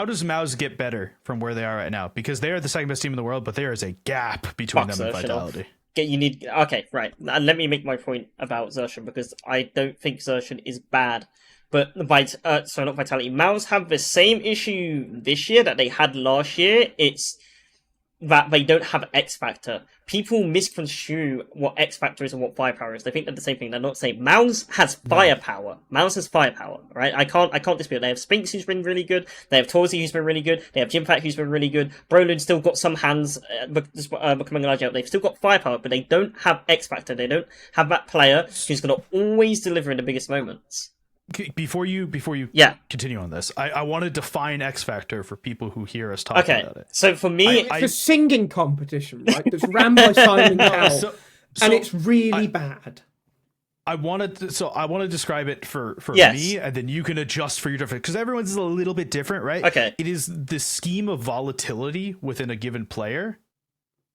does MOUZ get better from where they are right now? Because they are the second best team in the world, but there is a gap between them and Vitality. Okay, right. And let me make my point about Xertion, because I don't think Xertion is bad. But not Vitality. MOUZ have the same issue this year that they had last year. It's that they don't have X Factor. People misconstrue what X Factor is and what firepower is. They think they're the same thing. They're not saying. MOUZ has firepower. MOUZ has firepower, right? I can't dispute it. They have Spinks, who's been really good. They have Torzi, who's been really good. They have Gymfat, who's been really good. Brolin's still got some hands becoming large out. They've still got firepower, but they don't have X Factor. They don't have that player who's going to always deliver in the biggest moments. Before you continue on this, I want to define X Factor for people who hear us talk about it. So for me, it's a singing competition, right? That's ran by Simon Cowell, and it's really bad. I want to describe it for me, and then you can adjust for your different, because everyone's a little bit different, right? Okay. It is the scheme of volatility within a given player,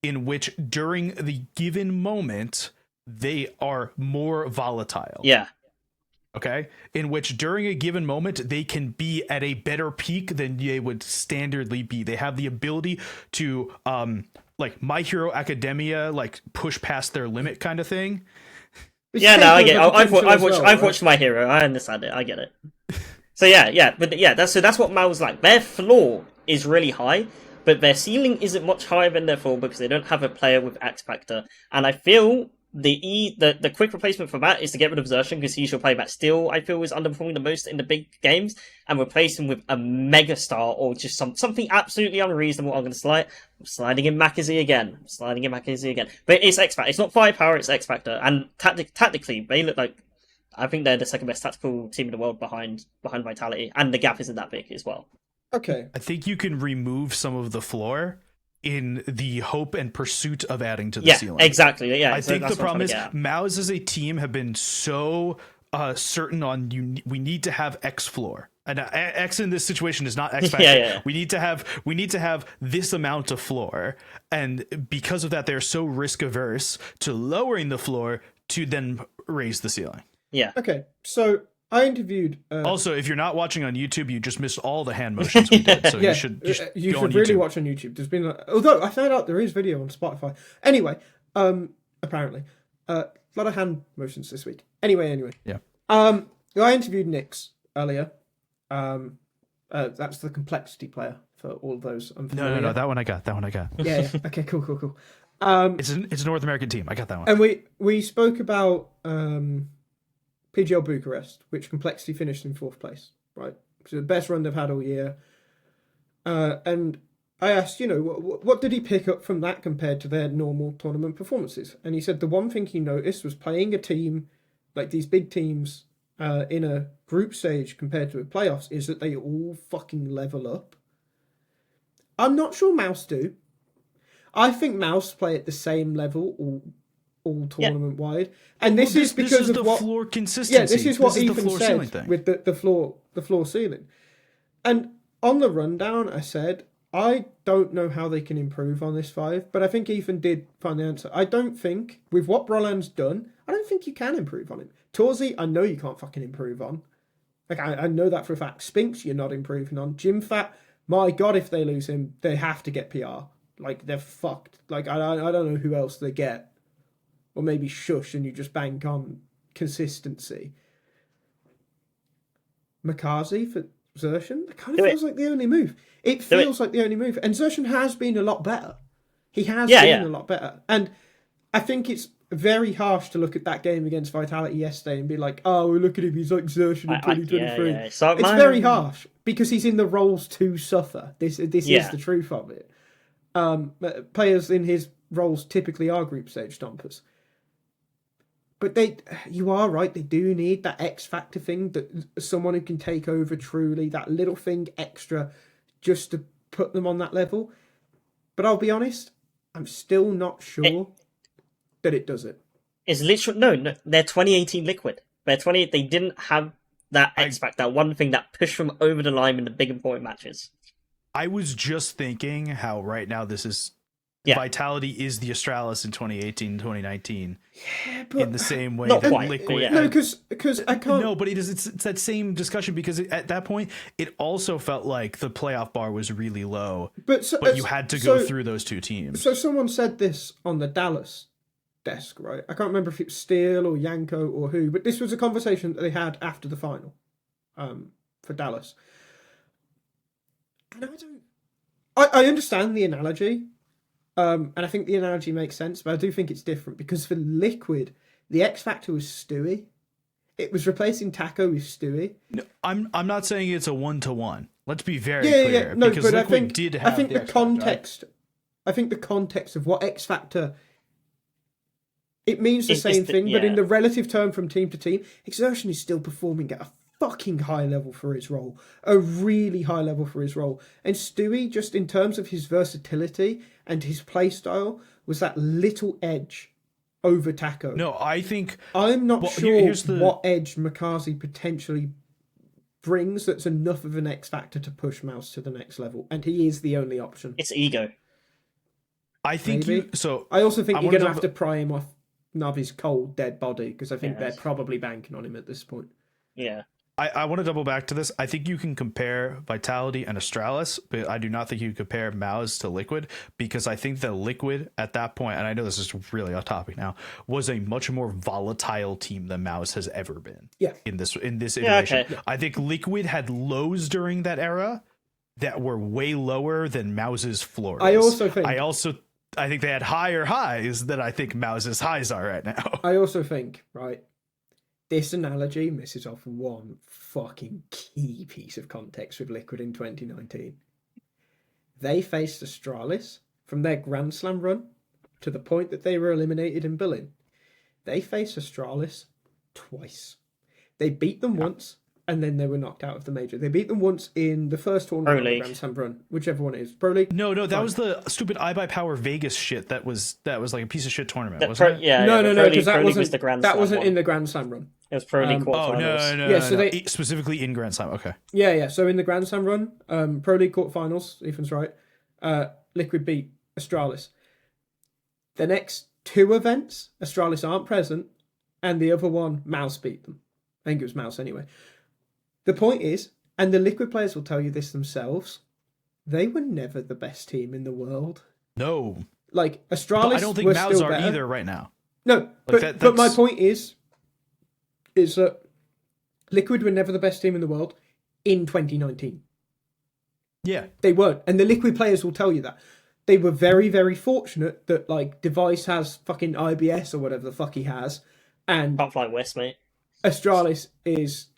in which during the given moment they are more volatile. Yeah. okay, in which during a given moment they can be at a better peak than they would standardly be. They have the ability to like My Hero Academia, like push past their limit kind of thing. Yeah, no, I get it. I've I've watched My Hero. I understand it. I get it. So that's what MOUZ like. Their floor is really high, but their ceiling isn't much higher than their floor because they don't have a player with X Factor. And I feel the quick replacement for that is to get rid of Xerxon because he's your playback. Still, I feel is underperforming the most in the big games, and replace him with a megastar or just something absolutely unreasonable. I'm sliding in McAzee again. But it's X Factor. It's not firepower. It's X Factor. And tactically, they look like. I think they're the second best tactical team in the world behind Vitality, and the gap isn't that big as well. Okay. I think you can remove some of the floor in the hope and pursuit of adding to the ceiling. Exactly. Yeah, I think the problem is MOUZ as a team have been so certain on we need to have X floor. And X in this situation is not X factor. Yeah. We need to have this amount of floor, and because of that, they're so risk averse to lowering the floor to then raise the ceiling. Yeah. Okay. So I interviewed. Also, if you're not watching on YouTube, you just missed all the hand motions we did. So Yeah, you should just you go should on really YouTube. watch on YouTube. There's been, although I found out there is video on Spotify. Anyway, apparently, a lot of hand motions this week. Anyway. Yeah. I interviewed Nyx earlier. That's the complexity player for all those. No. That one I got. Yeah. Okay. Cool. It's a North American team. I got that one. And we spoke about PGL Bucharest, which complexity finished in 4th place, right? It's the best run they've had all year. And I asked, what did he pick up from that compared to their normal tournament performances? And he said the one thing he noticed was playing a team like these big teams in a group stage compared to a playoffs is that they all fucking level up. I'm not sure MOUZ do. I think MOUZ play at the same level all tournament wide, and this is because of the what floor consistency. Yeah, this is what the Ethan floor said thing. with the floor ceiling. And on the rundown, I said I don't know how they can improve on this 5, but I think Ethan did find the answer. I don't think with what Brolan's done, I don't think you can improve on him. Torzi, I know you can't fucking improve on. Like I know that for a fact. Spinks, you're not improving on. Jimfat, my god, if they lose him, they have to get PR. Like they're fucked. Like I don't know who else they get. Or maybe Shush and you just bank on consistency. McCarthy for Xerxon? It kind of feels like the only move. It feels like the only move. And Xerxon has been a lot better. He has been a lot better. And I think it's very harsh to look at that game against Vitality yesterday and be like, oh, look at him, he's like Xerxon in 2023. It's very harsh because he's in the roles to suffer. This is the truth of it. Players in his roles typically are group stage stompers. But you are right, they do need that X factor thing, that someone who can take over truly, that little thing extra just to put them on that level. But I'll be honest, I'm still not sure that it does it. It's literally no, they're 2018 Liquid. They didn't have that X factor, that one thing that pushed them over the line in the big important matches. I was just thinking how right now this is Vitality is the Astralis in 2018, 2019. Yeah, but in the same way not that quite, Liquid. yeah. No, because I can't. No, but it's that same discussion because at that point it also felt like the playoff bar was really low. But you had to go through those two teams. So someone said this on the Dallas desk, right? I can't remember if it was Steele or Yanko or who, but this was a conversation that they had after the final for Dallas. And I understand the analogy. And I think the analogy makes sense, but I do think it's different because for Liquid, the X factor was Stewie. It was replacing Taco with Stewie. No, I'm not saying it's a 1-to-1. Let's be very clear. Yeah. No, because but Liquid did have I think the X context. Factor, right? I think the context of what X factor. It means the same thing, but in the relative term from team to team, Exertion is still performing at a fucking high level for his role, a really high level for his role. And Stewie, just in terms of his versatility and his play style, was that little edge over Taco. No, I think I'm not sure what edge McCarthy potentially brings that's enough of an X factor to push MOUZ to the next level, and he is the only option. It's ego. I think I also think you're going to have to pry him off Navi's cold dead body because I think they're probably banking on him at this point. Yeah. I want to double back to this. I think you can compare Vitality and Astralis, but I do not think you can compare MOUZ to Liquid, because I think that Liquid at that point, and I know this is really off topic now, was a much more volatile team than MOUZ has ever been. Yeah. In this iteration. Okay. I think Liquid had lows during that era that were way lower than MOUZ's floors. I think they had higher highs than I think MOUZ's highs are right now. I also think, right, this analogy misses off one fucking key piece of context with Liquid in 2019. They faced Astralis from their Grand Slam run to the point that they were eliminated in Berlin. They faced Astralis twice. They beat them once, and then they were knocked out of the major. They beat them once in the first tournament of the Grand Slam run, whichever one it is. Pro League? No, that was the stupid iBuyPower Vegas shit that was like a piece of shit tournament, wasn't it? Yeah, no, because that was the Grand Slam wasn't one. in the Grand Slam run. It was Pro League quarterfinals. No. Yeah, so they specifically in Grand Slam. Okay. Yeah. So in the Grand Slam run, Pro League quarterfinals, Ethan's right. Liquid beat Astralis. The next two events, Astralis aren't present, and the other one, MOUZ beat them. I think it was MOUZ anyway. The point is, and the Liquid players will tell you this themselves, they were never the best team in the world. No. Like, Astralis I don't think MOUZ are either right now. No, like but my point is that Liquid were never the best team in the world in 2019. Yeah. They weren't. And the Liquid players will tell you that. They were very, very fortunate that, like, Device has fucking IBS or whatever the fuck he has, and Can't fly west, mate. Astralis is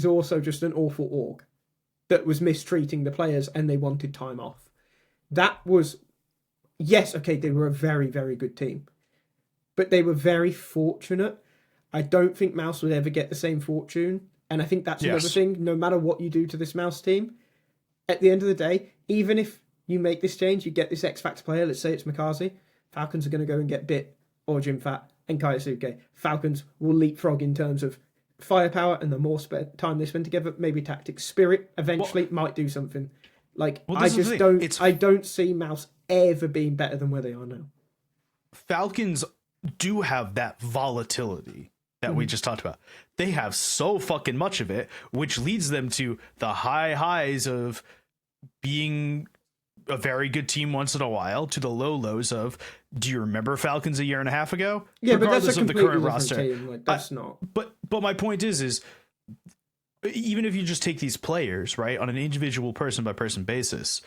also just an awful org that was mistreating the players and they wanted time off. That was, yes, okay, they were a very, very good team, but they were very fortunate. I don't think MOUZ would ever get the same fortune, and I think that's another thing. No matter what you do to this MOUZ team, at the end of the day, even if you make this change, you get this X Factor player, let's say it's MongolZ, Falcons are going to go and get Bit or Jimfat and Kaisuke. Falcons will leapfrog in terms of firepower, and the more time they spend together, maybe tactics. Spirit eventually might do something. Like, I don't see MOUZ ever being better than where they are now. Falcons do have that volatility that we just talked about. They have so fucking much of it, which leads them to the high highs of being a very good team once in a while to the low lows of, do you remember Falcons a year and a half ago? Yeah, regardless but that's a of the completely current different roster. team. Like, that's not. But my point is even if you just take these players, right, on an individual person by person basis,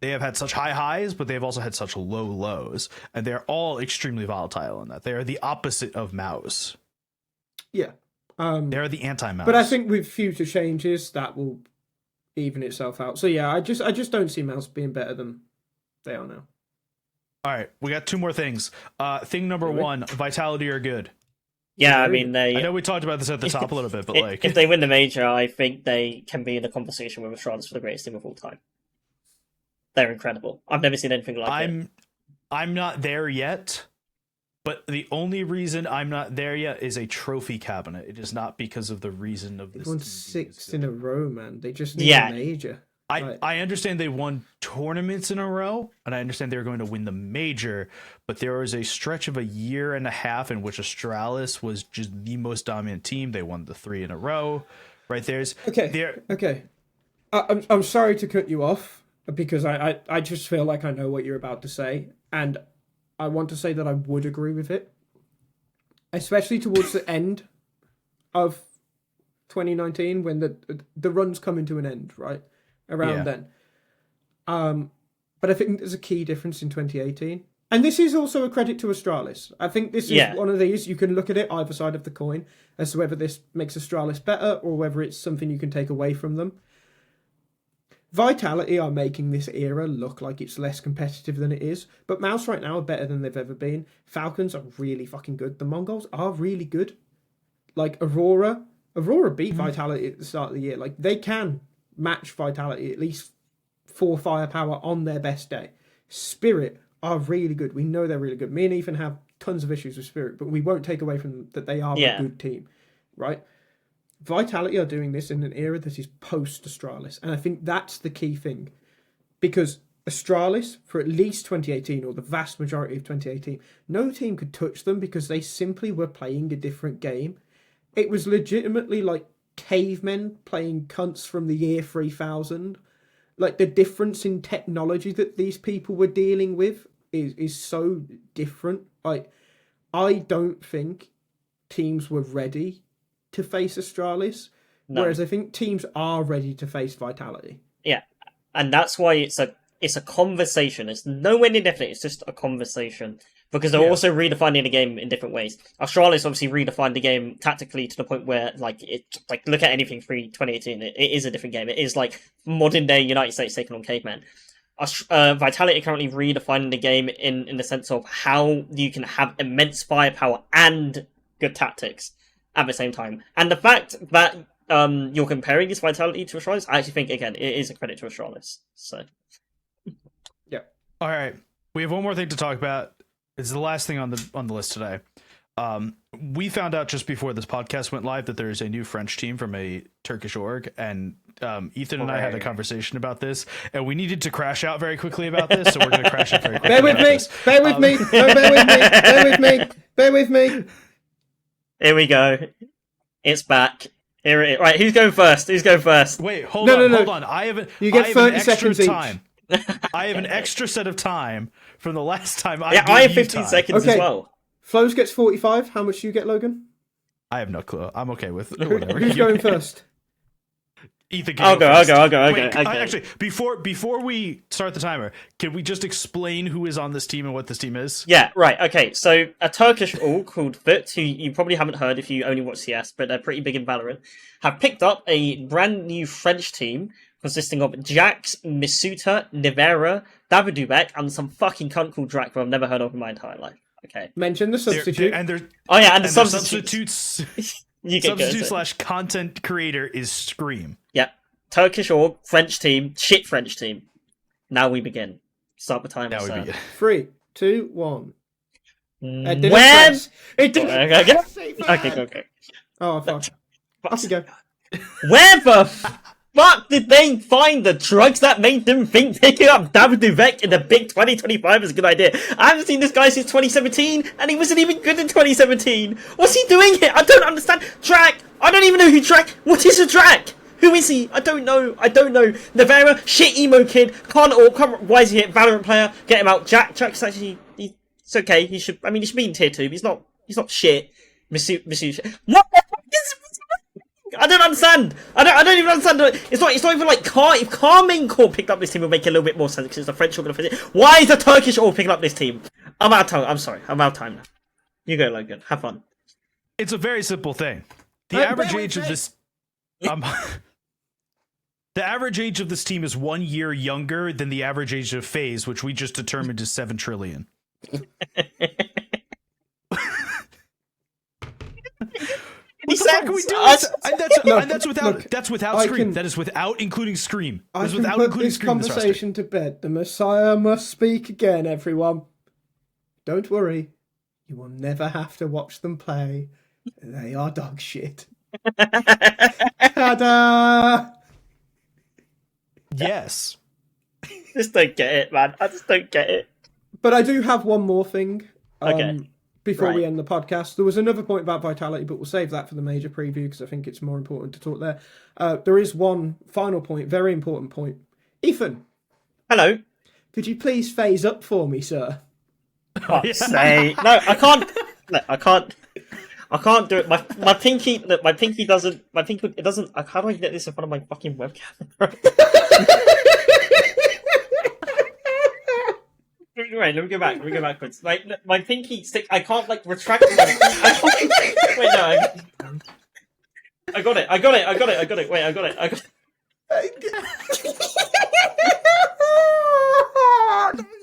they have had such high highs, but they've also had such low lows, and they're all extremely volatile in that. They are the opposite of MOUZ. Yeah. They're the anti-MOUZ. But I think with future changes, that will even itself out. So yeah, I just don't see MOUZ being better than they are now. All right, we got two more things. Thing number one, Vitality are good. Yeah, I mean, I know we talked about this at the top a little bit, but like, if they win the major, I think they can be in a conversation with Astralis for the greatest team of all time. They're incredible. I've never seen anything like it. I'm not there yet, but the only reason I'm not there yet is a trophy cabinet. It is not because of the reason of this. They won 6 in a row, man. They just need a major. I understand they won tournaments in a row, and I understand they were going to win the major, but there was a stretch of a year and a half in which Astralis was just the most dominant team. They won the 3 in a row. Right, okay. I'm sorry to cut you off, because I just feel like I know what you're about to say, and I want to say that I would agree with it, especially towards the end of 2019 when the run's coming to an end, right? Around then. But I think there's a key difference in 2018. And this is also a credit to Astralis. I think this is one of these, you can look at it either side of the coin as to whether this makes Astralis better or whether it's something you can take away from them. Vitality are making this era look like it's less competitive than it is, but MOUZ right now are better than they've ever been. Falcons are really fucking good. The Mongols are really good. Like, Aurora beat Vitality at the start of the year. Like, they can match Vitality, at least for firepower on their best day. Spirit are really good. We know they're really good. Me and Ethan have tons of issues with Spirit, but we won't take away from them that they are a good team, right? Vitality are doing this in an era that is post-Astralis, and I think that's the key thing, because Astralis, for at least 2018, or the vast majority of 2018, no team could touch them because they simply were playing a different game. it was legitimately like cavemen playing cunts from the year 3000. Like, the difference in technology that these people were dealing with is so different. Like, I don't think teams were ready to face Astralis, whereas I think teams are ready to face Vitality. Yeah, and that's why it's a conversation. It's nowhere near definite. It's just a conversation because they're also redefining the game in different ways. Astralis obviously redefined the game tactically to the point where look at anything pre-2018. It is a different game. It is like modern day United States taking on cavemen. Vitality currently redefining the game in the sense of how you can have immense firepower and good tactics at the same time. And the fact that you're comparing this Vitality to Astralis, I actually think, again, it is a credit to Astralis. So, yeah. All right, we have one more thing to talk about. It's the last thing on the list today. We found out just before this podcast went live that there is a new French team from a Turkish org, and Ethan and I had a conversation about this, and we needed to crash out very quickly about this, so we're going to crash out very quickly. Bear with me. Bear with me. Here we go. It's back. Here it is. Right, who's going first? Wait, hold on. I have you get 30 seconds time. I have an extra set of time from the last time I I have 15 seconds as well. Flows gets 45. How much do you get, Logan? I have no clue. I'm okay with whatever. Who's going first? Ethan, I'll go. Wait, Okay. Actually, before we start the timer, can we just explain who is on this team and what this team is? Yeah, right. Okay, so a Turkish org called FURIA, who you probably haven't heard if you only watch CS, but they're pretty big in Valorant, have picked up a brand new French team consisting of Jax, Misuta, Nivera, Davidubek, and some fucking cunt called Drak who I've never heard of in my entire life. Okay. Mention the substitute. And the substitutes. You get substitute / content creator is Scream. Yeah. Turkish org, French team, shit French team. Now we begin. Start the timer. Now we begin. 3, 2, 1. It didn't. Okay, go. Oh, fuck. Off you go. Where the fuck did they find the drugs that made them think picking up Davidubek in the big 2025 is a good idea? I haven't seen this guy since 2017, and he wasn't even good in 2017. What's he doing here? I don't understand. Drak! I don't even know who Drak. What is a Drak? Who is he? I don't know. Nivera, shit emo kid. Why is he here? Valorant player. Get him out. Jack's actually. It's okay. He should be in tier 2. But he's not shit. What the fuck is? I don't understand. I don't even understand. It's not even like if Carmain Core picked up this team, it would make a little bit more sense because it's a French organization. Why is the Turkish all picking up this team? I'm out of time. I'm sorry. I'm out of time now. You go, Logan. Have fun. It's a very simple thing. The average age of this. The average age of this team is 1 year younger than the average age of FaZe, which we just determined is 7 trillion. What the fuck are we doing? That's without Scream. That is without including Scream. I can put this conversation to bed. The Messiah must speak again, everyone. Don't worry. You will never have to watch them play. They are dog shit. Ta-da! Yes. I just don't get it, man. I just don't get it. But I do have one more thing. Okay. Before we end the podcast, there was another point about Vitality, but we'll save that for the major preview because I think it's more important to talk there. There is one final point, very important point. Ethan. Hello. Could you please phase up for me, sir? Say no, I can't. No, I can't. I can't do it. My pinky. Look, my pinky doesn't. My pinky. It doesn't. How do I get this in front of my fucking webcam? Right, let me go backwards. My pinky stick. I can't retract my. Wait, no. I got it. Wait, I got it.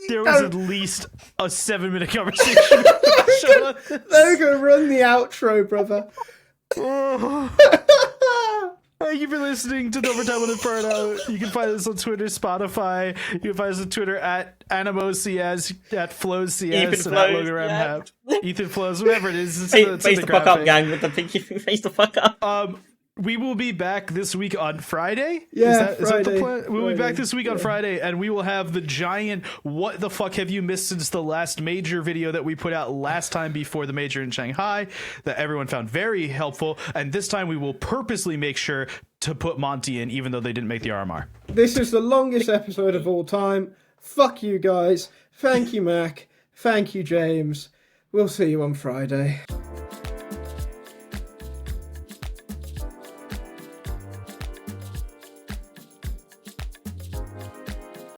There was at least a 7-minute conversation. Logan, run the outro, brother. Thank you for listening to Overtime on Inferno. You can find us on Twitter, Spotify. You can find us on Twitter at AnimoCS, at FlowsCS, and at Logan Ramhap. Ethan Flows, whatever it is. Face the fuck up, gang, with the pinky. Face the fuck up. We will be back this week on Friday. Yeah, is that the Friday. plan? We'll be back Friday. this week on Friday, and we will have the giant "What the fuck have you missed since the last major" video that we put out last time before the major in Shanghai that everyone found very helpful. And this time we will purposely make sure to put Monty in, even though they didn't make the RMR. This is the longest episode of all time. Fuck you guys. Thank you, Mac. Thank you, James. We'll see you on Friday.